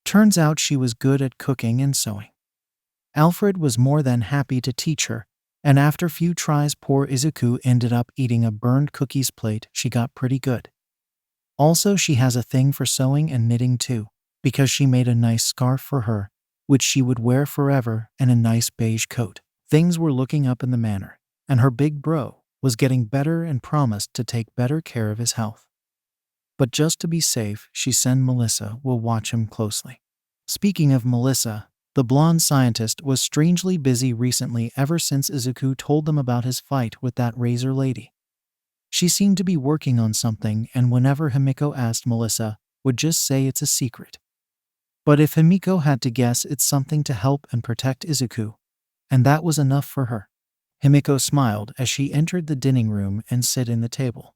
Speaker 1: Turns out she was good at cooking and sewing. Alfred was more than happy to teach her, and after few tries poor Izuku ended up eating a burned cookies plate. She got pretty good. Also, she has a thing for sewing and knitting too, because she made a nice scarf for her, which she would wear forever, and a nice beige coat. Things were looking up in the manor, and her big bro was getting better and promised to take better care of his health. But just to be safe, she sent Melissa will watch him closely. Speaking of Melissa, the blonde scientist was strangely busy recently ever since Izuku told them about his fight with that Razer lady. She seemed to be working on something, and whenever Himiko asked, Melissa would just say it's a secret. But if Himiko had to guess, it's something to help and protect Izuku, and that was enough for her. Himiko smiled as she entered the dining room and sat in the table.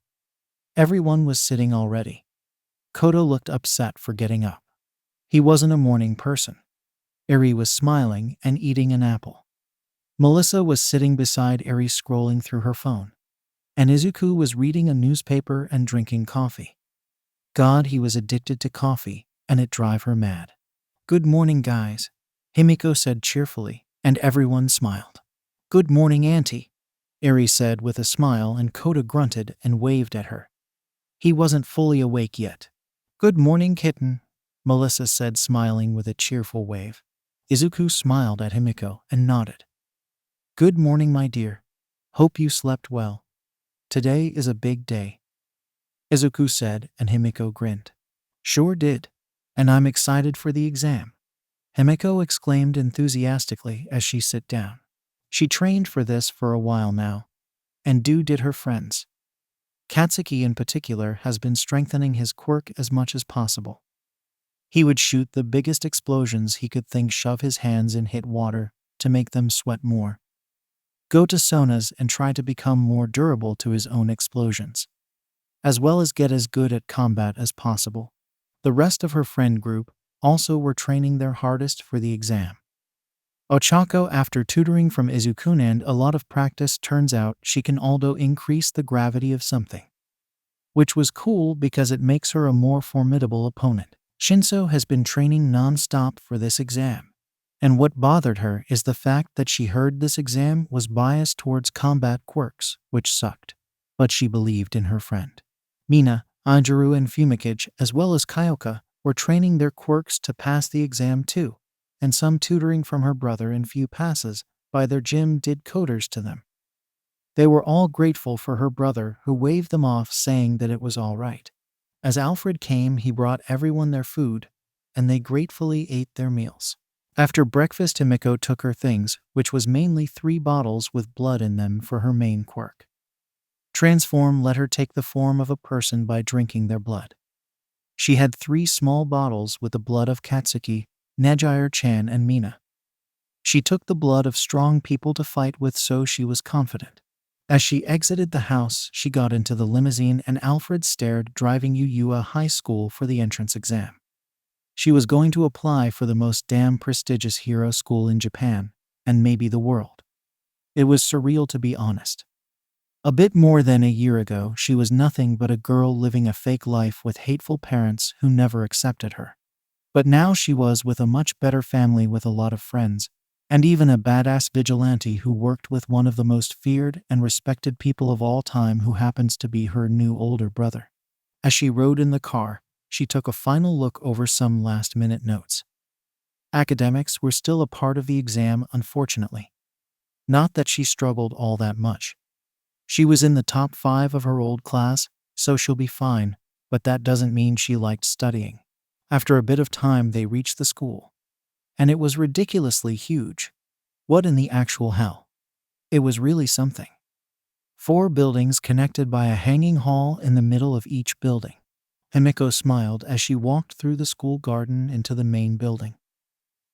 Speaker 1: Everyone was sitting already. Kota looked upset for getting up. He wasn't a morning person. Eri was smiling and eating an apple. Melissa was sitting beside Eri scrolling through her phone. And Izuku was reading a newspaper and drinking coffee. God, he was addicted to coffee, and it drove her mad. Good morning, guys, Himiko said cheerfully, and everyone smiled. Good morning, Auntie, Eri said with a smile, and Kota grunted and waved at her. He wasn't fully awake yet. Good morning, kitten, Melissa said, smiling with a cheerful wave. Izuku smiled at Himiko and nodded. Good morning, my dear. Hope you slept well. Today is a big day, Izuku said, and Himiko grinned. Sure did, and I'm excited for the exam, Himiko exclaimed enthusiastically as she sat down. She trained for this for a while now, and did her friends. Katsuki in particular has been strengthening his quirk as much as possible. He would shoot the biggest explosions he could think, shove his hands in hit water to make them sweat more, go to saunas and try to become more durable to his own explosions, as well as get as good at combat as possible. The rest of her friend group also were training their hardest for the exam. Ochako, after tutoring from Izuku and a lot of practice, turns out she can also increase the gravity of something, which was cool because it makes her a more formidable opponent. Shinso has been training non-stop for this exam, and what bothered her is the fact that she heard this exam was biased towards combat quirks, which sucked. But she believed in her friend. Mina, Anjuru, and Fumikage, as well as Kyoka, were training their quirks to pass the exam too, and some tutoring from her brother and few passes by their gym did coders to them. They were all grateful for her brother, who waved them off saying that it was all right. As Alfred came, he brought everyone their food, and they gratefully ate their meals. After breakfast, Himiko took her things, which was mainly 3 bottles with blood in them for her main quirk. Transform let her take the form of a person by drinking their blood. She had 3 small bottles with the blood of Katsuki, Najire-chan, and Mina. She took the blood of strong people to fight with, so she was confident. As she exited the house, she got into the limousine and Alfred stared, driving Uyua High School for the entrance exam. She was going to apply for the most damn prestigious hero school in Japan, and maybe the world. It was surreal, to be honest. A bit more than a year ago, she was nothing but a girl living a fake life with hateful parents who never accepted her. But now she was with a much better family with a lot of friends, and even a badass vigilante who worked with one of the most feared and respected people of all time, who happens to be her new older brother. As she rode in the car, she took a final look over some last-minute notes. Academics were still a part of the exam, unfortunately. Not that she struggled all that much. She was in the top 5 of her old class, so she'll be fine, but that doesn't mean she liked studying. After a bit of time, they reached the school. And it was ridiculously huge. What in the actual hell? It was really something. 4 buildings connected by a hanging hall in the middle of each building. Himiko smiled as she walked through the school garden into the main building.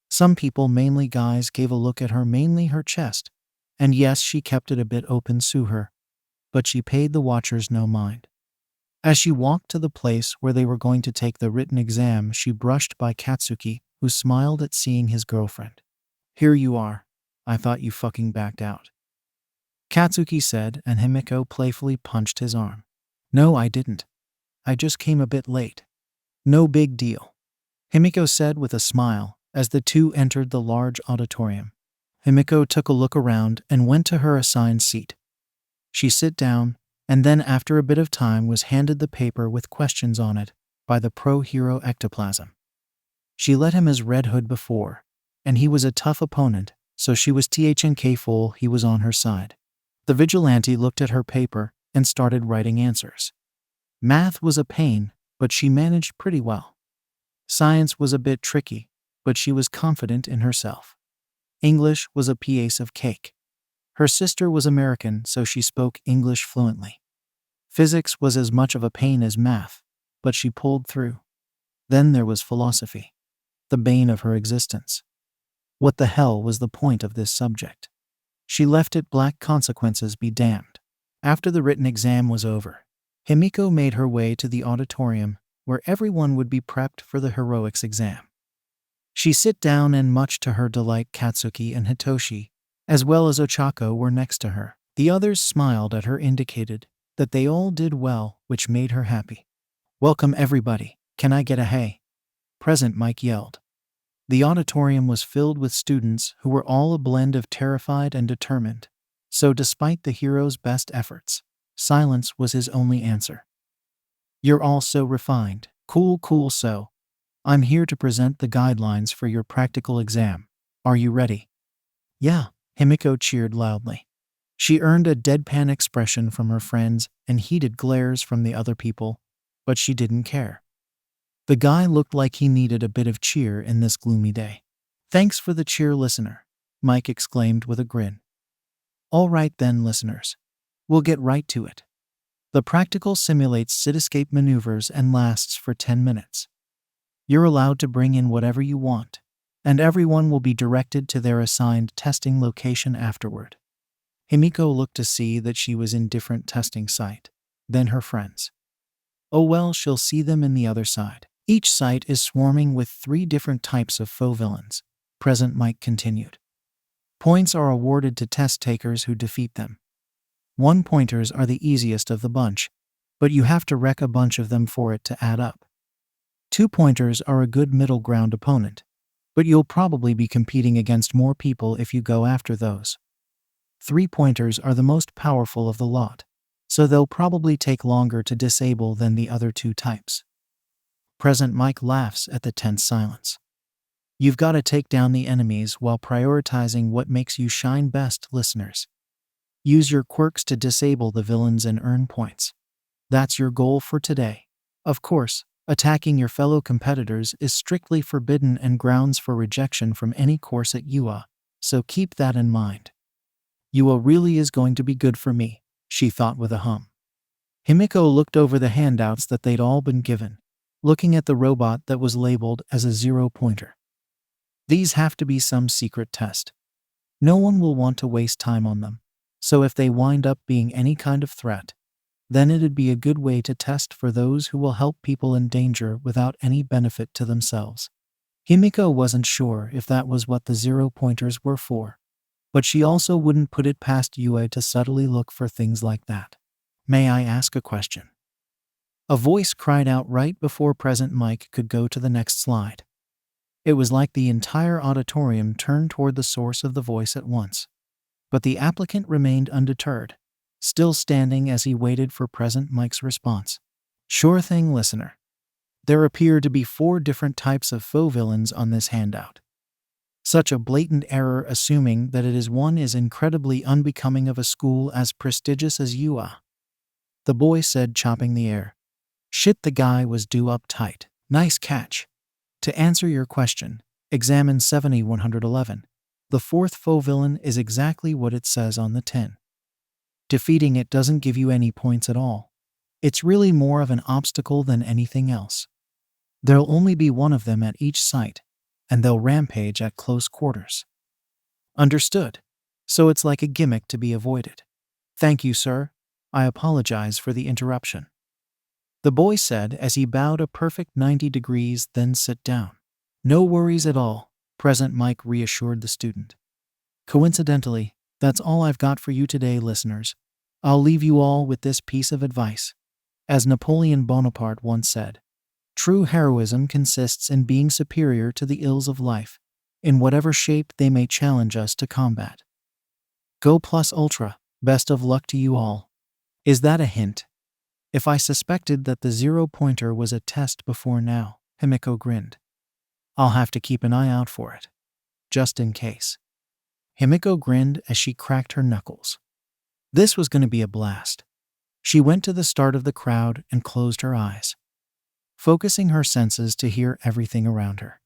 Speaker 1: Some people, mainly guys, gave a look at her, mainly her chest. And yes, she kept it a bit open, sue her. But she paid the watchers no mind. As she walked to the place where they were going to take the written exam, she brushed by Katsuki, who smiled at seeing his girlfriend. Here you are. I thought you fucking backed out, Katsuki said, and Himiko playfully punched his arm. No, I didn't. I just came a bit late. No big deal, Himiko said with a smile as the two entered the large auditorium. Himiko took a look around and went to her assigned seat. She sat down, and then after a bit of time was handed the paper with questions on it by the pro-hero ectoplasm. She let him as Red Hood before, and he was a tough opponent, so she was thankful he was on her side. The vigilante looked at her paper and started writing answers. Math was a pain, but she managed pretty well. Science was a bit tricky, but she was confident in herself. English was a piece of cake. Her sister was American, so she spoke English fluently. Physics was as much of a pain as math, but she pulled through. Then there was philosophy, the bane of her existence. What the hell was the point of this subject? She left it black, consequences be damned. After the written exam was over, Himiko made her way to the auditorium where everyone would be prepped for the heroics exam. She sat down and much to her delight Katsuki and Hitoshi, as well as Ochako, were next to her. The others smiled at her, indicated that they all did well, which made her happy. Welcome everybody, can I get a hey? Present, Mike yelled. The auditorium was filled with students who were all a blend of terrified and determined, so despite the hero's best efforts, silence was his only answer. You're all so refined. Cool, so I'm here to present the guidelines for your practical exam. Are you ready? Yeah, Himiko cheered loudly. She earned a deadpan expression from her friends and heated glares from the other people, but she didn't care. The guy looked like he needed a bit of cheer in this gloomy day. Thanks for the cheer, listener, Mike exclaimed with a grin. All right then, listeners. We'll get right to it. The practical simulates cityscape maneuvers and lasts for 10 minutes. You're allowed to bring in whatever you want, and everyone will be directed to their assigned testing location afterward. Himiko looked to see that she was in different testing site than her friends. Oh well, she'll see them in the other side. Each site is swarming with 3 different types of faux villains, Present Mike continued. Points are awarded to test takers who defeat them. 1-pointers are the easiest of the bunch, but you have to wreck a bunch of them for it to add up. 2-pointers are a good middle ground opponent, but you'll probably be competing against more people if you go after those. 3-pointers are the most powerful of the lot, so they'll probably take longer to disable than the other 2 types. Present Mike laughs at the tense silence. You've got to take down the enemies while prioritizing what makes you shine best, listeners. Use your quirks to disable the villains and earn points. That's your goal for today. Of course, attacking your fellow competitors is strictly forbidden and grounds for rejection from any course at UA, so keep that in mind. UA really is going to be good for me, she thought with a hum. Himiko looked over the handouts that they'd all been given, looking at the robot that was labeled as a 0-pointer. These have to be some secret test. No one will want to waste time on them, so if they wind up being any kind of threat, then it'd be a good way to test for those who will help people in danger without any benefit to themselves. Himiko wasn't sure if that was what the 0-pointers were for, but she also wouldn't put it past UA to subtly look for things like that. May I ask a question? A voice cried out right before Present Mike could go to the next slide. It was like the entire auditorium turned toward the source of the voice at once. But the applicant remained undeterred, still standing as he waited for Present Mike's response. Sure thing, listener. There appear to be 4 different types of faux villains on this handout. Such a blatant error, assuming that one is incredibly unbecoming of a school as prestigious as UA. The boy said, chopping the air. Shit, the guy was due up tight. Nice catch. To answer your question, examine 7111. The 4th faux villain is exactly what it says on the tin. Defeating it doesn't give you any points at all. It's really more of an obstacle than anything else. There'll only be 1 of them at each site, and they'll rampage at close quarters. Understood. So it's like a gimmick to be avoided. Thank you, sir. I apologize for the interruption, the boy said as he bowed a perfect 90 degrees, then sat down. No worries at all, Present Mike reassured the student. Coincidentally, that's all I've got for you today, listeners. I'll leave you all with this piece of advice. As Napoleon Bonaparte once said, true heroism consists in being superior to the ills of life, in whatever shape they may challenge us to combat. Go plus ultra, best of luck to you all. Is that a hint? If I suspected that the 0-pointer was a test before now, Himiko grinned. I'll have to keep an eye out for it. Just in case. Himiko grinned as she cracked her knuckles. This was going to be a blast. She went to the start of the crowd and closed her eyes, focusing her senses to hear everything around her.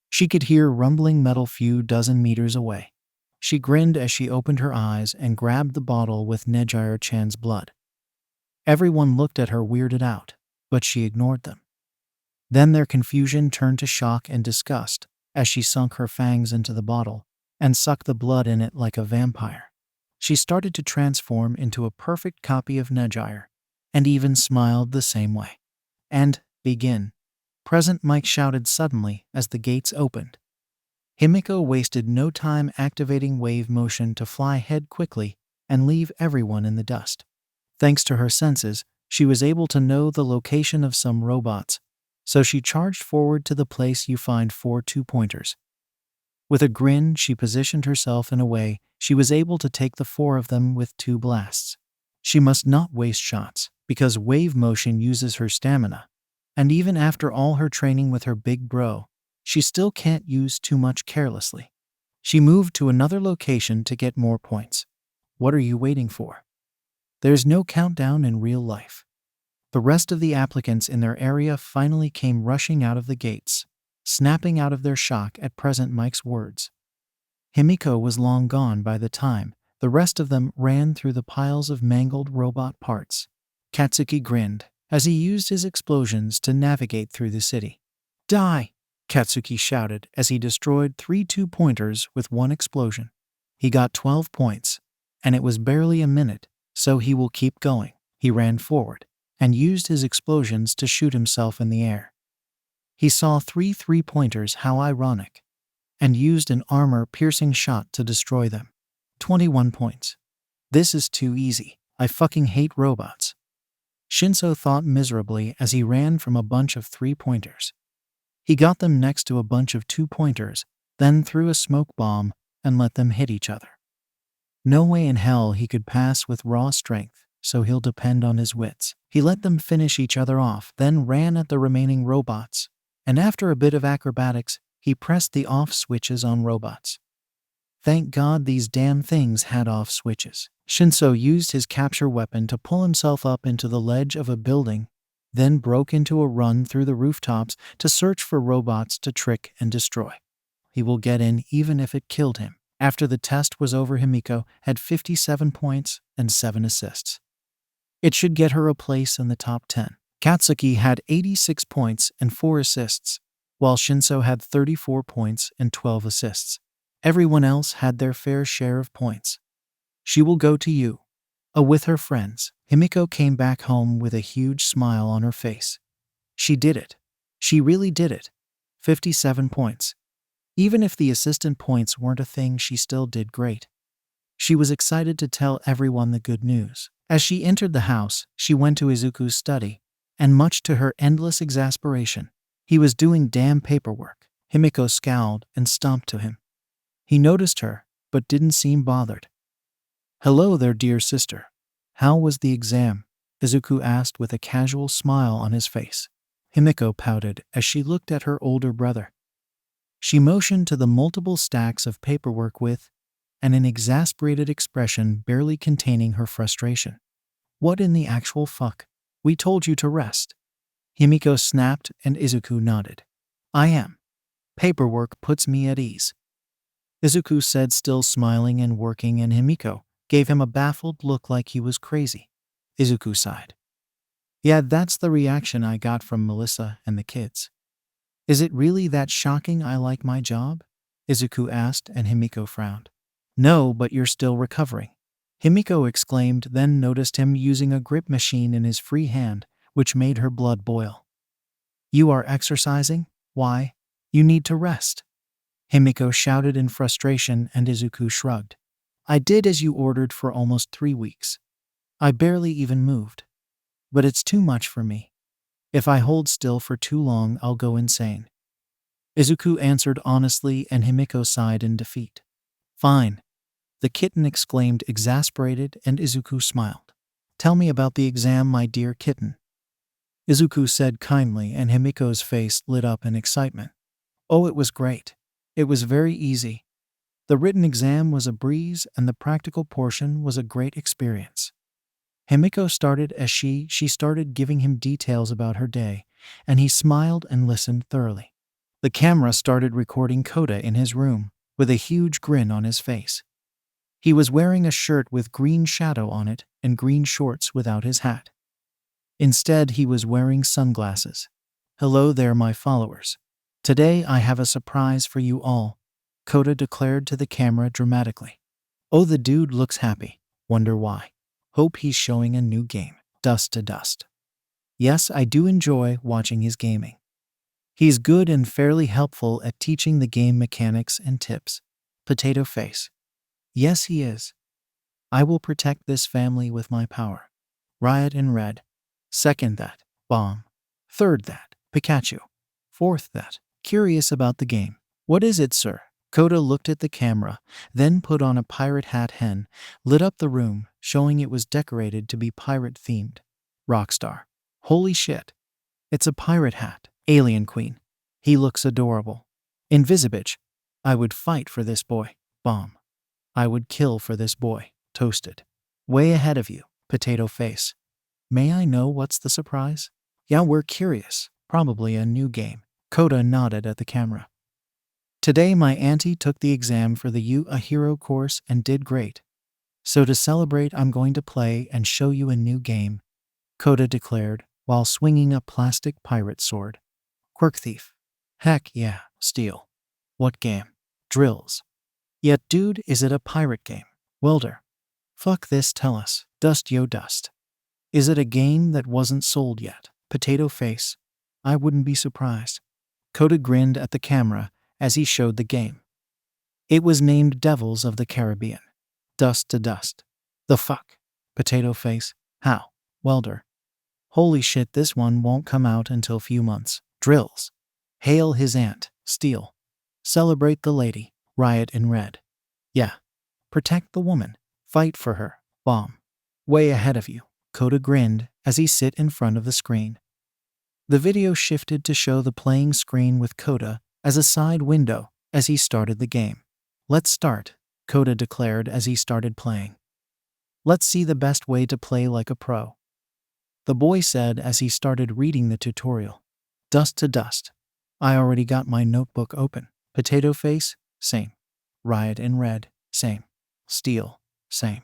Speaker 1: She could hear rumbling metal few dozen meters away. She grinned as she opened her eyes and grabbed the bottle with Nejier-chan's blood. Everyone looked at her weirded out, but she ignored them. Then their confusion turned to shock and disgust as she sunk her fangs into the bottle and sucked the blood in it like a vampire. She started to transform into a perfect copy of Nejier, and even smiled the same way. And, begin. Present Mike shouted suddenly as the gates opened. Himiko wasted no time activating wave motion to fly ahead quickly and leave everyone in the dust. Thanks to her senses, she was able to know the location of some robots, so she charged forward to the place you find 4 2-pointers. With a grin, she positioned herself in a way she was able to take the 4 of them with 2 blasts. She must not waste shots, because wave motion uses her stamina, and even after all her training with her big bro, she still can't use too much carelessly. She moved to another location to get more points. What are you waiting for? There's no countdown in real life. The rest of the applicants in their area finally came rushing out of the gates, snapping out of their shock at Present Mike's words. Himiko was long gone by the time the rest of them ran through the piles of mangled robot parts. Katsuki grinned as he used his explosions to navigate through the city. Die! Katsuki shouted as he destroyed 3 2-pointers with 1 explosion. He got 12 points, and it was barely a minute, so he will keep going. He ran forward and used his explosions to shoot himself in the air. He saw 3 3-pointers, how ironic, and used an armor-piercing shot to destroy them. 21 points. This is too easy. I fucking hate robots. Shinso thought miserably as he ran from a bunch of 3-pointers. He got them next to a bunch of 2-pointers, then threw a smoke bomb and let them hit each other. No way in hell he could pass with raw strength, so he'll depend on his wits. He let them finish each other off, then ran at the remaining robots, and after a bit of acrobatics, he pressed the off switches on robots. Thank God these damn things had off switches. Shinso used his capture weapon to pull himself up into the ledge of a building, then broke into a run through the rooftops to search for robots to trick and destroy. He will get in even if it killed him. After the test was over, Himiko had 57 points and 7 assists. It should get her a place in the top 10. Katsuki had 86 points and 4 assists, while Shinso had 34 points and 12 assists. Everyone else had their fair share of points. She will go to you. With her friends, Himiko came back home with a huge smile on her face. She did it. She really did it. 57 points. Even if the assistant points weren't a thing, she still did great. She was excited to tell everyone the good news. As she entered the house, she went to Izuku's study, and much to her endless exasperation, he was doing damn paperwork. Himiko scowled and stomped to him. He noticed her, but didn't seem bothered. Hello there, dear sister. How was the exam? Izuku asked with a casual smile on his face. Himiko pouted as she looked at her older brother. She motioned to the multiple stacks of paperwork with an exasperated expression barely containing her frustration. What in the actual fuck? We told you to rest. Himiko snapped and Izuku nodded. I am. Paperwork puts me at ease. Izuku said, still smiling and working, and Himiko gave him a baffled look like he was crazy. Izuku sighed. Yeah, that's the reaction I got from Melissa and the kids. Is it really that shocking I like my job? Izuku asked, and Himiko frowned. No, but you're still recovering. Himiko exclaimed, then noticed him using a grip machine in his free hand, which made her blood boil. You are exercising? Why? You need to rest. Himiko shouted in frustration and Izuku shrugged. I did as you ordered for almost 3 weeks. I barely even moved. But it's too much for me. If I hold still for too long, I'll go insane. Izuku answered honestly and Himiko sighed in defeat. Fine. The kitten exclaimed, exasperated, and Izuku smiled. Tell me about the exam, my dear kitten. Izuku said kindly and Himiko's face lit up in excitement. Oh, it was great. It was very easy. The written exam was a breeze and the practical portion was a great experience. Himiko started as she started giving him details about her day, and he smiled and listened thoroughly. The camera started recording Kota in his room, with a huge grin on his face. He was wearing a shirt with green shadow on it and green shorts without his hat. Instead, he was wearing sunglasses. Hello there, my followers. Today I have a surprise for you all, Kota declared to the camera dramatically. Oh, the dude looks happy. Wonder why. Hope he's showing a new game. Dust to dust. Yes, I do enjoy watching his gaming. He's good and fairly helpful at teaching the game mechanics and tips. Potato face. Yes, he is. I will protect this family with my power. Riot in red. Second that. Bomb. Third that. Pikachu. Fourth that. Curious about the game. What is it, sir? Kota looked at the camera, then put on a pirate hat hen, lit up the room, showing it was decorated to be pirate-themed. Rockstar. Holy shit. It's a pirate hat. Alien Queen. He looks adorable. Invisibitch. I would fight for this boy. Bomb. I would kill for this boy. Toasted. Way ahead of you. Potato face. May I know what's the surprise? Yeah, we're curious. Probably a new game. Kota nodded at the camera. Today my auntie took the exam for the You a Hero course and did great. So to celebrate, I'm going to play and show you a new game, Kota declared while swinging a plastic pirate sword. Quirk thief. Heck yeah, steal. What game? Drills. Yet dude, is it a pirate game? Welder. Fuck this, tell us. Dust yo dust. Is it a game that wasn't sold yet? Potato face. I wouldn't be surprised. Kota grinned at the camera as he showed the game. It was named Devils of the Caribbean. Dust to dust. The fuck? Potato face. How? Welder. Holy shit, this one won't come out until few months. Drills. Hail his aunt. Steal. Celebrate the lady. Riot in red. Yeah. Protect the woman. Fight for her. Bomb. Way ahead of you. Kota grinned as he sit in front of the screen. The video shifted to show the playing screen with Kota as a side window as he started the game. Let's start, Kota declared as he started playing. Let's see the best way to play like a pro. The boy said as he started reading the tutorial. Dust to dust. I already got my notebook open. Potato face, same. Riot in red, same. Steal, same.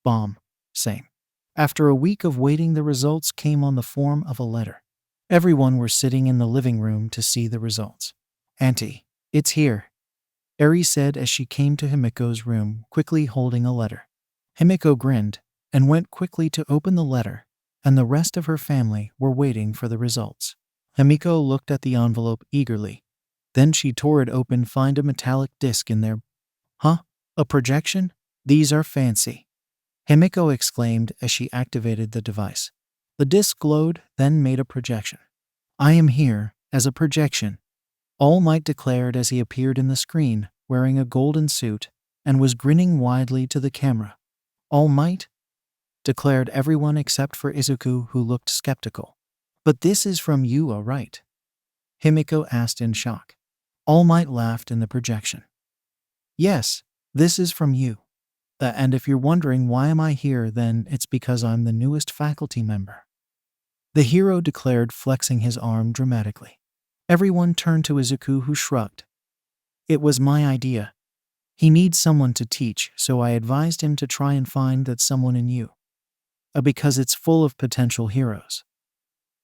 Speaker 1: Bomb, same. After a week of waiting, the results came on the form of a letter. Everyone were sitting in the living room to see the results. Auntie, it's here, Eri said as she came to Himiko's room, quickly holding a letter. Himiko grinned and went quickly to open the letter, and the rest of her family were waiting for the results. Himiko looked at the envelope eagerly. Then she tore it open, find a metallic disc in there. Huh? A projection? These are fancy. Himiko exclaimed as she activated the device. The disc glowed, then made a projection. I am here, as a projection, All Might declared as he appeared in the screen, wearing a golden suit, and was grinning widely to the camera. All Might? Declared everyone except for Izuku, who looked skeptical. But this is from you, right? Himiko asked in shock. All Might laughed in the projection. Yes, this is from you. And if you're wondering why am I here, then it's because I'm the newest faculty member. The hero declared, flexing his arm dramatically. Everyone turned to Izuku, who shrugged. It was my idea. He needs someone to teach, so I advised him to try and find that someone in you. Because it's full of potential heroes.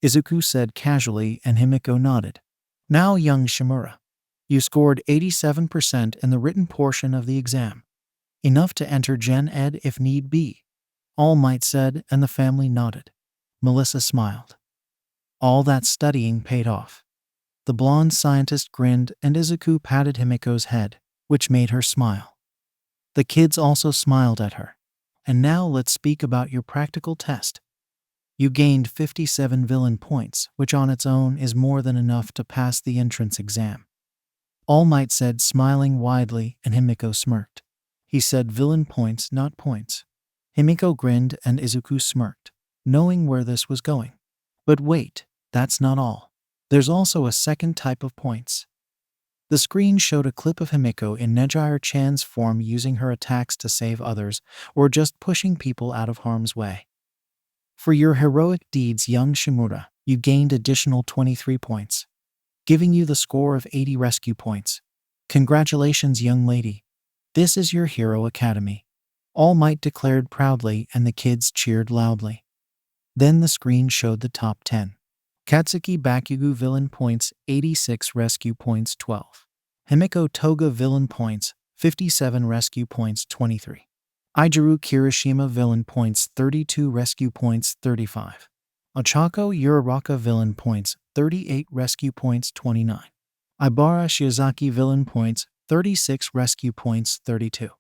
Speaker 1: Izuku said casually, and Himiko nodded. Now, young Shimura, you scored 87% in the written portion of the exam. Enough to enter Gen Ed if need be, All Might said, and the family nodded. Melissa smiled. All that studying paid off. The blonde scientist grinned and Izuku patted Himiko's head, which made her smile. The kids also smiled at her. And now let's speak about your practical test. You gained 57 villain points, which on its own is more than enough to pass the entrance exam. All Might said, smiling widely, and Himiko smirked. He said villain points, not points. Himiko grinned and Izuku smirked, knowing where this was going. But wait, that's not all. There's also a second type of points. The screen showed a clip of Himiko in Nejire-chan's form using her attacks to save others, or just pushing people out of harm's way. For your heroic deeds, young Shimura, you gained additional 23 points, giving you the score of 80 rescue points. Congratulations, young lady. This is your Hero Academy. All Might declared proudly, and the kids cheered loudly. Then the screen showed the top 10. Katsuki Bakugu villain points 86, rescue points 12. Himiko Toga villain points 57, rescue points 23. Ijiru Kirishima villain points 32, rescue points 35. Ochako Uraraka villain points 38, rescue points 29. Ibara Shiozaki villain points 36, rescue points 32.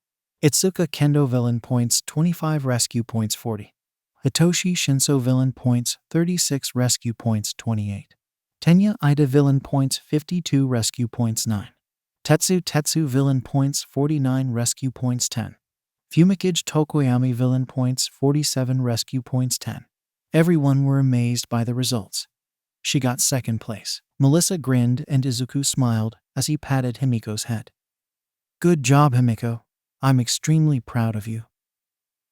Speaker 1: Itsuka Kendo villain points 25, rescue points 40. Hitoshi Shinso villain points 36, rescue points 28. Tenya Ida villain points 52, rescue points 9. Tetsu villain points 49, rescue points 10. Fumikage Tokoyami villain points 47, rescue points 10. Everyone were amazed by the results. She got second place. Melissa grinned and Izuku smiled as he patted Himiko's head. Good job, Himiko. I'm extremely proud of you,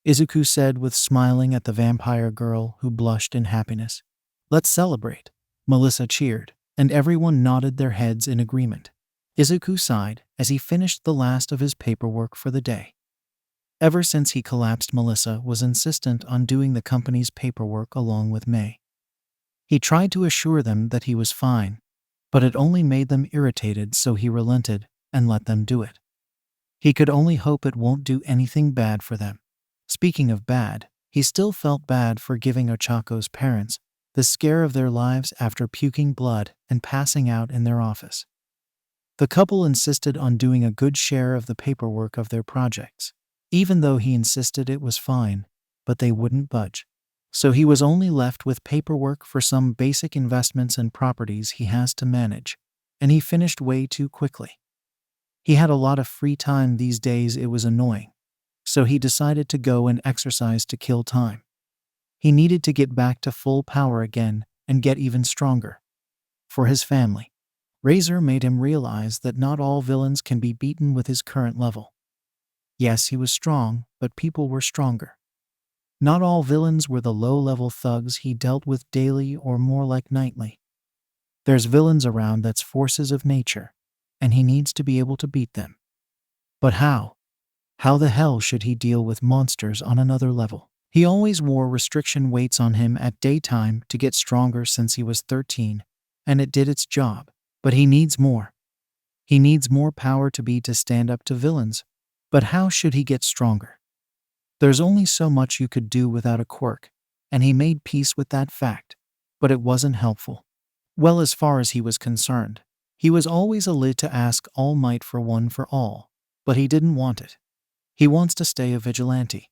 Speaker 1: Izuku said with smiling at the vampire girl who blushed in happiness. Let's celebrate. Melissa cheered, and everyone nodded their heads in agreement. Izuku sighed as he finished the last of his paperwork for the day. Ever since he collapsed, Melissa was insistent on doing the company's paperwork along with May. He tried to assure them that he was fine, but it only made them irritated, so he relented and let them do it. He could only hope it won't do anything bad for them. Speaking of bad, he still felt bad for giving Ochako's parents the scare of their lives after puking blood and passing out in their office. The couple insisted on doing a good share of the paperwork of their projects, even though he insisted it was fine, but they wouldn't budge. So he was only left with paperwork for some basic investments and properties he has to manage, and he finished way too quickly. He had a lot of free time these days, it was annoying. So he decided to go and exercise to kill time. He needed to get back to full power again and get even stronger. For his family. Razer made him realize that not all villains can be beaten with his current level. Yes, he was strong, but people were stronger. Not all villains were the low-level thugs he dealt with daily or more like nightly. There's villains around that's forces of nature, and he needs to be able to beat them. But how? How the hell should he deal with monsters on another level? He always wore restriction weights on him at daytime to get stronger since he was 13, and it did its job. But he needs more. He needs more power to stand up to villains. But how should he get stronger? There's only so much you could do without a quirk, and he made peace with that fact. But it wasn't helpful. Well, as far as he was concerned, he was always a lid to ask All Might for one for all, but he didn't want it. He wants to stay a vigilante.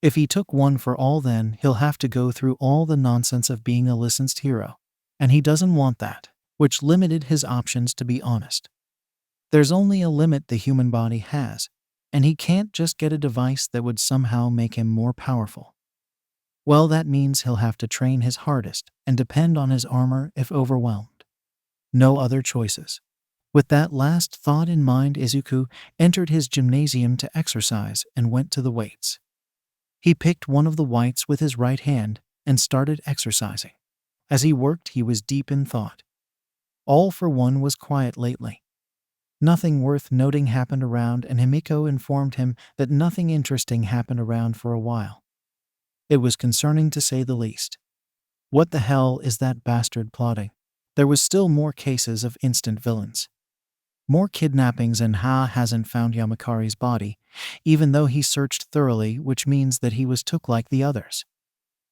Speaker 1: If he took one for all, then he'll have to go through all the nonsense of being a licensed hero, and he doesn't want that, which limited his options, to be honest. There's only a limit the human body has, and he can't just get a device that would somehow make him more powerful. Well, that means he'll have to train his hardest and depend on his armor if overwhelmed. No other choices. With that last thought in mind, Izuku entered his gymnasium to exercise and went to the weights. He picked one of the weights with his right hand and started exercising. As he worked, he was deep in thought. All for One was quiet lately. Nothing worth noting happened around, and Himiko informed him that nothing interesting happened around for a while. It was concerning, to say the least. What the hell is that bastard plotting? There was still more cases of instant villains. More kidnappings, and hasn't found Yamakari's body, even though he searched thoroughly, which means that he was took like the others.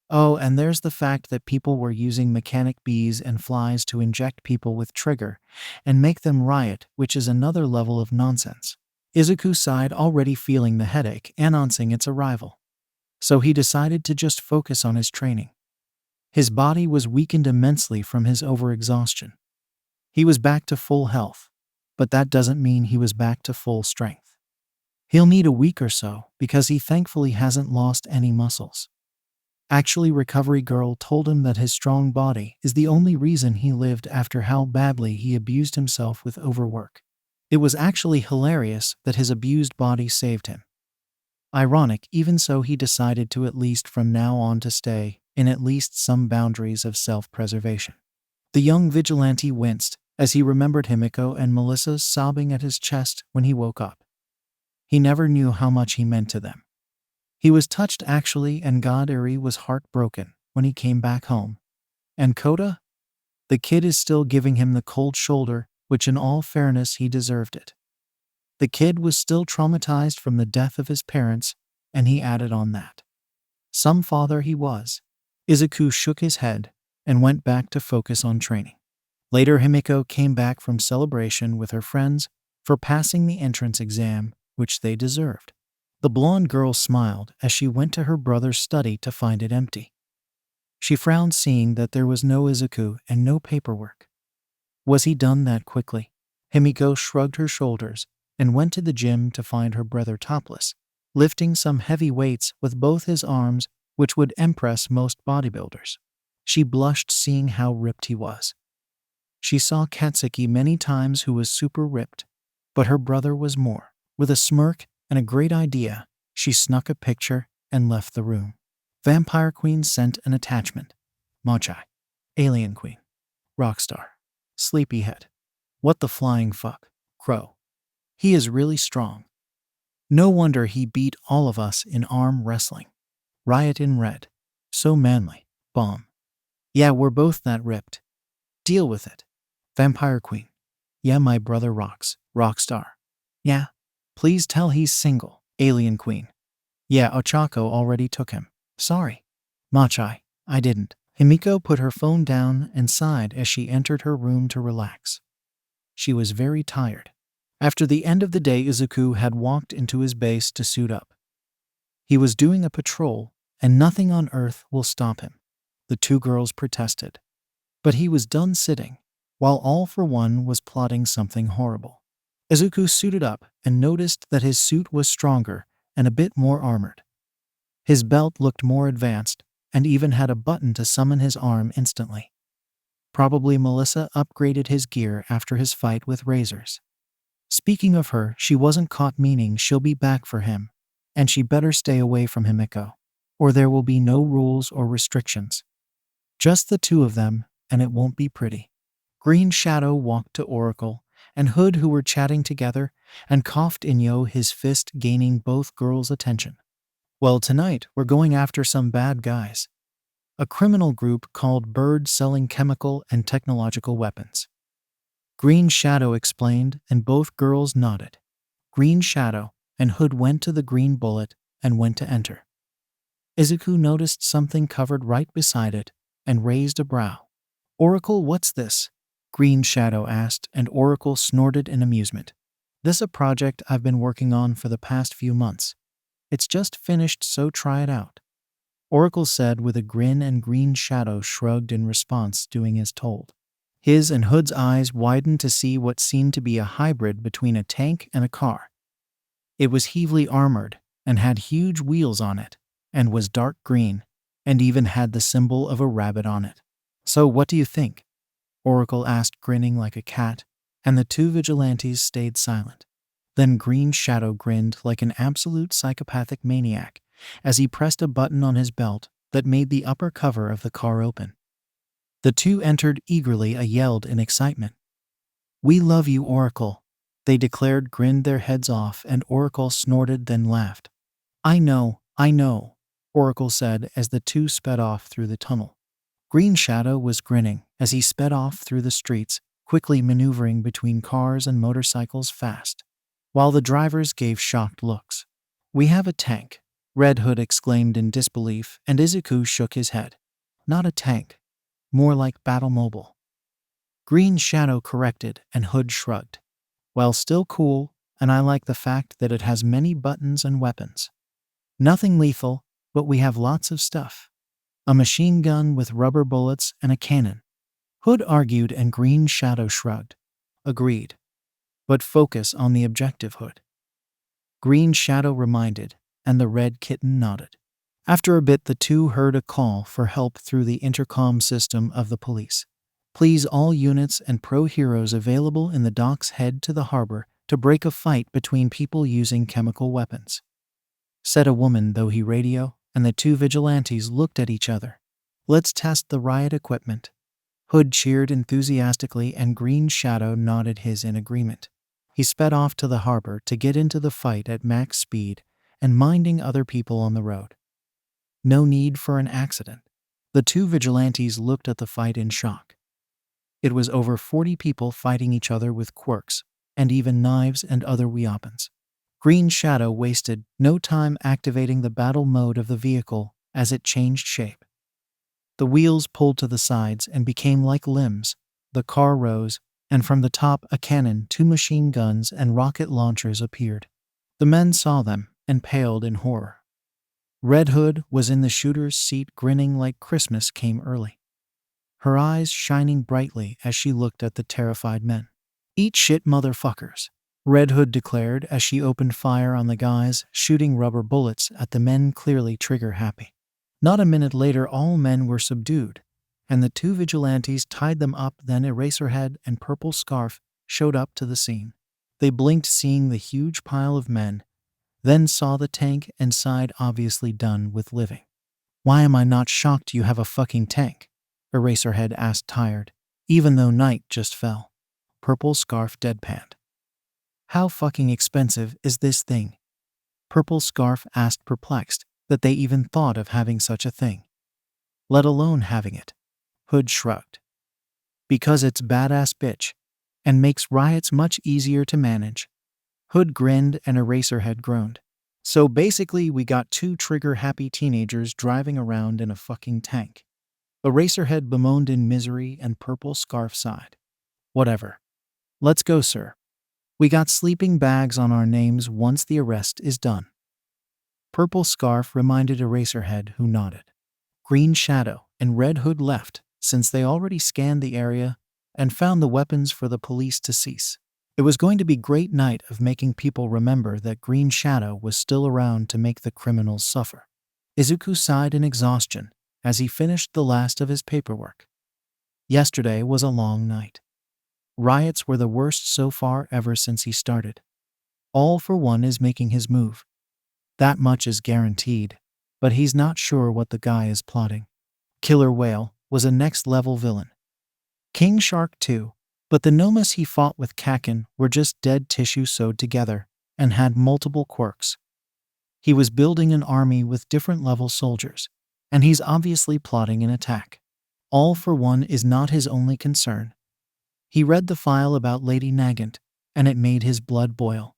Speaker 1: Oh, and there's the fact that people were using mechanic bees and flies to inject people with trigger and make them riot, which is another level of nonsense. Izuku sighed, already feeling the headache announcing its arrival. So he decided to just focus on his training. His body was weakened immensely from his overexhaustion. He was back to full health, but that doesn't mean he was back to full strength. He'll need a week or so because he thankfully hasn't lost any muscles. Actually, Recovery Girl told him that his strong body is the only reason he lived after how badly he abused himself with overwork. It was actually hilarious that his abused body saved him. Ironic, even so he decided to at least from now on to stay in at least some boundaries of self-preservation. The young vigilante winced as he remembered Himiko and Melissa sobbing at his chest when he woke up. He never knew how much he meant to them. He was touched actually, and God Eri was heartbroken when he came back home. And Kota? The kid is still giving him the cold shoulder, which in all fairness he deserved it. The kid was still traumatized from the death of his parents, and he added on that. Some father he was. Izuku shook his head and went back to focus on training. Later, Himiko came back from celebration with her friends for passing the entrance exam, which they deserved. The blonde girl smiled as she went to her brother's study to find it empty. She frowned seeing that there was no Izuku and no paperwork. Was he done that quickly? Himiko shrugged her shoulders and went to the gym to find her brother topless, lifting some heavy weights with both his arms, which would impress most bodybuilders. She blushed seeing how ripped he was. She saw Katsuki many times who was super ripped, but her brother was more. With a smirk and a great idea, she snuck a picture and left the room. Vampire Queen sent an attachment. Mochai. Alien Queen. Rockstar. Sleepyhead. What the flying fuck? Crow. He is really strong. No wonder he beat all of us in arm wrestling. Riot in red. So manly. Bomb. Yeah, we're both that ripped. Deal with it. Vampire Queen. Yeah, my brother rocks. Rockstar. Yeah. Please tell he's single. Alien Queen. Yeah, Ochako already took him. Sorry. Machai. I didn't. Himiko put her phone down and sighed as she entered her room to relax. She was very tired. After the end of the day, Izuku had walked into his base to suit up. He was doing a patrol, and nothing on earth will stop him. The two girls protested. But he was done sitting, while All for One was plotting something horrible. Izuku suited up and noticed that his suit was stronger and a bit more armored. His belt looked more advanced and even had a button to summon his arm instantly. Probably Melissa upgraded his gear after his fight with Razers. Speaking of her, she wasn't caught, meaning she'll be back for him, and she better stay away from Himiko, or there will be no rules or restrictions. Just the two of them, and it won't be pretty. Green Shadow walked to Oracle and Hood, who were chatting together, and coughed in his fist, gaining both girls' attention. Well, tonight we're going after some bad guys. A criminal group called Bird selling chemical and technological weapons. Green Shadow explained, and both girls nodded. Green Shadow and Hood went to the Green Bullet and went to enter. Izuku noticed something covered right beside it and raised a brow. Oracle, what's this? Green Shadow asked, and Oracle snorted in amusement. This a project I've been working on for the past few months. It's just finished, so try it out. Oracle said with a grin, and Green Shadow shrugged in response, doing as told. His and Hood's eyes widened to see what seemed to be a hybrid between a tank and a car. It was heavily armored and had huge wheels on it, and was dark green, and even had the symbol of a rabbit on it. So what do you think? Oracle asked, grinning like a cat, and the two vigilantes stayed silent. Then Green Shadow grinned like an absolute psychopathic maniac as he pressed a button on his belt that made the upper cover of the car open. The two entered eagerly, yelled in excitement. We love you, Oracle, they declared, grinned their heads off, and Oracle snorted, then laughed. I know, Oracle said as the two sped off through the tunnel. Green Shadow was grinning as he sped off through the streets, quickly maneuvering between cars and motorcycles fast, while the drivers gave shocked looks. We have a tank. Red Hood exclaimed in disbelief, and Izuku shook his head. Not a tank. More like battle mobile. Green Shadow corrected, and Hood shrugged. Well, still cool, and I like the fact that it has many buttons and weapons. Nothing lethal, but we have lots of stuff. A machine gun with rubber bullets and a cannon. Hood argued and Green Shadow shrugged. Agreed. But focus on the objective, Hood. Green Shadow reminded, and the Red Kitten nodded. After a bit, the two heard a call for help through the intercom system of the police. Please, all units and pro heroes available in the docks head to the harbor to break a fight between people using chemical weapons. Said a woman, though he radio, and the two vigilantes looked at each other. Let's test the riot equipment. Hood cheered enthusiastically and Green Shadow nodded his in agreement. He sped off to the harbor to get into the fight at max speed and minding other people on the road. No need for an accident. The two vigilantes looked at the fight in shock. It was over 40 people fighting each other with quirks, and even knives and other weapons. Green Shadow wasted no time activating the battle mode of the vehicle as it changed shape. The wheels pulled to the sides and became like limbs, the car rose, and from the top a cannon, 2 machine guns, and rocket launchers appeared. The men saw them and paled in horror. Red Hood was in the shooter's seat grinning like Christmas came early. Her eyes shining brightly as she looked at the terrified men. Eat shit, motherfuckers, Red Hood declared as she opened fire on the guys, shooting rubber bullets at the men, clearly trigger happy. Not a minute later, all men were subdued, and the two vigilantes tied them up. Then Eraserhead and Purple Scarf showed up to the scene. They blinked, seeing the huge pile of men, then saw the tank and sighed, obviously done with living. Why am I not shocked you have a fucking tank? Eraserhead asked, tired, even though night just fell. Purple Scarf deadpanned. How fucking expensive is this thing? Purple Scarf asked, perplexed that they even thought of having such a thing, let alone having it. Hood shrugged. Because it's badass, bitch, and makes riots much easier to manage. Hood grinned and Eraserhead groaned. So basically we got two trigger-happy teenagers driving around in a fucking tank. Eraserhead bemoaned in misery and Purple Scarf sighed. Whatever. Let's go, sir. We got sleeping bags on our names once the arrest is done. Purple Scarf reminded Eraserhead, who nodded. Green Shadow and Red Hood left, since they already scanned the area and found the weapons for the police to cease. It was going to be a great night of making people remember that Green Shadow was still around to make the criminals suffer. Izuku sighed in exhaustion as he finished the last of his paperwork. Yesterday was a long night. Riots were the worst so far ever since he started. All for One is making his move. That much is guaranteed, but he's not sure what the guy is plotting. Killer Whale was a next-level villain. King Shark too, but the Nomus he fought with Kakin were just dead tissue sewed together and had multiple quirks. He was building an army with different level soldiers, and he's obviously plotting an attack. All for One is not his only concern. He read the file about Lady Nagant, and it made his blood boil.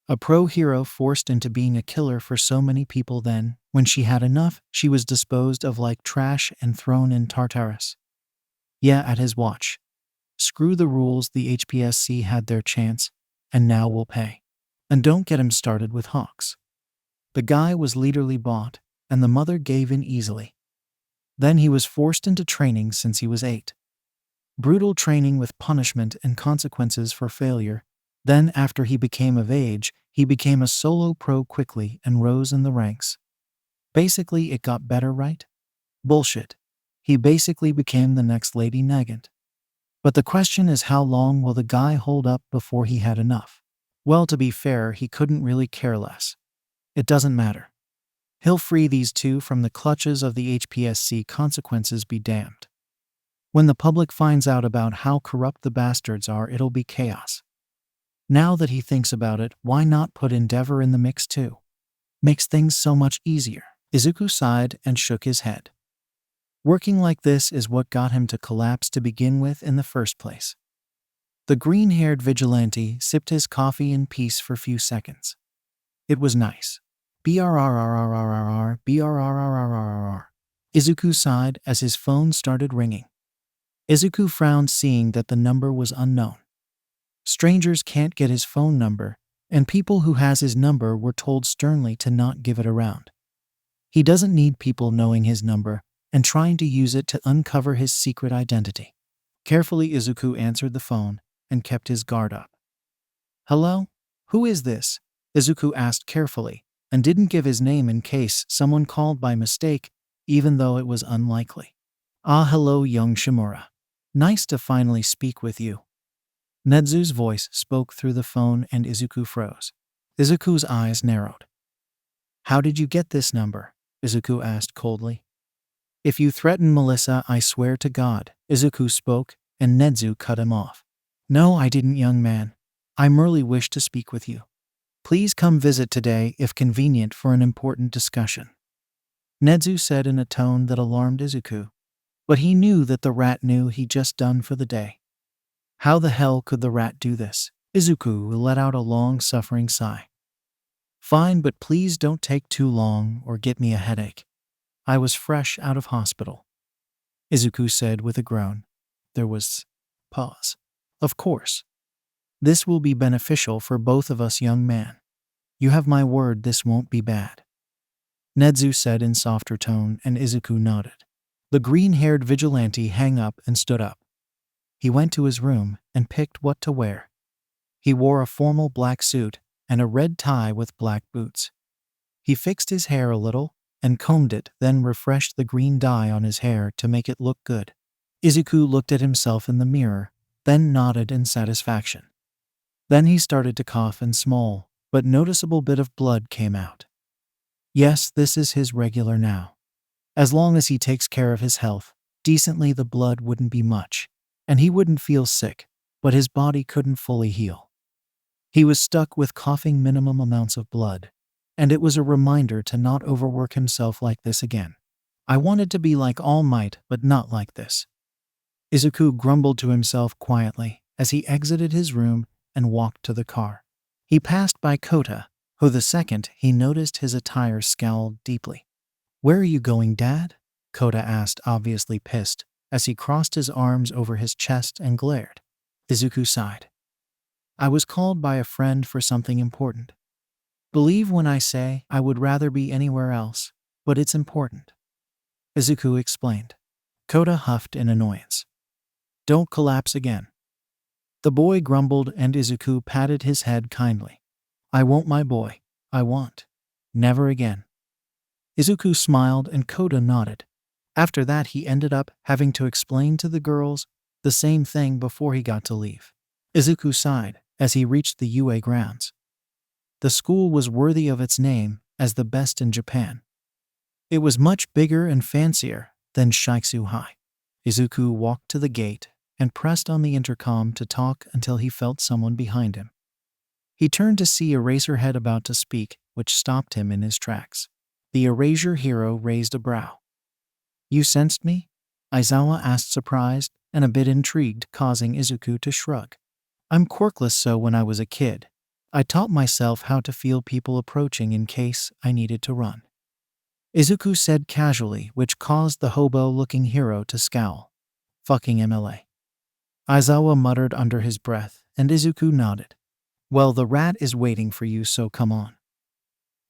Speaker 1: A pro-hero forced into being a killer for so many people, then, when she had enough, she was disposed of like trash and thrown in Tartarus. Yeah, at his watch. Screw the rules, the HPSC had their chance, and now we'll pay. And don't get him started with Hawks. The guy was literally bought, and the mother gave in easily. Then he was forced into training since he was 8. Brutal training with punishment and consequences for failure. Then after he became of age, he became a solo pro quickly and rose in the ranks. Basically, it got better, right? Bullshit. He basically became the next Lady Nagant. But the question is, how long will the guy hold up before he had enough? Well, to be fair, he couldn't really care less. It doesn't matter. He'll free these two from the clutches of the HPSC, consequences be damned. When the public finds out about how corrupt the bastards are, it'll be chaos. Now that he thinks about it, why not put Endeavor in the mix too? Makes things so much easier. Izuku sighed and shook his head. Working like this is what got him to collapse to begin with in the first place. The green-haired vigilante sipped his coffee in peace for a few seconds. It was nice. BRRRRRRR, BRRRRRR. Izuku sighed as his phone started ringing. Izuku frowned, seeing that the number was unknown. Strangers can't get his phone number, and people who has his number were told sternly to not give it around. He doesn't need people knowing his number and trying to use it to uncover his secret identity. Carefully, Izuku answered the phone and kept his guard up. Hello? Who is this? Izuku asked carefully, and didn't give his name in case someone called by mistake, even though it was unlikely. Ah, hello, young Shimura. Nice to finally speak with you. Nezu's voice spoke through the phone and Izuku froze. Izuku's eyes narrowed. How did you get this number? Izuku asked coldly. If you threaten Melissa, I swear to God, Izuku spoke, and Nezu cut him off. No, I didn't, young man. I merely wish to speak with you. Please come visit today if convenient for an important discussion. Nezu said in a tone that alarmed Izuku, but he knew that the rat knew he'd just done for the day. How the hell could the rat do this? Izuku let out a long-suffering sigh. Fine, but please don't take too long or get me a headache. I was fresh out of hospital. Izuku said with a groan. There was pause. Of course. This will be beneficial for both of us, young man. You have my word this won't be bad. Nezu said in softer tone, and Izuku nodded. The green-haired vigilante hung up and stood up. He went to his room and picked what to wear. He wore a formal black suit and a red tie with black boots. He fixed his hair a little and combed it, then refreshed the green dye on his hair to make it look good. Izuku looked at himself in the mirror, then nodded in satisfaction. Then he started to cough, and small, but noticeable bit of blood came out. Yes, this is his regular now. As long as he takes care of his health decently, the blood wouldn't be much, and he wouldn't feel sick, but his body couldn't fully heal. He was stuck with coughing minimum amounts of blood, and it was a reminder to not overwork himself like this again. I wanted to be like All Might, but not like this. Izuku grumbled to himself quietly as he exited his room and walked to the car. He passed by Kota, who the second he noticed his attire scowled deeply. Where are you going, Dad? Kota asked, obviously pissed, as he crossed his arms over his chest and glared. Izuku sighed. I was called by a friend for something important. Believe when I say I would rather be anywhere else, but it's important. Izuku explained. Kota huffed in annoyance. Don't collapse again. The boy grumbled, and Izuku patted his head kindly. I won't, my boy. I won't. Never again. Izuku smiled and Kota nodded. After that, he ended up having to explain to the girls the same thing before he got to leave. Izuku sighed as he reached the UA grounds. The school was worthy of its name as the best in Japan. It was much bigger and fancier than Shiksu High. Izuku walked to the gate and pressed on the intercom to talk until he felt someone behind him. He turned to see Eraserhead about to speak, which stopped him in his tracks. The Erasure hero raised a brow. You sensed me? Aizawa asked, surprised and a bit intrigued, causing Izuku to shrug. I'm quirkless, so when I was a kid, I taught myself how to feel people approaching in case I needed to run. Izuku said casually, which caused the hobo-looking hero to scowl. Fucking MLA. Aizawa muttered under his breath, and Izuku nodded. Well, the rat is waiting for you, so come on.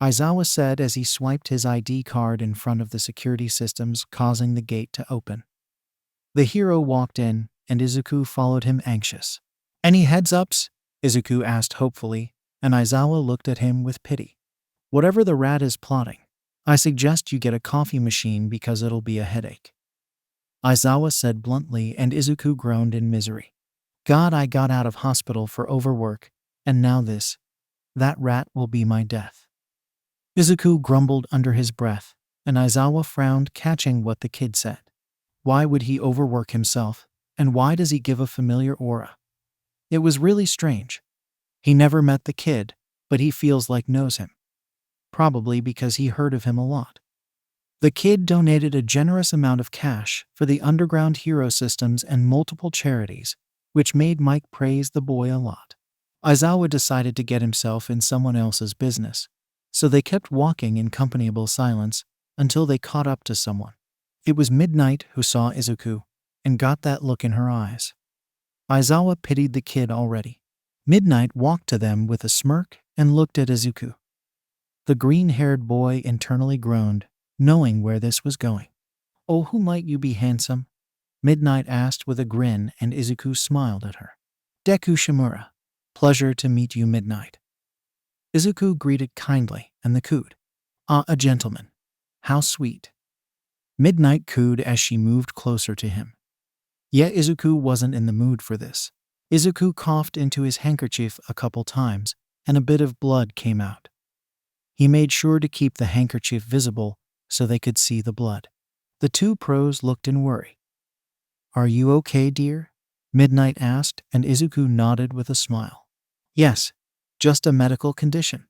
Speaker 1: Aizawa said as he swiped his ID card in front of the security systems, causing the gate to open. The hero walked in, and Izuku followed him, anxious. Any heads-ups? Izuku asked hopefully, and Aizawa looked at him with pity. Whatever the rat is plotting, I suggest you get a coffee machine because it'll be a headache. Aizawa said bluntly, and Izuku groaned in misery. God, I got out of hospital for overwork, and now this. That rat will be my death. Izuku grumbled under his breath, and Aizawa frowned, catching what the kid said. Why would he overwork himself, and why does he give a familiar aura? It was really strange. He never met the kid, but he feels like knows him. Probably because he heard of him a lot. The kid donated a generous amount of cash for the underground hero systems and multiple charities, which made Mike praise the boy a lot. Aizawa decided to get himself in someone else's business, So they kept walking in companionable silence until they caught up to someone. It was Midnight who saw Izuku and got that look in her eyes. Aizawa pitied the kid already. Midnight walked to them with a smirk and looked at Izuku. The green-haired boy internally groaned, knowing where this was going. "Oh, who might you be, handsome?" Midnight asked with a grin, and Izuku smiled at her. "Deku Shimura. Pleasure to meet you, Midnight." Izuku greeted kindly, and the cooed. "Ah, a gentleman. How sweet." Midnight cooed as she moved closer to him. Yet Izuku wasn't in the mood for this. Izuku coughed into his handkerchief a couple times, and a bit of blood came out. He made sure to keep the handkerchief visible so they could see the blood. The two pros looked in worry. "Are you okay, dear?" Midnight asked, and Izuku nodded with a smile. "Yes, just a medical condition.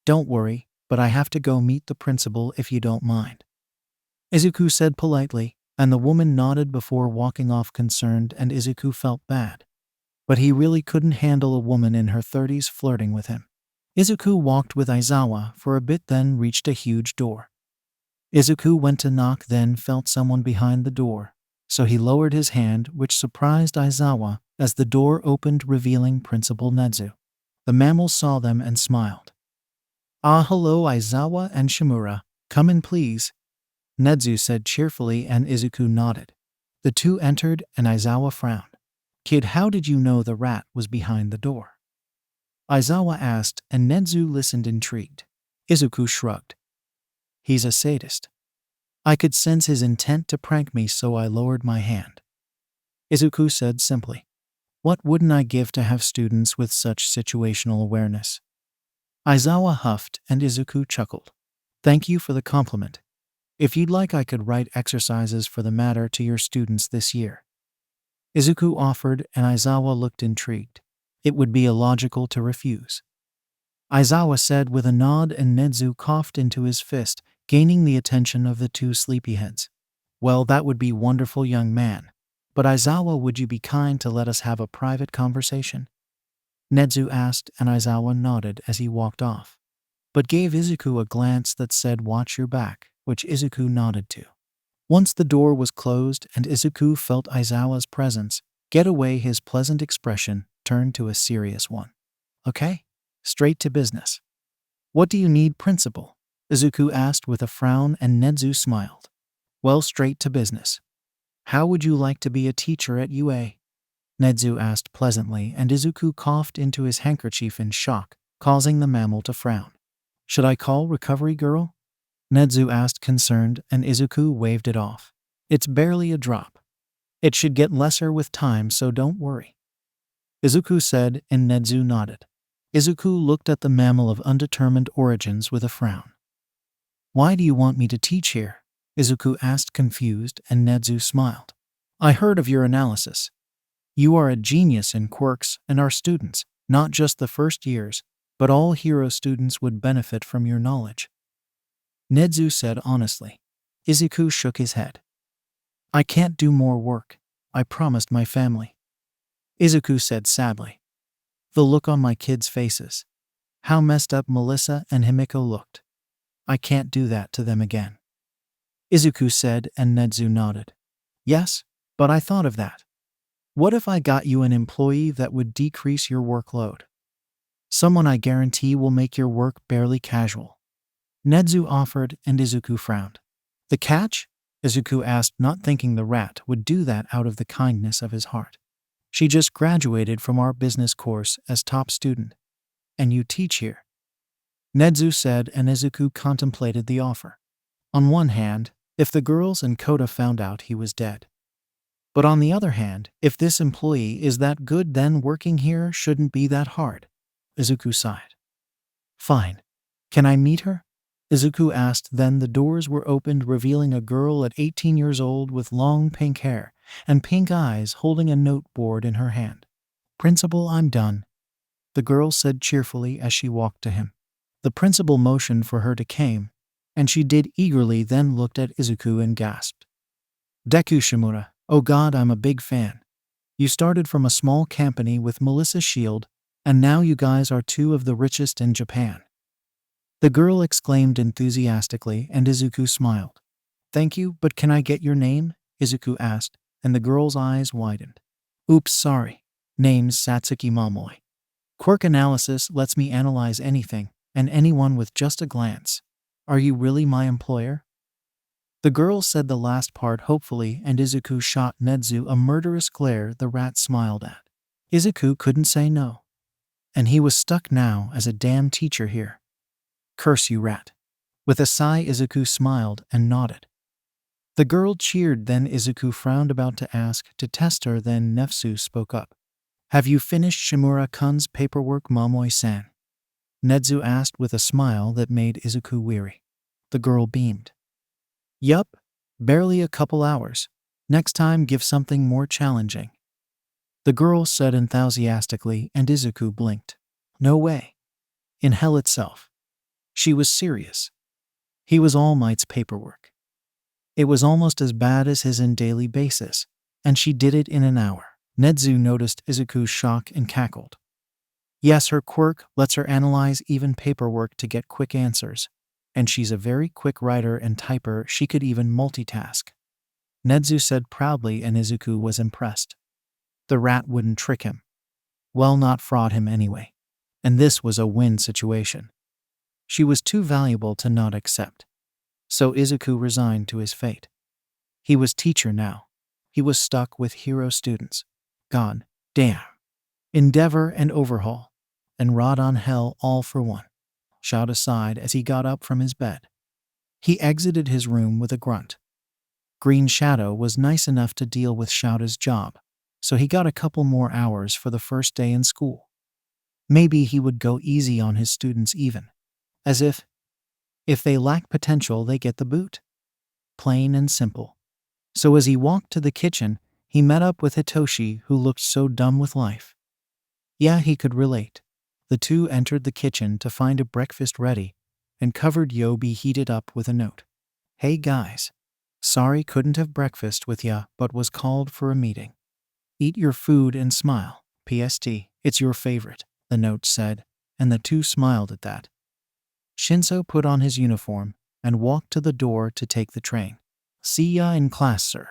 Speaker 1: Don't worry, but I have to go meet the principal if you don't mind," Izuku said politely, and the woman nodded before walking off concerned, and Izuku felt bad. But he really couldn't handle a woman in her 30s flirting with him. Izuku walked with Aizawa for a bit, then reached a huge door. Izuku went to knock, then felt someone behind the door, so he lowered his hand, which surprised Aizawa as the door opened, revealing Principal Nezu. The mammal saw them and smiled. "Ah, hello Aizawa and Shimura, come in please," Nezu said cheerfully, and Izuku nodded. The two entered, and Aizawa frowned. "Kid, how did you know the rat was behind the door?" Aizawa asked, and Nezu listened intrigued. Izuku shrugged. "He's a sadist. I could sense his intent to prank me, so I lowered my hand," Izuku said simply. "What wouldn't I give to have students with such situational awareness?" Aizawa huffed, and Izuku chuckled. "Thank you for the compliment. If you'd like, I could write exercises for the matter to your students this year," Izuku offered, and Aizawa looked intrigued. It would be illogical to refuse. Aizawa said with a nod, and Nezu coughed into his fist, gaining the attention of the two sleepyheads. "Well, that would be wonderful, young man. But Aizawa, would you be kind to let us have a private conversation?" Nezu asked, and Aizawa nodded as he walked off, but gave Izuku a glance that said, "Watch your back," which Izuku nodded to. Once the door was closed and Izuku felt Aizawa's presence get away, his pleasant expression turned to a serious one. "Okay, straight to business. What do you need, Principal?" Izuku asked with a frown, and Nezu smiled. "Well, straight to business. How would you like to be a teacher at UA?" Nezu asked pleasantly, and Izuku coughed into his handkerchief in shock, causing the mammal to frown. "Should I call Recovery Girl?" Nezu asked concerned, and Izuku waved it off. "It's barely a drop. It should get lesser with time, so don't worry," Izuku said, and Nezu nodded. Izuku looked at the mammal of undetermined origins with a frown. "Why do you want me to teach here?" Izuku asked, confused, and Nezu smiled. "I heard of your analysis. You are a genius in quirks, and our students, not just the first years, but all hero students, would benefit from your knowledge," Nezu said honestly. Izuku shook his head. "I can't do more work. I promised my family," Izuku said sadly. "The look on my kids' faces. How messed up Melissa and Himiko looked. I can't do that to them again," Izuku said, and Nezu nodded. "Yes, but I thought of that. What if I got you an employee that would decrease your workload? Someone I guarantee will make your work barely casual," Nezu offered, and Izuku frowned. "The catch?" Izuku asked, not thinking the rat would do that out of the kindness of his heart. "She just graduated from our business course as top student. And you teach here," Nezu said, and Izuku contemplated the offer. On one hand, if the girls and Kota found out he was dead. But on the other hand, if this employee is that good, then working here shouldn't be that hard. Izuku sighed. "Fine. Can I meet her?" Izuku asked. Then the doors were opened, revealing a girl at 18 years old with long pink hair and pink eyes, holding a noteboard in her hand. "Principal, I'm done," the girl said cheerfully as she walked to him. The principal motioned for her to come, and she did eagerly, then looked at Izuku and gasped. "Deku Shimura, oh god, I'm a big fan. You started from a small company with Melissa Shield, and now you guys are two of the richest in Japan." The girl exclaimed enthusiastically, and Izuku smiled. Thank you, but can I get your name? Izuku asked, and the girl's eyes widened. Oops, sorry. Name's Satsuki Momoi. Quirk analysis lets me analyze anything, and anyone with just a glance. Are you really my employer? The girl said the last part hopefully, and Izuku shot Nezu a murderous glare the rat smiled at. Izuku couldn't say no. And he was stuck now as a damn teacher here. Curse you, rat. With a sigh, Izuku smiled and nodded. The girl cheered, then Izuku frowned, about to ask to test her, then Nezu spoke up. Have you finished Shimura-kun's paperwork, Momoi-san? Nezu asked with a smile that made Izuku weary. The girl beamed. Yup, barely a couple hours. Next time give something more challenging. The girl said enthusiastically, and Izuku blinked. No way. In hell itself. She was serious. He was All Might's paperwork. It was almost as bad as his in daily basis, and she did it in an hour. Nezu noticed Izuku's shock and cackled. Yes, her quirk lets her analyze even paperwork to get quick answers, and she's a very quick writer and typer. She could even multitask. Nezu said proudly, and Izuku was impressed. The rat wouldn't trick him. Well, not fraud him anyway. And this was a win situation. She was too valuable to not accept. So Izuku resigned to his fate. He was teacher now. He was stuck with hero students. God damn. Endeavor and overhaul. And rod on hell all for one. Shout aside as he got up from his bed. He exited his room with a grunt. Green Shadow was nice enough to deal with Shouda's job, so he got a couple more hours for the first day in school. Maybe he would go easy on his students even. As if they lack potential, they get the boot. Plain and simple. So as he walked to the kitchen, he met up with Hitoshi, who looked so dumb with life. Yeah, he could relate. The two entered the kitchen to find a breakfast ready, and covered Yobi heated up with a note. Hey guys. Sorry couldn't have breakfast with ya, but was called for a meeting. Eat your food and smile. PST, it's your favorite, the note said, and the two smiled at that. Shinso put on his uniform and walked to the door to take the train. See ya in class, sir.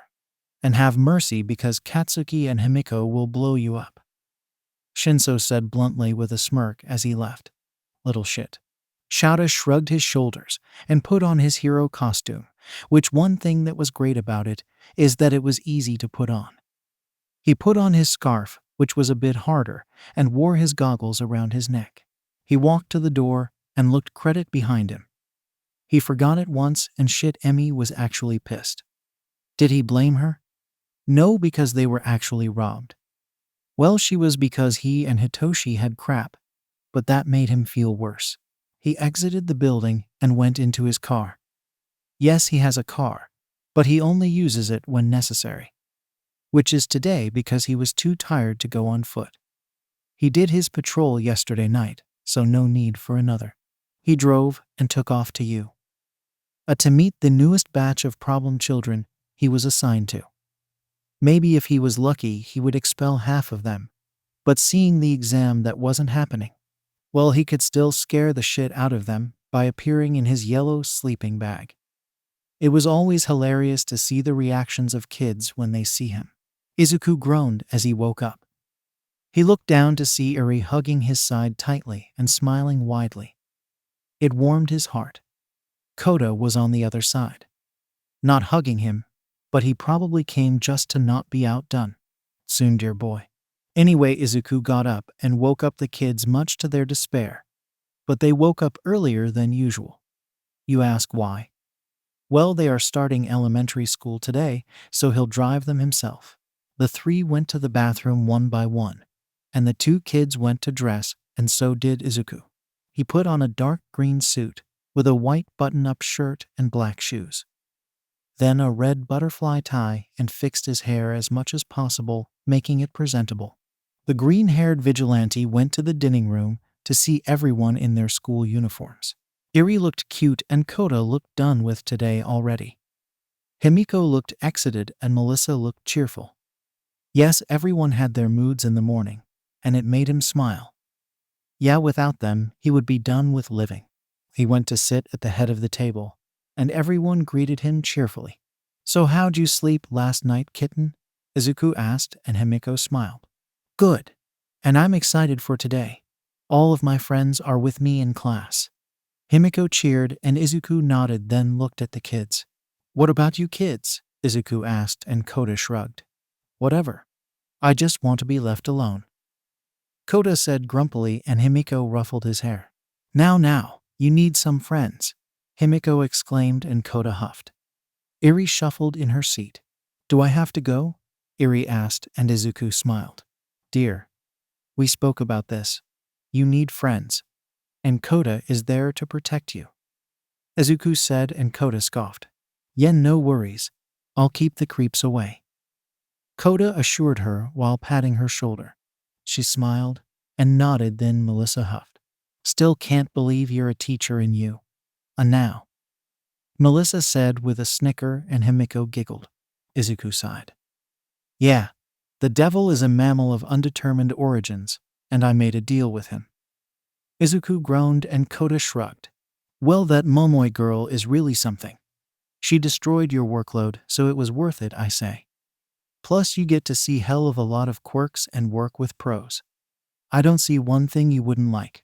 Speaker 1: And have mercy because Katsuki and Himiko will blow you up. Shinso said bluntly with a smirk as he left. Little shit. Shouda shrugged his shoulders and put on his hero costume, which one thing that was great about it is that it was easy to put on. He put on his scarf, which was a bit harder, and wore his goggles around his neck. He walked to the door and looked credit behind him. He forgot it once, and shit, Emmy was actually pissed. Did he blame her? No, because they were actually robbed. Well, she was, because he and Hitoshi had crap, but that made him feel worse. He exited the building and went into his car. Yes, he has a car, but he only uses it when necessary. Which is today, because he was too tired to go on foot. He did his patrol yesterday night, so no need for another. He drove and took off to meet the newest batch of problem children he was assigned to. Maybe if he was lucky, he would expel half of them, but seeing the exam that wasn't happening, well, he could still scare the shit out of them by appearing in his yellow sleeping bag. It was always hilarious to see the reactions of kids when they see him. Izuku groaned as he woke up. He looked down to see Eri hugging his side tightly and smiling widely. It warmed his heart. Kota was on the other side. Not hugging him, but he probably came just to not be outdone. Soon, dear boy. Anyway, Izuku got up and woke up the kids, much to their despair. But they woke up earlier than usual. You ask why? Well, they are starting elementary school today, so he'll drive them himself. The three went to the bathroom one by one, and the two kids went to dress, and so did Izuku. He put on a dark green suit with a white button-up shirt and black shoes. Then a red butterfly tie, and fixed his hair as much as possible, making it presentable. The green-haired vigilante went to the dining room to see everyone in their school uniforms. Eri looked cute and Kota looked done with today already. Himiko looked exited and Melissa looked cheerful. Yes, everyone had their moods in the morning, and it made him smile. Yeah, without them, he would be done with living. He went to sit at the head of the table, and everyone greeted him cheerfully. So how'd you sleep last night, kitten? Izuku asked, and Himiko smiled. Good. And I'm excited for today. All of my friends are with me in class. Himiko cheered, and Izuku nodded, then looked at the kids. What about you kids? Izuku asked, and Kota shrugged. Whatever. I just want to be left alone. Kota said grumpily, and Himiko ruffled his hair. Now, you need some friends, Himiko exclaimed, and Kota huffed. Iri shuffled in her seat. Do I have to go? Iri asked, and Izuku smiled. Dear, we spoke about this. You need friends, and Kota is there to protect you. Izuku said, and Kota scoffed. Yen, no worries. I'll keep the creeps away. Kota assured her while patting her shoulder. She smiled and nodded, then Melissa huffed. Still can't believe you're a teacher and you. Now. Melissa said with a snicker, and Himiko giggled. Izuku sighed. Yeah, the devil is a mammal of undetermined origins, and I made a deal with him. Izuku groaned, and Kota shrugged. Well, that Momoi girl is really something. She destroyed your workload, so it was worth it, I say. Plus, you get to see hell of a lot of quirks and work with pros. I don't see one thing you wouldn't like.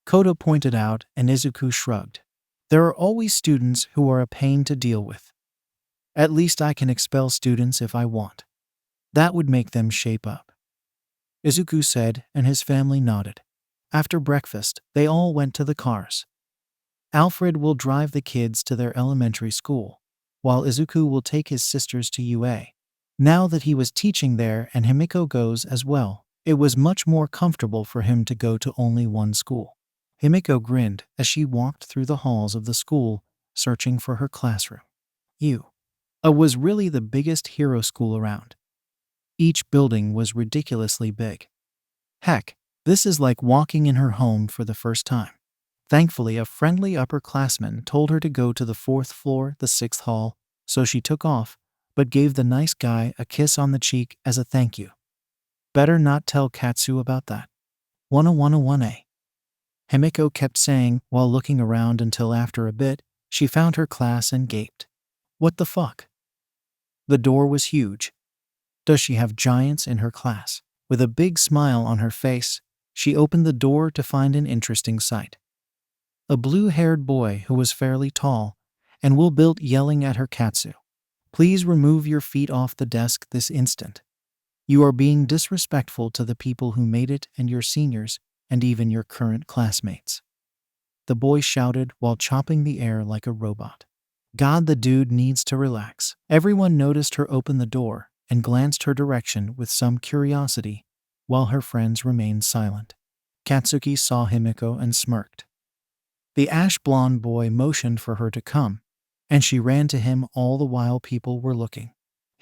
Speaker 1: Kota pointed out, and Izuku shrugged. There are always students who are a pain to deal with. At least I can expel students if I want. That would make them shape up. Izuku said, and his family nodded. After breakfast, they all went to the cars. Alfred will drive the kids to their elementary school, while Izuku will take his sisters to UA. Now that he was teaching there and Himiko goes as well, it was much more comfortable for him to go to only one school. Himiko grinned as she walked through the halls of the school, searching for her classroom. Was really the biggest hero school around. Each building was ridiculously big. Heck, this is like walking in her home for the first time. Thankfully, a friendly upperclassman told her to go to the 4th floor, the 6th hall, so she took off, but gave the nice guy a kiss on the cheek as a thank you. Better not tell Katsu about that. 101A. Himiko kept saying while looking around until after a bit, she found her class and gaped. What the fuck? The door was huge. Does she have giants in her class? With a big smile on her face, she opened the door to find an interesting sight. A blue-haired boy who was fairly tall and well-built yelling at her Katsu. Please remove your feet off the desk this instant. You are being disrespectful to the people who made it and your seniors and even your current classmates. The boy shouted while chopping the air like a robot. God, the dude needs to relax. Everyone noticed her open the door and glanced her direction with some curiosity, while her friends remained silent. Katsuki saw Himiko and smirked. The ash-blonde boy motioned for her to come, and she ran to him all the while people were looking.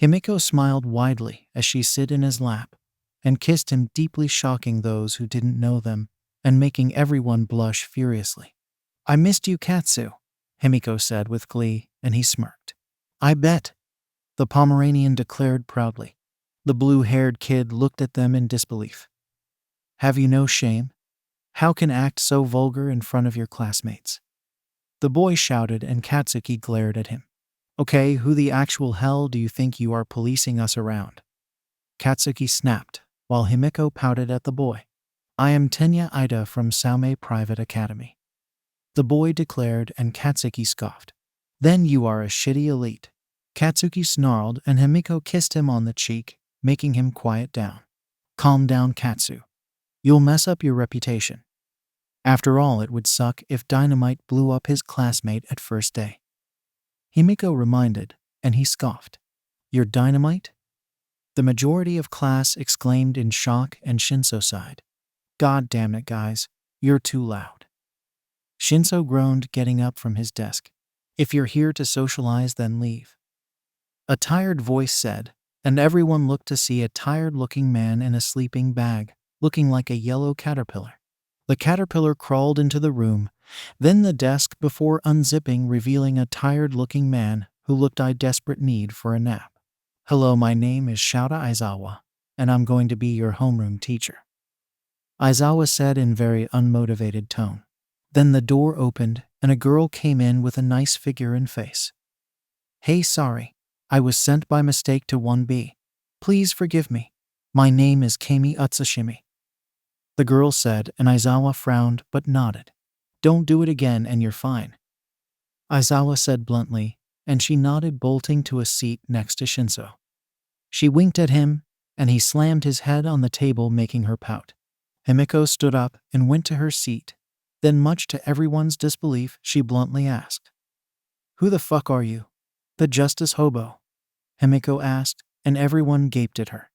Speaker 1: Himiko smiled widely as she sat in his lap and kissed him deeply, shocking those who didn't know them and making everyone blush furiously. I missed you, Katsu, Himiko said with glee, and he smirked. I bet, the Pomeranian declared proudly. The blue-haired kid looked at them in disbelief. Have you no shame? How can act so vulgar in front of your classmates? The boy shouted, and Katsuki glared at him. Okay, who the actual hell do you think you are policing us around? Katsuki snapped, while Himiko pouted at the boy. I am Tenya Ida from Saume Private Academy. The boy declared, and Katsuki scoffed. Then you are a shitty elite. Katsuki snarled, and Himiko kissed him on the cheek, making him quiet down. Calm down, Katsu. You'll mess up your reputation. After all, it would suck if dynamite blew up his classmate at first day. Himiko reminded, and he scoffed. Your dynamite? The majority of class exclaimed in shock, and Shinso sighed. God damn it, guys, you're too loud. Shinso groaned, getting up from his desk. If you're here to socialize, then leave. A tired voice said, and everyone looked to see a tired-looking man in a sleeping bag, looking like a yellow caterpillar. The caterpillar crawled into the room, then the desk before unzipping, revealing a tired-looking man who looked in desperate need for a nap. Hello, my name is Shouta Aizawa, and I'm going to be your homeroom teacher. Aizawa said in very unmotivated tone. Then the door opened and a girl came in with a nice figure and face. "Hey, sorry. I was sent by mistake to 1B. Please forgive me. My name is Kami Utsushimi," the girl said, and Aizawa frowned but nodded. "Don't do it again and you're fine," Aizawa said bluntly, and she nodded, bolting to a seat next to Shinso. She winked at him, and he slammed his head on the table, making her pout. Himiko stood up and went to her seat. Then, much to everyone's disbelief, she bluntly asked, "Who the fuck are you?" "The justice hobo," Himiko asked, and everyone gaped at her.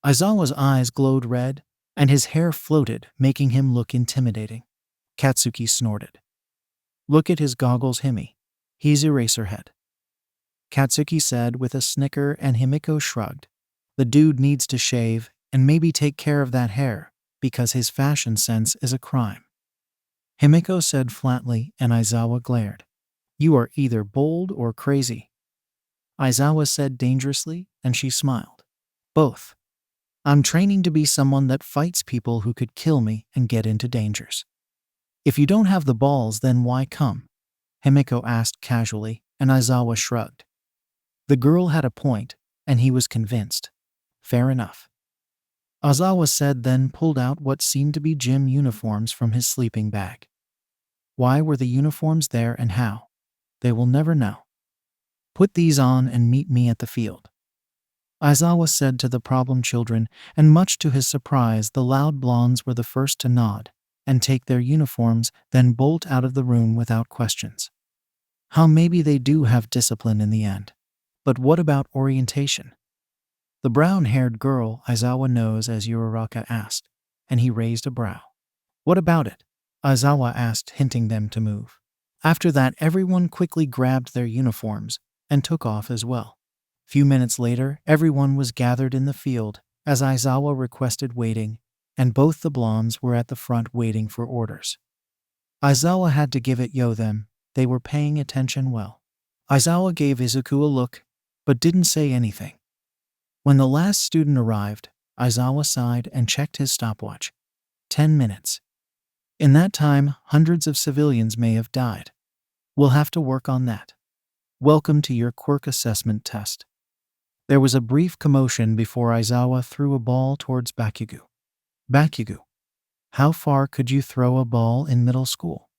Speaker 1: Aizawa's eyes glowed red, and his hair floated, making him look intimidating. Katsuki snorted. "Look at his goggles, Himi. He's Eraserhead," Katsuki said with a snicker, and Himiko shrugged. "The dude needs to shave and maybe take care of that hair, because his fashion sense is a crime," Himiko said flatly, and Aizawa glared. "You are either bold or crazy," Aizawa said dangerously, and she smiled. "Both. I'm training to be someone that fights people who could kill me and get into dangers." "If you don't have the balls, then why come?" Himiko asked casually, and Aizawa shrugged. The girl had a point, and he was convinced. "Fair enough," Aizawa said, then pulled out what seemed to be gym uniforms from his sleeping bag. "Why were the uniforms there and how? They will never know. Put these on and meet me at the field," Aizawa said to the problem children, and much to his surprise, the loud blondes were the first to nod and take their uniforms, then bolt out of the room without questions. How maybe they do have discipline in the end. But what about orientation? The brown-haired girl Aizawa knows as Uraraka asked, and he raised a brow. "What about it?" Aizawa asked, hinting them to move. After that, everyone quickly grabbed their uniforms and took off as well. Few minutes later, everyone was gathered in the field, as Aizawa requested waiting, and both the blondes were at the front waiting for orders. Aizawa had to give it them. They were paying attention well. Aizawa gave Izuku a look, but didn't say anything. When the last student arrived, Aizawa sighed and checked his stopwatch. 10 minutes. In that time, hundreds of civilians may have died. We'll have to work on that. Welcome to your quirk assessment test. There was a brief commotion before Aizawa threw a ball towards Bakugo. "Bakugo, how far could you throw a ball in middle school?"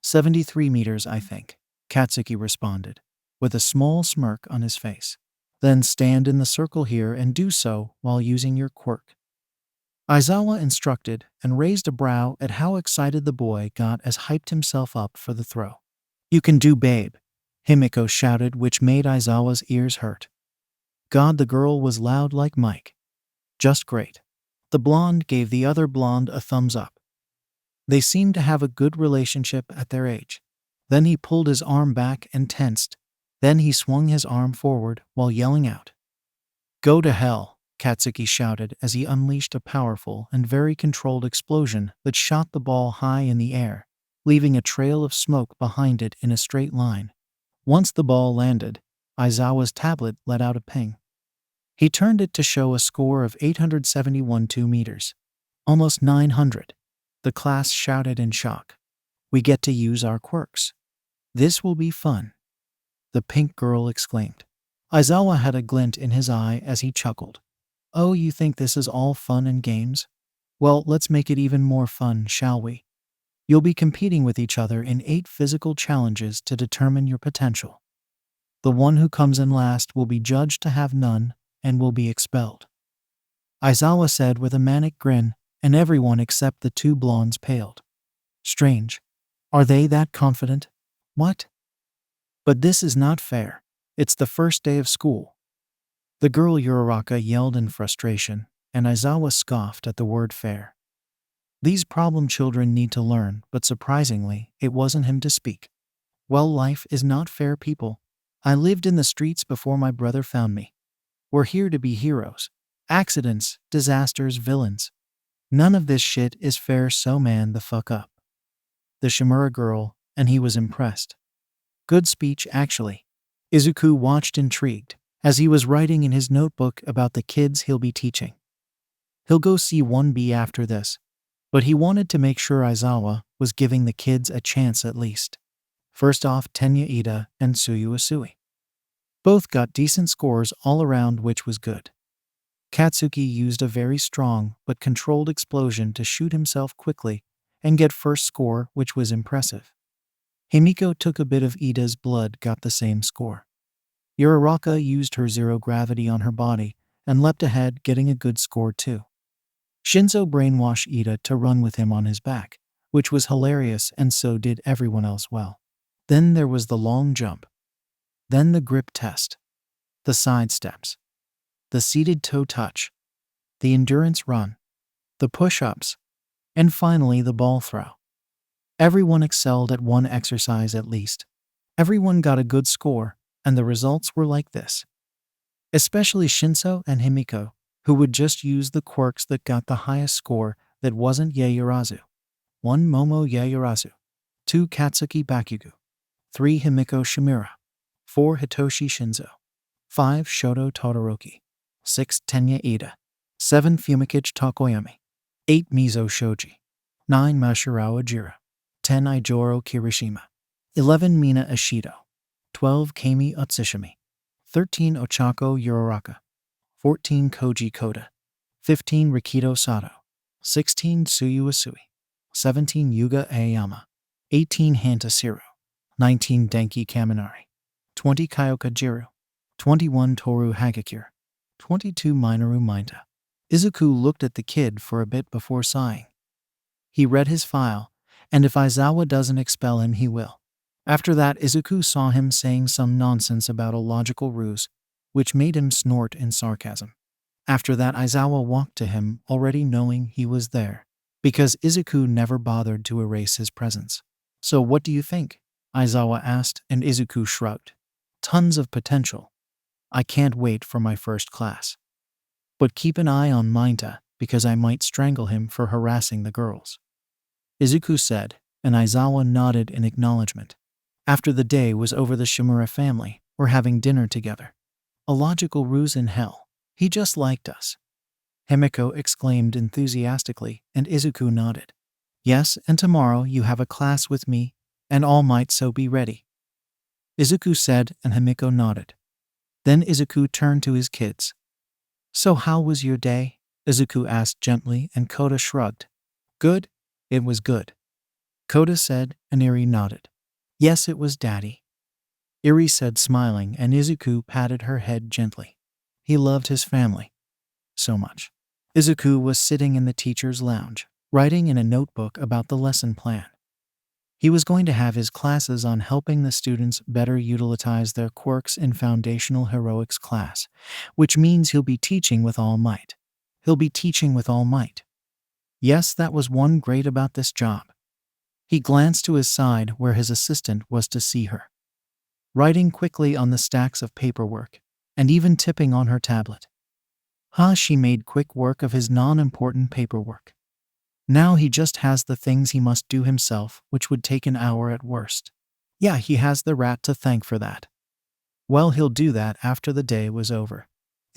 Speaker 1: 73 meters, I think," Katsuki responded, with a small smirk on his face. "Then stand in the circle here and do so while using your quirk," Aizawa instructed, and raised a brow at how excited the boy got as hyped himself up for the throw. "You can do, babe," Himiko shouted, which made Aizawa's ears hurt. God, the girl was loud like Mike. "Just great." The blonde gave the other blonde a thumbs up. They seemed to have a good relationship at their age. Then he pulled his arm back and tensed. Then he swung his arm forward while yelling out, "Go to hell," Katsuki shouted as he unleashed a powerful and very controlled explosion that shot the ball high in the air, leaving a trail of smoke behind it in a straight line. Once the ball landed, Aizawa's tablet let out a ping. He turned it to show a score of 871 meters. Almost 900. The class shouted in shock. "We get to use our quirks. This will be fun," the pink girl exclaimed. Aizawa had a glint in his eye as he chuckled. "Oh, you think this is all fun and games? Well, let's make it even more fun, shall we? You'll be competing with each other in 8 physical challenges to determine your potential. The one who comes in last will be judged to have none and will be expelled," Aizawa said with a manic grin, and everyone except the 2 blondes paled. Strange. Are they that confident? What? But this is not fair. It's the first day of school. The girl Uraraka yelled in frustration, and Aizawa scoffed at the word fair. These problem children need to learn, but surprisingly, it wasn't him to speak. "Well, life is not fair, people. I lived in the streets before my brother found me. We're here to be heroes. Accidents, disasters, villains. None of this shit is fair, so man the fuck up." The Shimura girl, and he was impressed. Good speech, actually. Izuku watched intrigued, as he was writing in his notebook about the kids he'll be teaching. He'll go see 1B after this. But he wanted to make sure Aizawa was giving the kids a chance at least. First off, Tenya Ida and Tsuyu Usui. Both got decent scores all around, which was good. Katsuki used a very strong but controlled explosion to shoot himself quickly and get first score, which was impressive. Himiko took a bit of Ida's blood, got the same score. Uraraka used her zero gravity on her body and leapt ahead, getting a good score too. Shinzo brainwashed Ida to run with him on his back, which was hilarious, and so did everyone else well. Then there was the long jump. Then the grip test. The side steps. The seated toe touch. The endurance run. The push-ups. And finally the ball throw. Everyone excelled at one exercise at least. Everyone got a good score, and the results were like this. Especially Shinzo and Himiko, who would just use the quirks that got the highest score that wasn't Yaoyorozu. 1 Momo Yaoyorozu. 2 Katsuki Bakugo. 3 Himiko Shimura. 4 Hitoshi Shinzo. 5 Shoto Todoroki. 6 Tenya Ida. 7 Fumikichi Tokoyami. 8 Mizo Shoji. 9 Mashirawa Jiro. 10 Ijoro Kirishima. 11 Mina Ishido. 12 Kami Utsushimi. 13 Ochako Uraraka. 14 Koji Kota. 15 Rikido Sato. 16 Tsuyu Usui. 17 Yuga Aoyama. 18 Hanta Siro. 19 Denki Kaminari. 20 Kyoka Jiro. 21 Toru Hagakure. 22 Minoru Mainta. Izuku looked at the kid for a bit before sighing. He read his file, and if Aizawa doesn't expel him, he will. After that, Izuku saw him saying some nonsense about a logical ruse, which made him snort in sarcasm. After that, Aizawa walked to him, already knowing he was there, because Izuku never bothered to erase his presence. So what do you think? Aizawa asked, and Izuku shrugged. Tons of potential. I can't wait for my first class. But keep an eye on Mainta, because I might strangle him for harassing the girls. Izuku said, and Aizawa nodded in acknowledgement. After the day was over, the Shimura family were having dinner together. A logical ruse in hell. He just liked us. Himiko exclaimed enthusiastically, and Izuku nodded. Yes, and tomorrow you have a class with me, and all might so be ready. Izuku said, and Himiko nodded. Then Izuku turned to his kids. So how was your day? Izuku asked gently, and Kota shrugged. Good? It was good. Kota said, and Iri nodded. Yes, it was, Daddy. Iri said, smiling, and Izuku patted her head gently. He loved his family so much. Izuku was sitting in the teacher's lounge, writing in a notebook about the lesson plan. He was going to have his classes on helping the students better utilize their quirks in Foundational Heroics class, which means he'll be teaching with all might. He'll be teaching with all might. Yes, that was one great about this job. He glanced to his side where his assistant was to see her, writing quickly on the stacks of paperwork, and even tipping on her tablet. She made quick work of his non-important paperwork. Now he just has the things he must do himself, which would take an hour at worst. Yeah, he has the rat to thank for that. Well, he'll do that after the day was over.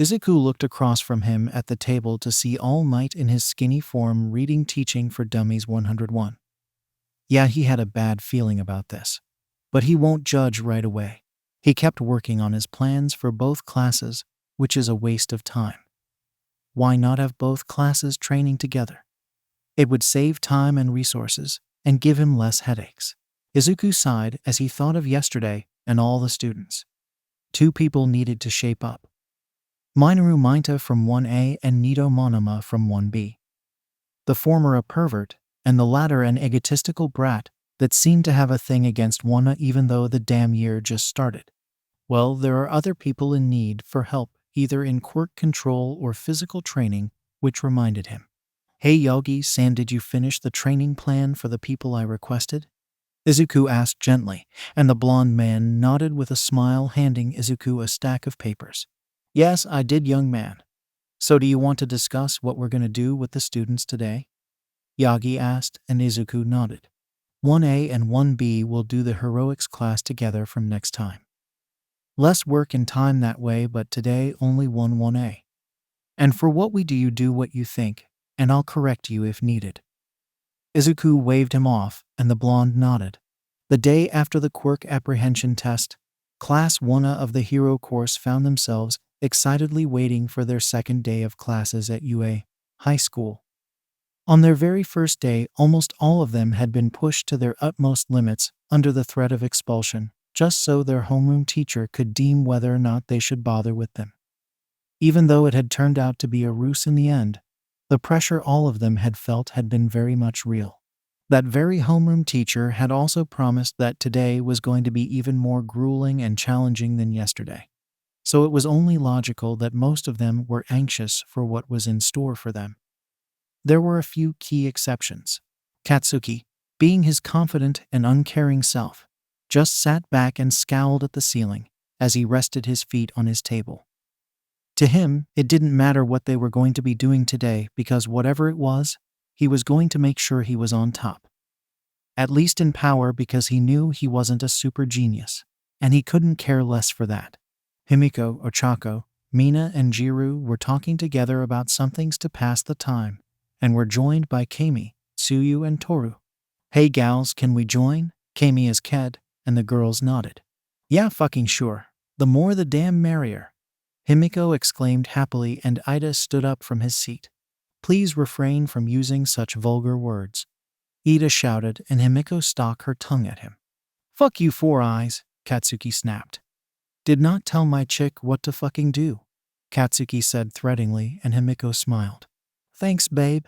Speaker 1: Izuku looked across from him at the table to see All Might in his skinny form reading Teaching for Dummies 101. Yeah, he had a bad feeling about this. But he won't judge right away. He kept working on his plans for both classes, which is a waste of time. Why not have both classes training together? It would save time and resources, and give him less headaches. Izuku sighed as he thought of yesterday and all the students. 2 people needed to shape up. Minoru Mainta from 1A and Nito Monoma from 1B. The former a pervert, and the latter an egotistical brat that seemed to have a thing against Wana even though the damn year just started. Well, there are other people in need for help, either in quirk control or physical training, which reminded him. Hey Yogi-san, did you finish the training plan for the people I requested? Izuku asked gently, and the blonde man nodded with a smile, handing Izuku a stack of papers. Yes, I did, young man. So do you want to discuss what we're going to do with the students today? Yagi asked, and Izuku nodded. 1A and 1B will do the heroics class together from next time. Less work and time that way, but today only 1A. And for what we do, you do what you think, and I'll correct you if needed. Izuku waved him off, and the blonde nodded. The day after the quirk apprehension test, Class 1 of the Hero course found themselves excitedly waiting for their second day of classes at UA High School. On their very first day, almost all of them had been pushed to their utmost limits under the threat of expulsion, just so their homeroom teacher could deem whether or not they should bother with them. Even though it had turned out to be a ruse in the end, the pressure all of them had felt had been very much real. That very homeroom teacher had also promised that today was going to be even more grueling and challenging than yesterday. So it was only logical that most of them were anxious for what was in store for them. There were a few key exceptions. Katsuki, being his confident and uncaring self, just sat back and scowled at the ceiling as he rested his feet on his table. To him, it didn't matter what they were going to be doing today because whatever it was, he was going to make sure he was on top. At least in power, because he knew he wasn't a super genius, and he couldn't care less for that. Himiko, Ochako, Mina, and Jiru were talking together about some things to pass the time, and were joined by Kami, Tsuyu, and Toru. "Hey gals, can we join?" Kami as Ked, and the girls nodded. "Yeah, fucking sure. The more the damn merrier," Himiko exclaimed happily, and Ida stood up from his seat. "Please refrain from using such vulgar words," Ida shouted, and Himiko stuck her tongue at him. "Fuck you, Four Eyes," Katsuki snapped. "Did not tell my chick what to fucking do," Katsuki said threateningly, and Himiko smiled. "Thanks, babe,"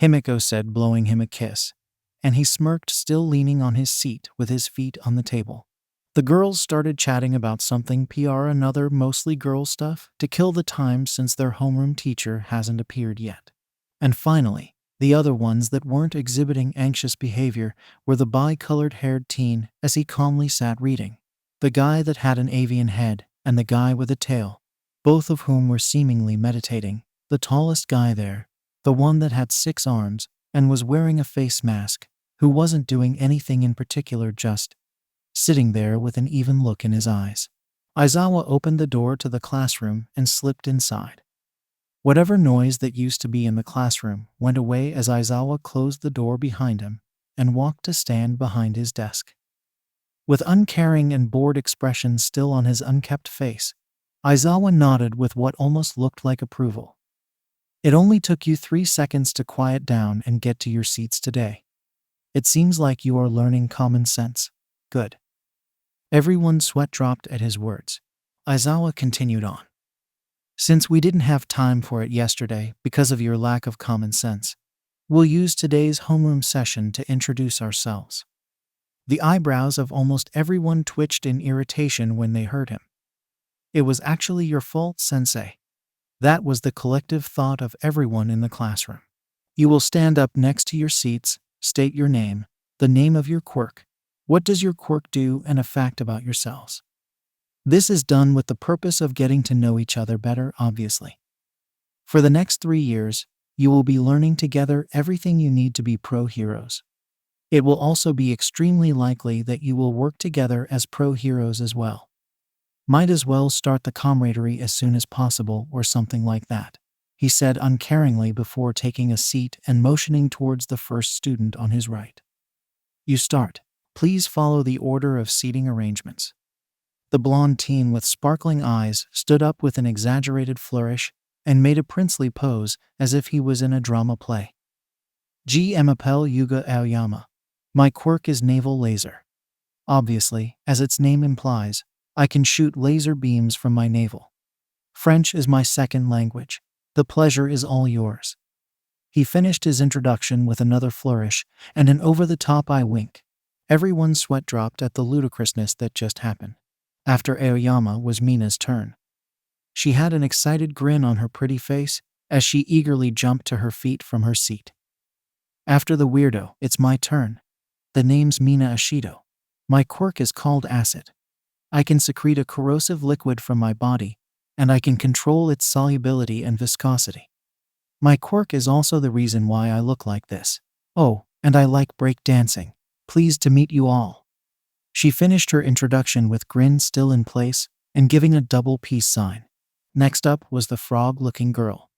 Speaker 1: Himiko said, blowing him a kiss, and he smirked, still leaning on his seat with his feet on the table. The girls started chatting about something another, mostly girl stuff, to kill the time since their homeroom teacher hasn't appeared yet. And finally, the other ones that weren't exhibiting anxious behavior were the bi-colored-haired teen as he calmly sat reading, the guy that had an avian head, and the guy with a tail, both of whom were seemingly meditating, the tallest guy there, the one that had 6 arms and was wearing a face mask, who wasn't doing anything in particular, just sitting there with an even look in his eyes. Aizawa opened the door to the classroom and slipped inside. Whatever noise that used to be in the classroom went away as Aizawa closed the door behind him and walked to stand behind his desk. With uncaring and bored expression still on his unkempt face, Aizawa nodded with what almost looked like approval. "It only took you 3 seconds to quiet down and get to your seats today. It seems like you are learning common sense. Good." Everyone's sweat dropped at his words. Aizawa continued on. "Since we didn't have time for it yesterday because of your lack of common sense, we'll use today's homeroom session to introduce ourselves." The eyebrows of almost everyone twitched in irritation when they heard him. "It was actually your fault, sensei." That was the collective thought of everyone in the classroom. "You will stand up next to your seats, state your name, the name of your quirk, what does your quirk do, and a fact about yourselves. This is done with the purpose of getting to know each other better, obviously. For the next 3 years, you will be learning together everything you need to be pro heroes. It will also be extremely likely that you will work together as pro heroes as well. Might as well start the camaraderie as soon as possible or something like that," he said uncaringly before taking a seat and motioning towards the first student on his right. "You start. Please follow the order of seating arrangements." The blonde teen with sparkling eyes stood up with an exaggerated flourish and made a princely pose as if he was in a drama play. "M'appelle Yuga Aoyama. My quirk is naval laser. Obviously, as its name implies, I can shoot laser beams from my navel. French is my second language. The pleasure is all yours." He finished his introduction with another flourish and an over-the-top eye wink. Everyone's sweat dropped at the ludicrousness that just happened. After Aoyama was Mina's turn. She had an excited grin on her pretty face as she eagerly jumped to her feet from her seat. "After the weirdo, it's my turn. The name's Mina Ashido. My quirk is called acid. I can secrete a corrosive liquid from my body, and I can control its solubility and viscosity. My quirk is also the reason why I look like this. Oh, and I like break dancing. Pleased to meet you all." She finished her introduction with grin still in place and giving a double peace sign. Next up was the frog-looking girl.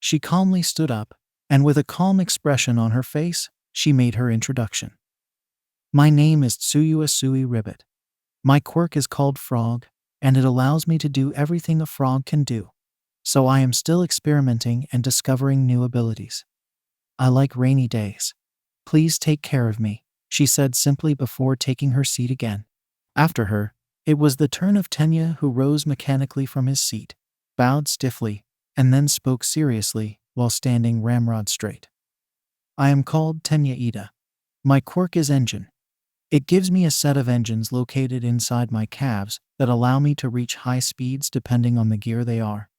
Speaker 1: She calmly stood up, and with a calm expression on her face, she made her introduction. My name is Tsuyu Asui Ribbit. My quirk is called Frog, and it allows me to do everything a frog can do. So I am still experimenting and discovering new abilities. I like rainy days. Please take care of me, she said simply before taking her seat again. After her, it was the turn of Tenya, who rose mechanically from his seat, bowed stiffly, and then spoke seriously while standing ramrod straight. I am called Tenya Ida. My quirk is Engine. It gives me a set of engines located inside my calves that allow me to reach high speeds depending on the gear they are.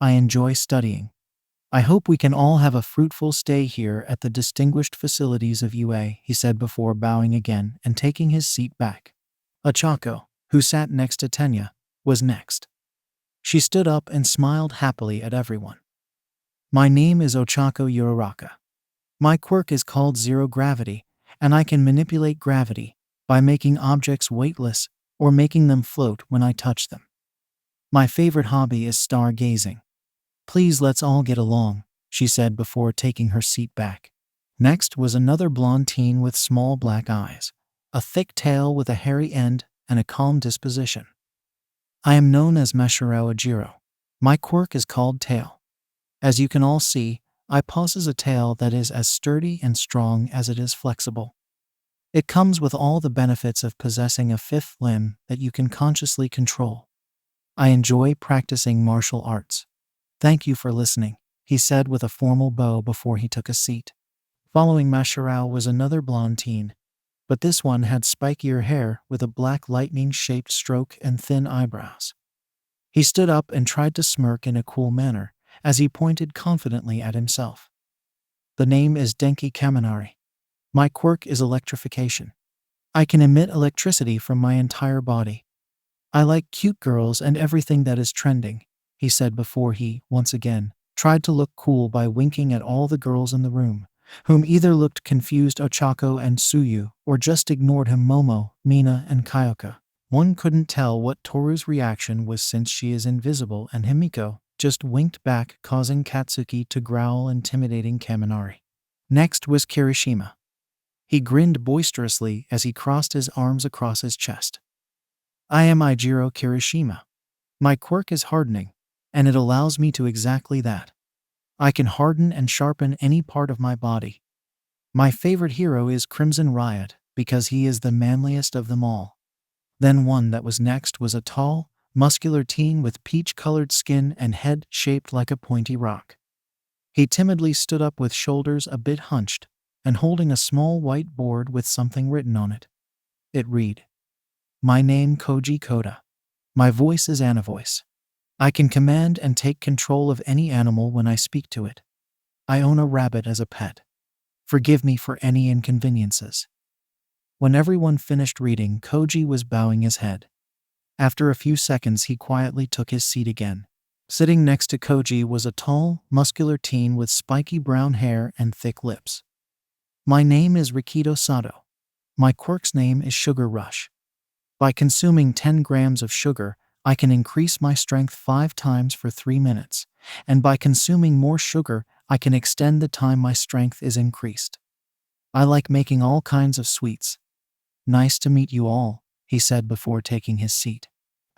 Speaker 1: I enjoy studying. I hope we can all have a fruitful stay here at the distinguished facilities of UA, he said before bowing again and taking his seat back. Ochako, who sat next to Tenya, was next. She stood up and smiled happily at everyone. My name is Ochako Uraraka. My quirk is called Zero Gravity, and I can manipulate gravity by making objects weightless or making them float when I touch them. My favorite hobby is stargazing. Please let's all get along, she said before taking her seat back. Next was another blonde teen with small black eyes, a thick tail with a hairy end, and a calm disposition. I am known as Mashirao Ajiro. My quirk is called Tail. As you can all see, I possess a tail that is as sturdy and strong as it is flexible. It comes with all the benefits of possessing a fifth limb that you can consciously control. I enjoy practicing martial arts. Thank you for listening, he said with a formal bow before he took a seat. Following Mashirao was another blonde teen, but this one had spikier hair with a black lightning-shaped stroke and thin eyebrows. He stood up and tried to smirk in a cool manner as he pointed confidently at himself. The name is Denki Kaminari. My quirk is electrification. I can emit electricity from my entire body. I like cute girls and everything that is trending, he said before he, once again, tried to look cool by winking at all the girls in the room, whom either looked confused Ochako and Tsuyu or just ignored him Momo, Mina, and Kyoka. One couldn't tell what Toru's reaction was since she is invisible and Himiko just winked back, causing Katsuki to growl, intimidating Kaminari. Next was Kirishima. He grinned boisterously as he crossed his arms across his chest. I am Ijiro Kirishima. My quirk is hardening, and it allows me to exactly that. I can harden and sharpen any part of my body. My favorite hero is Crimson Riot because he is the manliest of them all. Then one that was next was a tall, muscular teen with peach-colored skin and head shaped like a pointy rock. He timidly stood up with shoulders a bit hunched and holding a small white board with something written on it. It read, My name Koji Kota. My voice is Anavoice. I can command and take control of any animal when I speak to it. I own a rabbit as a pet. Forgive me for any inconveniences. When everyone finished reading, Koji was bowing his head. After a few seconds, he quietly took his seat again. Sitting next to Koji was a tall, muscular teen with spiky brown hair and thick lips. My name is Rikido Sato. My quirk's name is Sugar Rush. By consuming 10 grams of sugar, I can increase my strength 5 times for 3 minutes, and by consuming more sugar, I can extend the time my strength is increased. I like making all kinds of sweets. Nice to meet you all, he said before taking his seat.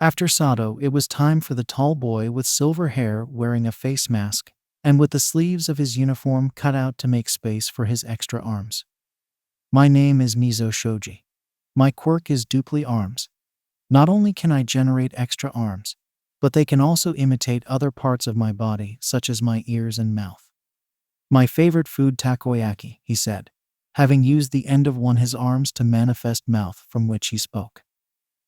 Speaker 1: After Sato, it was time for the tall boy with silver hair wearing a face mask and with the sleeves of his uniform cut out to make space for his extra arms. My name is Mizo Shoji. My quirk is Dupli Arms. Not only can I generate extra arms, but they can also imitate other parts of my body, such as my ears and mouth. My favorite food takoyaki, he said, having used the end of one his arms to manifest mouth from which he spoke.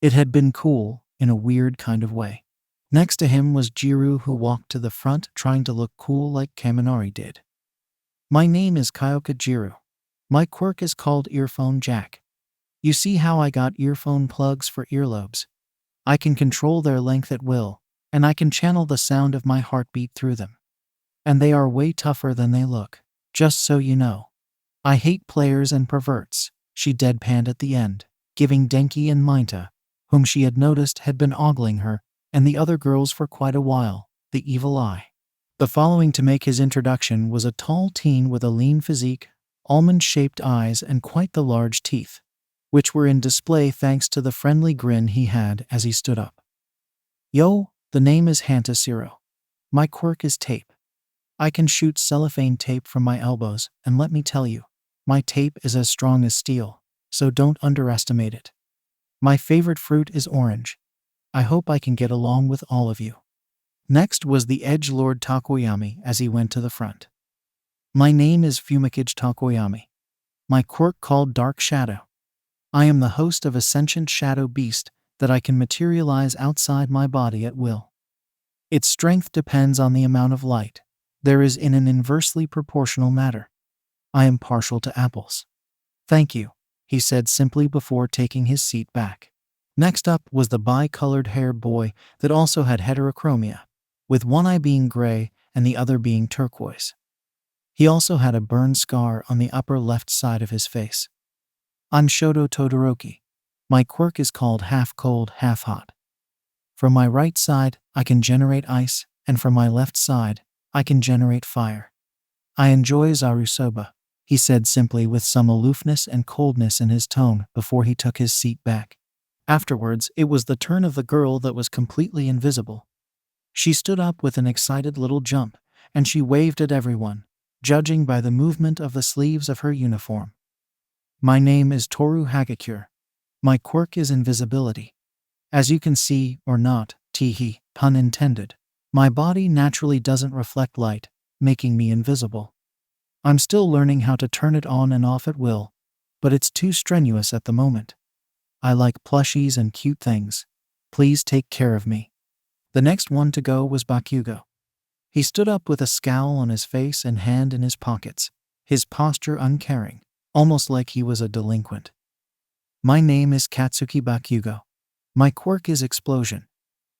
Speaker 1: It had been cool, in a weird kind of way. Next to him was Jiru, who walked to the front trying to look cool like Kaminari did. My name is Kyoka Jiru. My quirk is called Earphone Jack. You see how I got earphone plugs for earlobes? I can control their length at will, and I can channel the sound of my heartbeat through them. And they are way tougher than they look, just so you know. I hate players and perverts, she deadpanned at the end, giving Denki and Mainta, whom she had noticed had been ogling her, and the other girls for quite a while, the evil eye. The following to make his introduction was a tall teen with a lean physique, almond-shaped eyes and quite the large teeth, which were in display thanks to the friendly grin he had as he stood up. Yo, the name is Hantasiro. My quirk is tape. I can shoot cellophane tape from my elbows, and let me tell you, my tape is as strong as steel, so don't underestimate it. My favorite fruit is orange. I hope I can get along with all of you. Next was the edgelord Takoyami as he went to the front. My name is Fumikage Takoyami. My quirk called Dark Shadow. I am the host of a sentient shadow beast that I can materialize outside my body at will. Its strength depends on the amount of light there is in an inversely proportional matter. I am partial to apples. Thank you, he said simply before taking his seat back. Next up was the bi-colored haired boy that also had heterochromia, with one eye being gray and the other being turquoise. He also had a burn scar on the upper left side of his face. I'm Shoto Todoroki. My quirk is called half cold, half hot. From my right side, I can generate ice, and from my left side, I can generate fire. I enjoy Zarusoba, he said simply with some aloofness and coldness in his tone before he took his seat back. Afterwards, it was the turn of the girl that was completely invisible. She stood up with an excited little jump, and she waved at everyone, judging by the movement of the sleeves of her uniform. My name is Toru Hagakure. My quirk is invisibility. As you can see, or not, teehee, pun intended, my body naturally doesn't reflect light, making me invisible. I'm still learning how to turn it on and off at will, but it's too strenuous at the moment. I like plushies and cute things. Please take care of me. The next one to go was Bakugo. He stood up with a scowl on his face and hand in his pockets, his posture uncaring, almost like he was a delinquent. My name is Katsuki Bakugo. My quirk is explosion.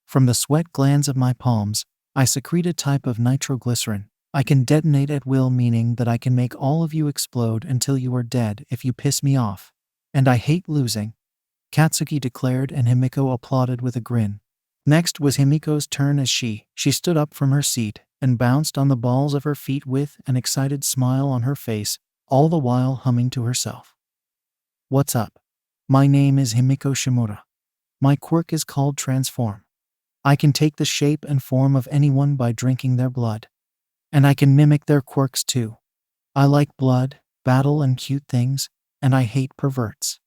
Speaker 1: From the sweat glands of my palms, I secrete a type of nitroglycerin. I can detonate at will, meaning that I can make all of you explode until you are dead if you piss me off. And I hate losing, Katsuki declared, and Himiko applauded with a grin. Next was Himiko's turn as she stood up from her seat and bounced on the balls of her feet with an excited smile on her face, all the while humming to herself. What's up? My name is Himiko Shimura. My quirk is called Transform. I can take the shape and form of anyone by drinking their blood. And I can mimic their quirks too. I like blood, battle, and cute things, and I hate perverts.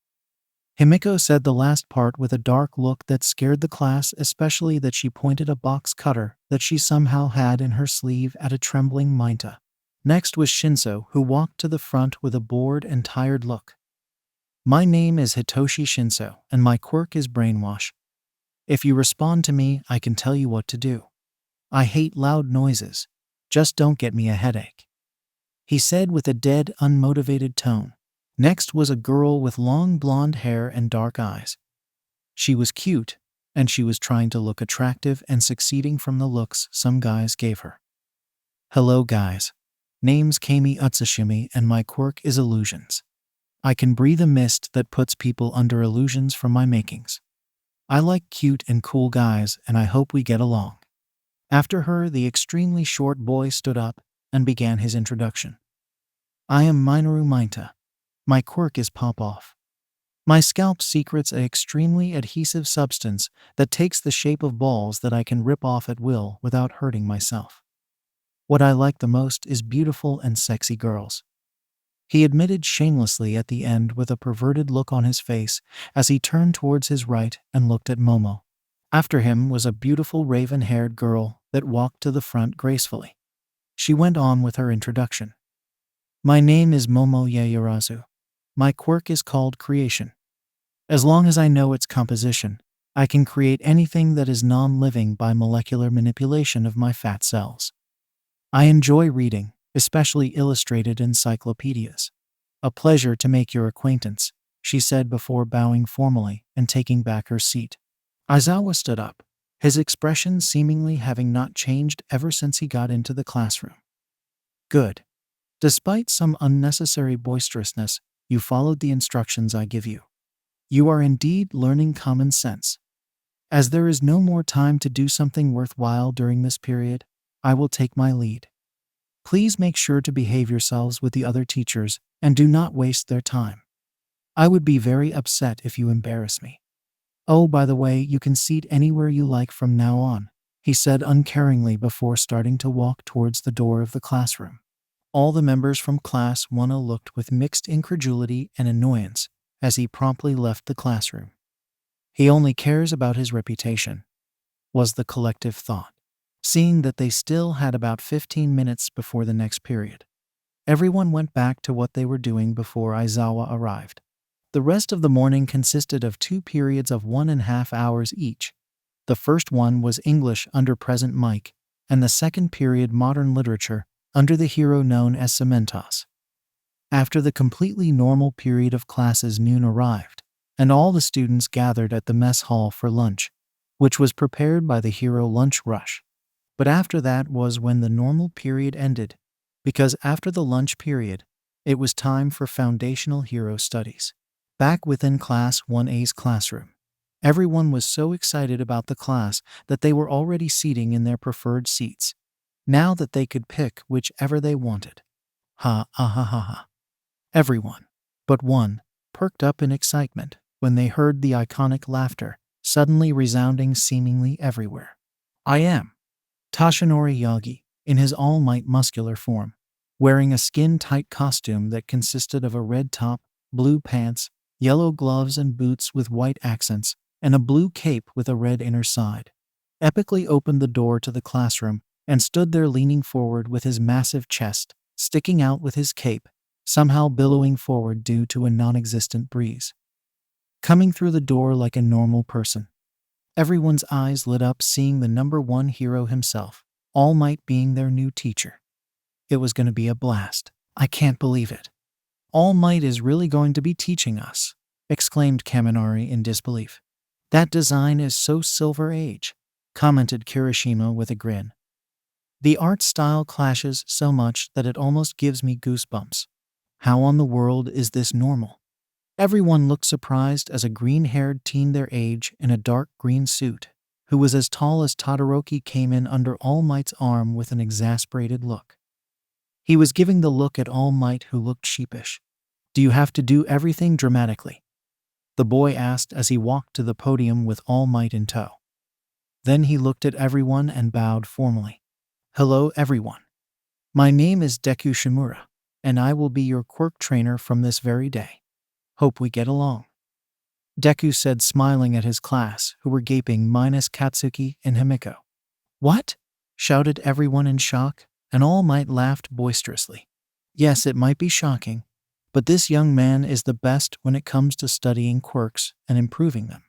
Speaker 1: Himiko said the last part with a dark look that scared the class, especially that she pointed a box cutter that she somehow had in her sleeve at a trembling Minta. Next was Shinso, who walked to the front with a bored and tired look. My name is Hitoshi Shinso, and my quirk is Brainwash. If you respond to me, I can tell you what to do. I hate loud noises. Just don't get me a headache, he said with a dead, unmotivated tone. Next was a girl with long blonde hair and dark eyes. She was cute, and she was trying to look attractive and succeeding from the looks some guys gave her. Hello guys. Name's Kami Utsushimi, and my quirk is illusions. I can breathe a mist that puts people under illusions from my makings. I like cute and cool guys, and I hope we get along. After her, the extremely short boy stood up and began his introduction. I am Minoru Minta. My quirk is Pop-Off. My scalp secretes an extremely adhesive substance that takes the shape of balls that I can rip off at will without hurting myself. What I like the most is beautiful and sexy girls, he admitted shamelessly at the end with a perverted look on his face as he turned towards his right and looked at Momo. After him was a beautiful raven-haired girl that walked to the front gracefully. She went on with her introduction. My name is Momo Yayarazu. My quirk is called Creation. As long as I know its composition, I can create anything that is non-living by molecular manipulation of my fat cells. I enjoy reading, especially illustrated encyclopedias. A pleasure to make your acquaintance, she said before bowing formally and taking back her seat. Aizawa stood up, his expression seemingly having not changed ever since he got into the classroom. Good. Despite some unnecessary boisterousness, you followed the instructions I give you. You are indeed learning common sense. As there is no more time to do something worthwhile during this period, I will take my lead. Please make sure to behave yourselves with the other teachers and do not waste their time. I would be very upset if you embarrass me. Oh, by the way, you can seat anywhere you like from now on, he said uncaringly before starting to walk towards the door of the classroom. All the members from Class 1 looked with mixed incredulity and annoyance as he promptly left the classroom. He only cares about his reputation, was the collective thought. Seeing that they still had about 15 minutes before the next period, everyone went back to what they were doing before Aizawa arrived. The rest of the morning consisted of 2 periods of 1.5 hours each. The first one was English under Present Mike, and the second period Modern Literature under the hero known as Cementos. After the completely normal period of classes, noon arrived, and all the students gathered at the mess hall for lunch, which was prepared by the hero lunch rush. But after that was when the normal period ended, because after the lunch period, it was time for foundational hero studies. Back within Class 1A's classroom, everyone was so excited about the class that they were already seating in their preferred seats, now that they could pick whichever they wanted. Ha ha ha ha ha. Everyone, but one, perked up in excitement when they heard the iconic laughter suddenly resounding seemingly everywhere. I am Tashinori Yagi, in his all-might muscular form, wearing a skin-tight costume that consisted of a red top, blue pants, yellow gloves and boots with white accents, and a blue cape with a red inner side, epically opened the door to the classroom and stood there leaning forward with his massive chest sticking out with his cape, somehow billowing forward due to a non-existent breeze. Coming through the door like a normal person. Everyone's eyes lit up seeing the number 1 hero himself, All Might being their new teacher. It was going to be a blast. I can't believe it. All Might is really going to be teaching us, exclaimed Kaminari in disbelief. That design is so Silver Age, commented Kirishima with a grin. The art style clashes so much that it almost gives me goosebumps. How on the world is this normal? Everyone looked surprised as a green-haired teen their age in a dark green suit, who was as tall as Todoroki, came in under All Might's arm with an exasperated look. He was giving the look at All Might, who looked sheepish. Do you have to do everything dramatically? The boy asked as he walked to the podium with All Might in tow. Then he looked at everyone and bowed formally. Hello everyone. My name is Deku Shimura, and I will be your quirk trainer from this very day. Hope we get along. Deku said, smiling at his class, who were gaping minus Katsuki and Himiko. What? Shouted everyone in shock, and All Might laughed boisterously. Yes, it might be shocking, but this young man is the best when it comes to studying quirks and improving them.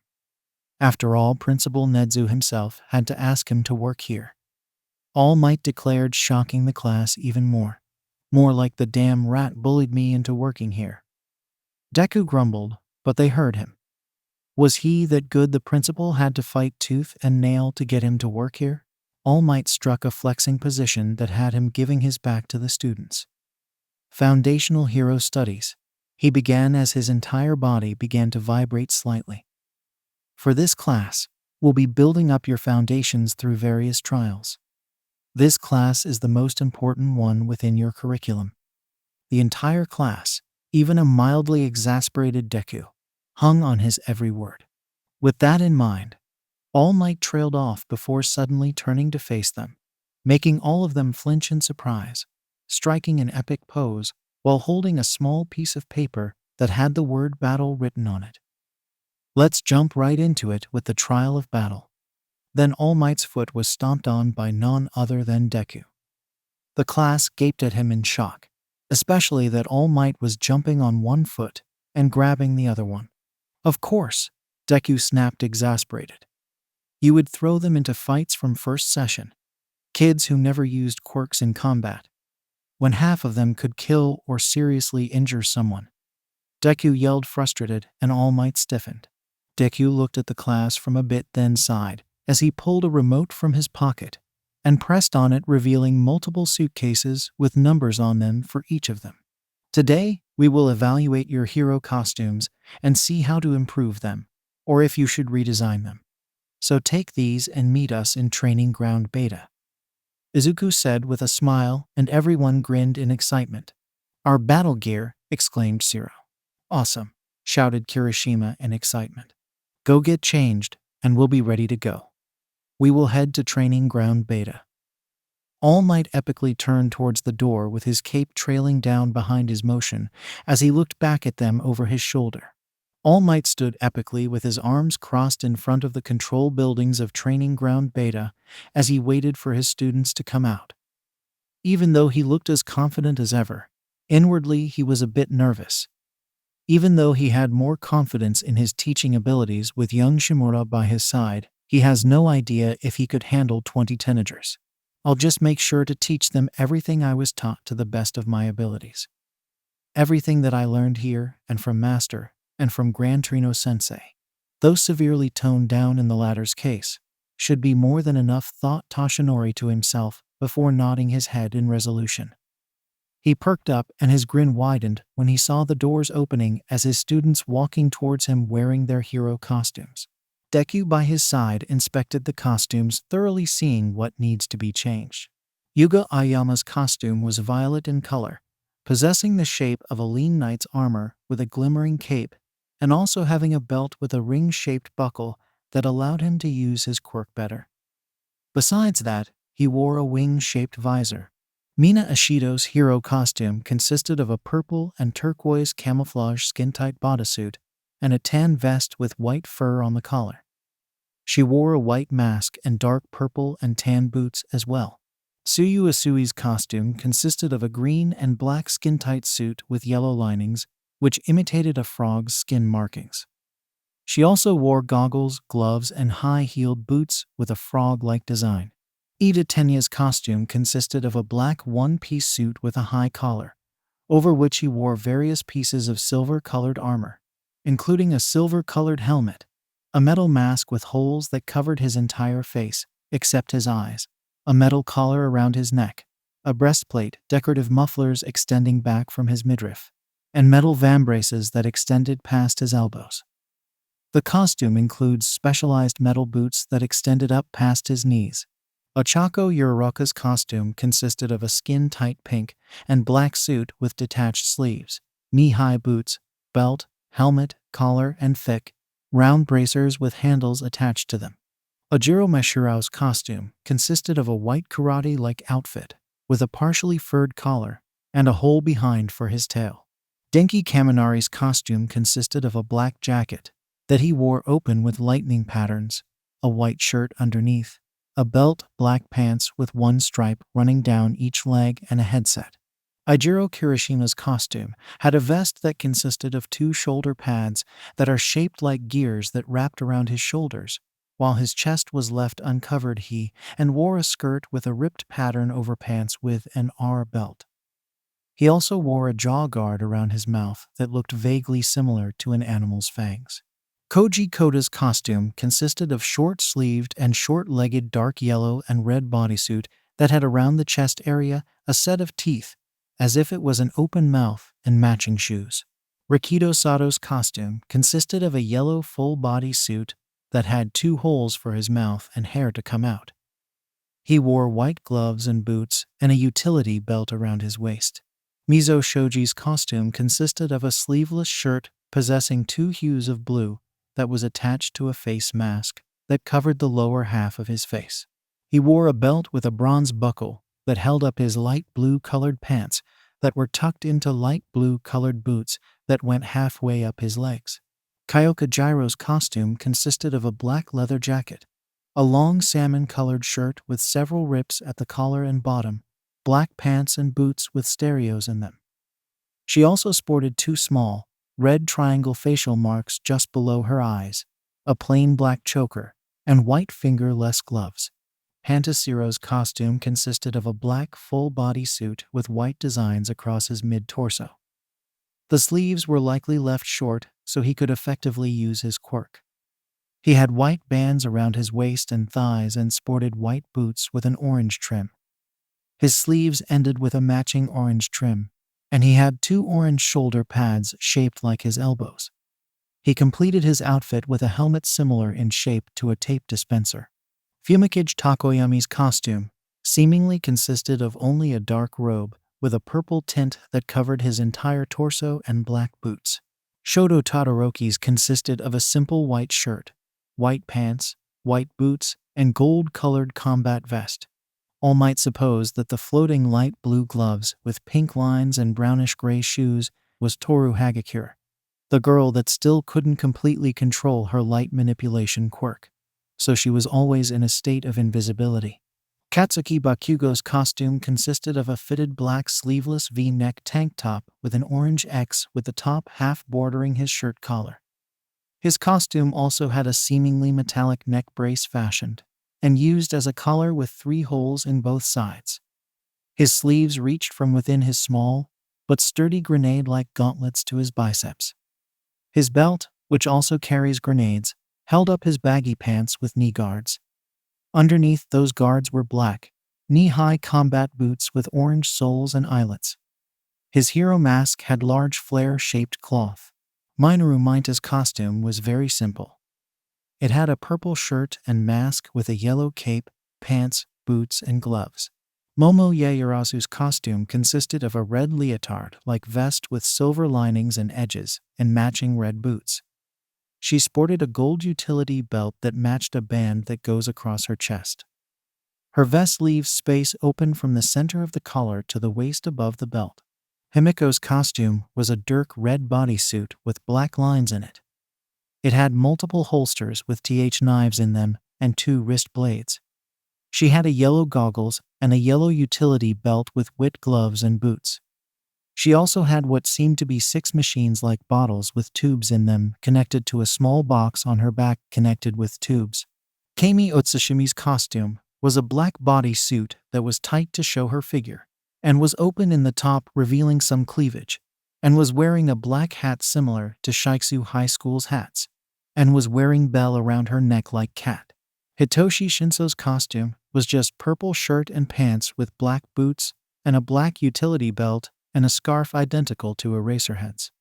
Speaker 1: After all, Principal Nezu himself had to ask him to work here. All Might declared, shocking the class even more. More like the damn rat bullied me into working here. Deku grumbled, but they heard him. Was he that good the principal had to fight tooth and nail to get him to work here? All Might struck a flexing position that had him giving his back to the students. Foundational hero studies, he began as his entire body began to vibrate slightly. For this class, we'll be building up your foundations through various trials. This class is the most important one within your curriculum. The entire class, even a mildly exasperated Deku, hung on his every word. With that in mind, All Might trailed off before suddenly turning to face them, making all of them flinch in surprise, striking an epic pose while holding a small piece of paper that had the word battle written on it. Let's jump right into it with the trial of battle. Then All Might's foot was stomped on by none other than Deku. The class gaped at him in shock, especially that All Might was jumping on one foot and grabbing the other one. Of course, Deku snapped, exasperated. You would throw them into fights from first session. Kids who never used quirks in combat, when half of them could kill or seriously injure someone. Deku yelled, frustrated, and All Might stiffened. Deku looked at the class from a bit, then sighed as he pulled a remote from his pocket and pressed on it, revealing multiple suitcases with numbers on them for each of them. Today, we will evaluate your hero costumes and see how to improve them, or if you should redesign them. So take these and meet us in Training Ground Beta. Izuku said with a smile, and everyone grinned in excitement. Our battle gear, exclaimed Shiro. Awesome, shouted Kirishima in excitement. Go get changed, and we'll be ready to go. We will head to training ground beta. All Might epically turned towards the door with his cape trailing down behind his motion as he looked back at them over his shoulder. All Might stood epically with his arms crossed in front of the control buildings of training ground beta as he waited for his students to come out. Even though he looked as confident as ever, inwardly he was a bit nervous. Even though he had more confidence in his teaching abilities with young Shimura by his side, he has no idea if he could handle 20 teenagers. I'll just make sure to teach them everything I was taught to the best of my abilities. Everything that I learned here, and from Master, and from Gran Trino Sensei, though severely toned down in the latter's case, should be more than enough, thought Toshinori to himself before nodding his head in resolution. He perked up and his grin widened when he saw the doors opening as his students walking towards him wearing their hero costumes. Deku by his side inspected the costumes, thoroughly seeing what needs to be changed. Yuga Ayama's costume was violet in color, possessing the shape of a lean knight's armor with a glimmering cape, and also having a belt with a ring-shaped buckle that allowed him to use his quirk better. Besides that, he wore a wing-shaped visor. Mina Ashido's hero costume consisted of a purple and turquoise camouflage skin-tight bodysuit and a tan vest with white fur on the collar. She wore a white mask and dark purple and tan boots as well. Tsuyu Asui's costume consisted of a green and black skin-tight suit with yellow linings, which imitated a frog's skin markings. She also wore goggles, gloves, and high-heeled boots with a frog-like design. Ida Tenya's costume consisted of a black one-piece suit with a high collar, over which he wore various pieces of silver-colored armor, including a silver-colored helmet, a metal mask with holes that covered his entire face, except his eyes, a metal collar around his neck, a breastplate, decorative mufflers extending back from his midriff, and metal vambraces that extended past his elbows. The costume includes specialized metal boots that extended up past his knees. Ochako Yororoka's costume consisted of a skin-tight pink and black suit with detached sleeves, knee-high boots, belt, helmet, collar, and thick, round bracers with handles attached to them. Ojiro Mashirao's costume consisted of a white karate-like outfit with a partially furred collar and a hole behind for his tail. Denki Kaminari's costume consisted of a black jacket that he wore open with lightning patterns, a white shirt underneath, a belt, black pants with one stripe running down each leg, and a headset. Ijiro Kirishima's costume had a vest that consisted of 2 shoulder pads that are shaped like gears that wrapped around his shoulders, while his chest was left uncovered. He wore a skirt with a ripped pattern over pants with an R belt. He also wore a jaw guard around his mouth that looked vaguely similar to an animal's fangs. Koji Kota's costume consisted of short-sleeved and short-legged dark yellow and red bodysuit that had around the chest area a set of teeth, as if it was an open mouth, and matching shoes. Rikido Sato's costume consisted of a yellow full-body suit that had 2 holes for his mouth and hair to come out. He wore white gloves and boots and a utility belt around his waist. Mizo Shoji's costume consisted of a sleeveless shirt possessing 2 hues of blue that was attached to a face mask that covered the lower half of his face. He wore a belt with a bronze buckle that held up his light blue-colored pants that were tucked into light blue-colored boots that went halfway up his legs. Kyoka Jiro's costume consisted of a black leather jacket, a long salmon-colored shirt with several rips at the collar and bottom, black pants and boots with stereos in them. She also sported 2 small, red triangle facial marks just below her eyes, a plain black choker, and white fingerless gloves. Pantasiro's costume consisted of a black full-body suit with white designs across his mid-torso. The sleeves were likely left short so he could effectively use his quirk. He had white bands around his waist and thighs and sported white boots with an orange trim. His sleeves ended with a matching orange trim, and he had 2 orange shoulder pads shaped like his elbows. He completed his outfit with a helmet similar in shape to a tape dispenser. Fumikage Takoyami's costume seemingly consisted of only a dark robe with a purple tint that covered his entire torso and black boots. Shoto Todoroki's consisted of a simple white shirt, white pants, white boots, and gold-colored combat vest. All might suppose that the floating light blue gloves with pink lines and brownish-gray shoes was Toru Hagakure, the girl that still couldn't completely control her light manipulation quirk, so she was always in a state of invisibility. Katsuki Bakugo's costume consisted of a fitted black sleeveless V-neck tank top with an orange X with the top half bordering his shirt collar. His costume also had a seemingly metallic neck brace fashioned and used as a collar with 3 holes in both sides. His sleeves reached from within his small but sturdy grenade-like gauntlets to his biceps. His belt, which also carries grenades, held up his baggy pants with knee guards. Underneath those guards were black, knee-high combat boots with orange soles and eyelets. His hero mask had large flare-shaped cloth. Minoru Minta's costume was very simple. It had a purple shirt and mask with a yellow cape, pants, boots, and gloves. Momo Yaoyorozu's costume consisted of a red leotard-like vest with silver linings and edges, and matching red boots. She sported a gold utility belt that matched a band that goes across her chest. Her vest leaves space open from the center of the collar to the waist above the belt. Himiko's costume was a dirk red bodysuit with black lines in it. It had multiple holsters with knives in them and 2 wrist blades. She had a yellow goggles and a yellow utility belt with wet gloves and boots. She also had what seemed to be 6 machines-like bottles with tubes in them connected to a small box on her back connected with tubes. Kami Utsushimi's costume was a black bodysuit that was tight to show her figure, and was open in the top revealing some cleavage, and was wearing a black hat similar to Shiksu High School's hats, and was wearing bell around her neck like cat. Hitoshi Shinso's costume was just purple shirt and pants with black boots, and a black utility belt, and a scarf identical to Eraserhead's.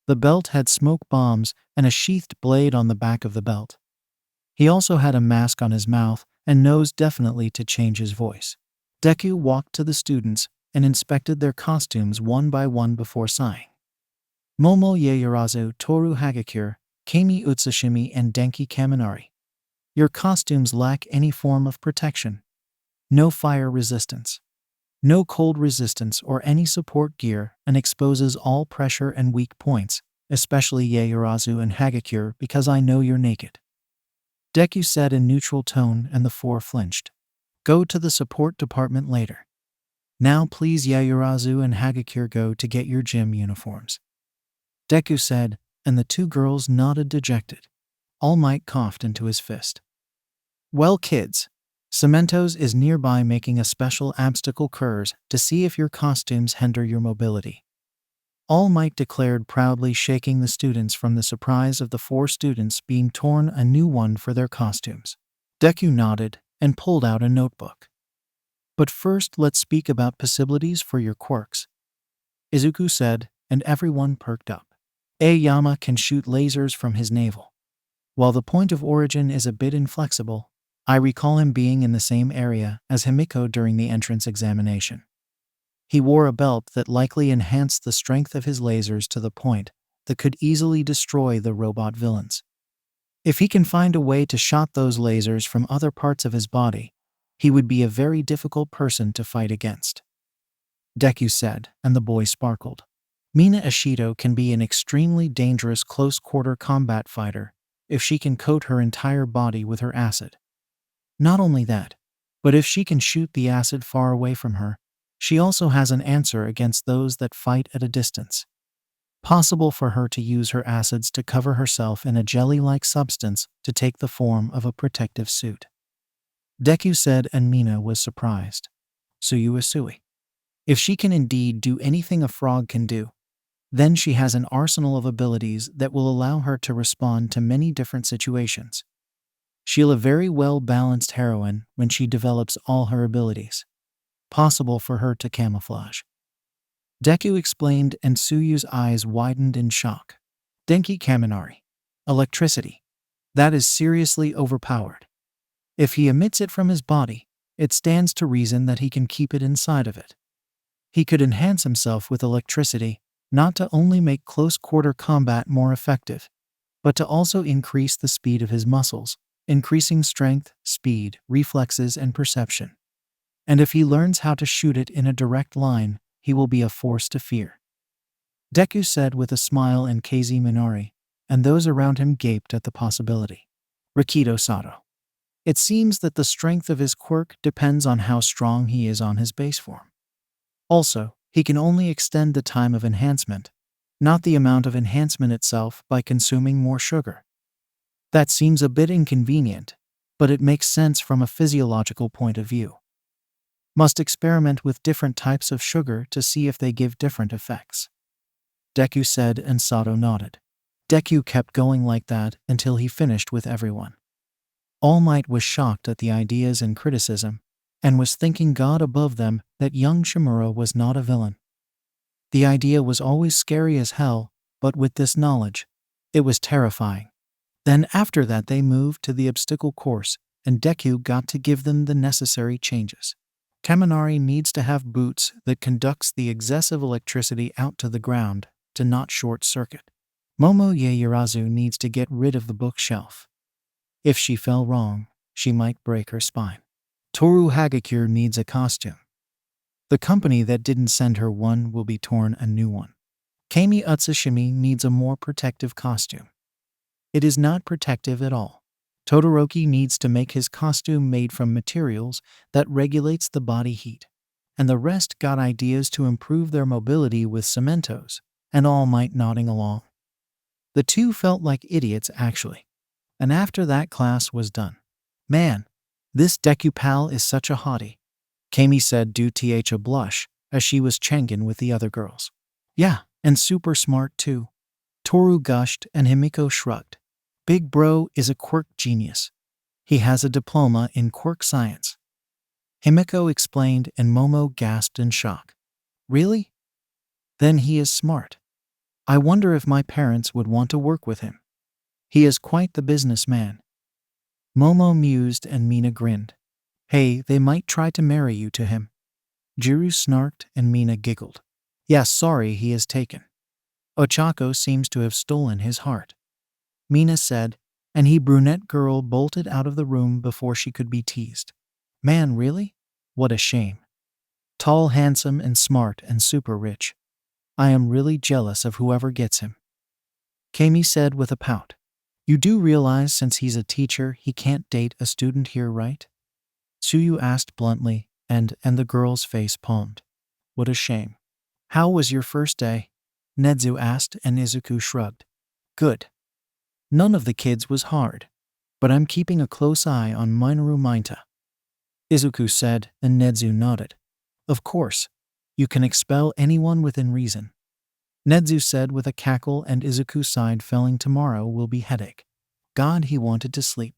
Speaker 1: The belt had smoke bombs and a sheathed blade on the back of the belt. He also had a mask on his mouth and nose definitely to change his voice. Deku walked to the students and inspected their costumes one by one before sighing. Momo Yaoyorozu, Toru Hagakure, Kami Utsushimi, and Denki Kaminari. Your costumes lack any form of protection. No fire resistance. No cold resistance or any support gear, and exposes all pressure and weak points, especially Yaoyorozu and Hagakure, because I know you're naked. Deku said in neutral tone, and the 4 flinched. Go to the support department later. Now please Yaoyorozu and Hagakure go to get your gym uniforms. Deku said, and the 2 girls nodded dejected. All Might coughed into his fist. Well kids, Cementos is nearby making a special obstacle course to see if your costumes hinder your mobility. All Might declared proudly, shaking the students from the surprise of the 4 students being torn a new one for their costumes. Deku nodded and pulled out a notebook. But first let's speak about possibilities for your quirks, Izuku said, and everyone perked up. Aoyama can shoot lasers from his navel. While the point of origin is a bit inflexible, I recall him being in the same area as Himiko during the entrance examination. He wore a belt that likely enhanced the strength of his lasers to the point that could easily destroy the robot villains. If he can find a way to shoot those lasers from other parts of his body, he would be a very difficult person to fight against. Deku said, and the boy sparkled. Mina Ashido can be an extremely dangerous close-quarter combat fighter if she can coat her entire body with her acid. Not only that, but if she can shoot the acid far away from her, she also has an answer against those that fight at a distance. Possible for her to use her acids to cover herself in a jelly-like substance to take the form of a protective suit. Deku said, and Mina was surprised. Suyuasui. If she can indeed do anything a frog can do, then she has an arsenal of abilities that will allow her to respond to many different situations. She'll a very well-balanced heroine when she develops all her abilities. Possible for her to camouflage. Deku explained, and Suyu's eyes widened in shock. Denki Kaminari. Electricity. That is seriously overpowered. If he emits it from his body, it stands to reason that he can keep it inside of it. He could enhance himself with electricity, not to only make close-quarter combat more effective, but to also increase the speed of his muscles, increasing strength, speed, reflexes, and perception. And if he learns how to shoot it in a direct line, he will be a force to fear. Deku said with a smile, and Keizi Minari, and those around him gaped at the possibility. Rikido Sato. It seems that the strength of his quirk depends on how strong he is on his base form. Also, he can only extend the time of enhancement, not the amount of enhancement itself, by consuming more sugar. That seems a bit inconvenient, but it makes sense from a physiological point of view. Must experiment with different types of sugar to see if they give different effects. Deku said, and Sato nodded. Deku kept going like that until he finished with everyone. All Might was shocked at the ideas and criticism, and was thanking God above them that young Shimura was not a villain. The idea was always scary as hell, but with this knowledge, it was terrifying. Then after that they moved to the obstacle course, and Deku got to give them the necessary changes. Kaminari needs to have boots that conducts the excessive electricity out to the ground to not short-circuit. Momo Yaoyorozu needs to get rid of the bookshelf. If she fell wrong, she might break her spine. Toru Hagakure needs a costume. The company that didn't send her one will be torn a new one. Kami Utsushimi needs a more protective costume. It is not protective at all. Todoroki needs to make his costume made from materials that regulates the body heat. And the rest got ideas to improve their mobility with cementos, and All Might nodding along. The two felt like idiots actually. And after that class was done. Man, this Deku pal is such a hottie, Kami said due to a blush as she was changin with the other girls. Yeah, and super smart too. Toru gushed and Himiko shrugged. Big bro is a quirk genius. He has a diploma in quirk science. Himiko explained, and Momo gasped in shock. Really? Then he is smart. I wonder if my parents would want to work with him. He is quite the businessman. Momo mused and Mina grinned. Hey, they might try to marry you to him. Jiru snarked and Mina giggled. Yes, sorry, he is taken. Ochako seems to have stolen his heart, Mina said, and he brunette girl bolted out of the room before she could be teased. Man, really? What a shame. Tall, handsome, and smart, and super rich. I am really jealous of whoever gets him. Kami said with a pout. You do realize since he's a teacher he can't date a student here, right? Tsuyu asked bluntly, and the girl's face palmed. What a shame. How was your first day? Nezu asked, and Izuku shrugged. Good. None of the kids was hard, but I'm keeping a close eye on Minoru Mainta. Izuku said, and Nezu nodded. Of course. You can expel anyone within reason. Nezu said with a cackle, and Izuku sighed, felling tomorrow will be headache. God, he wanted to sleep.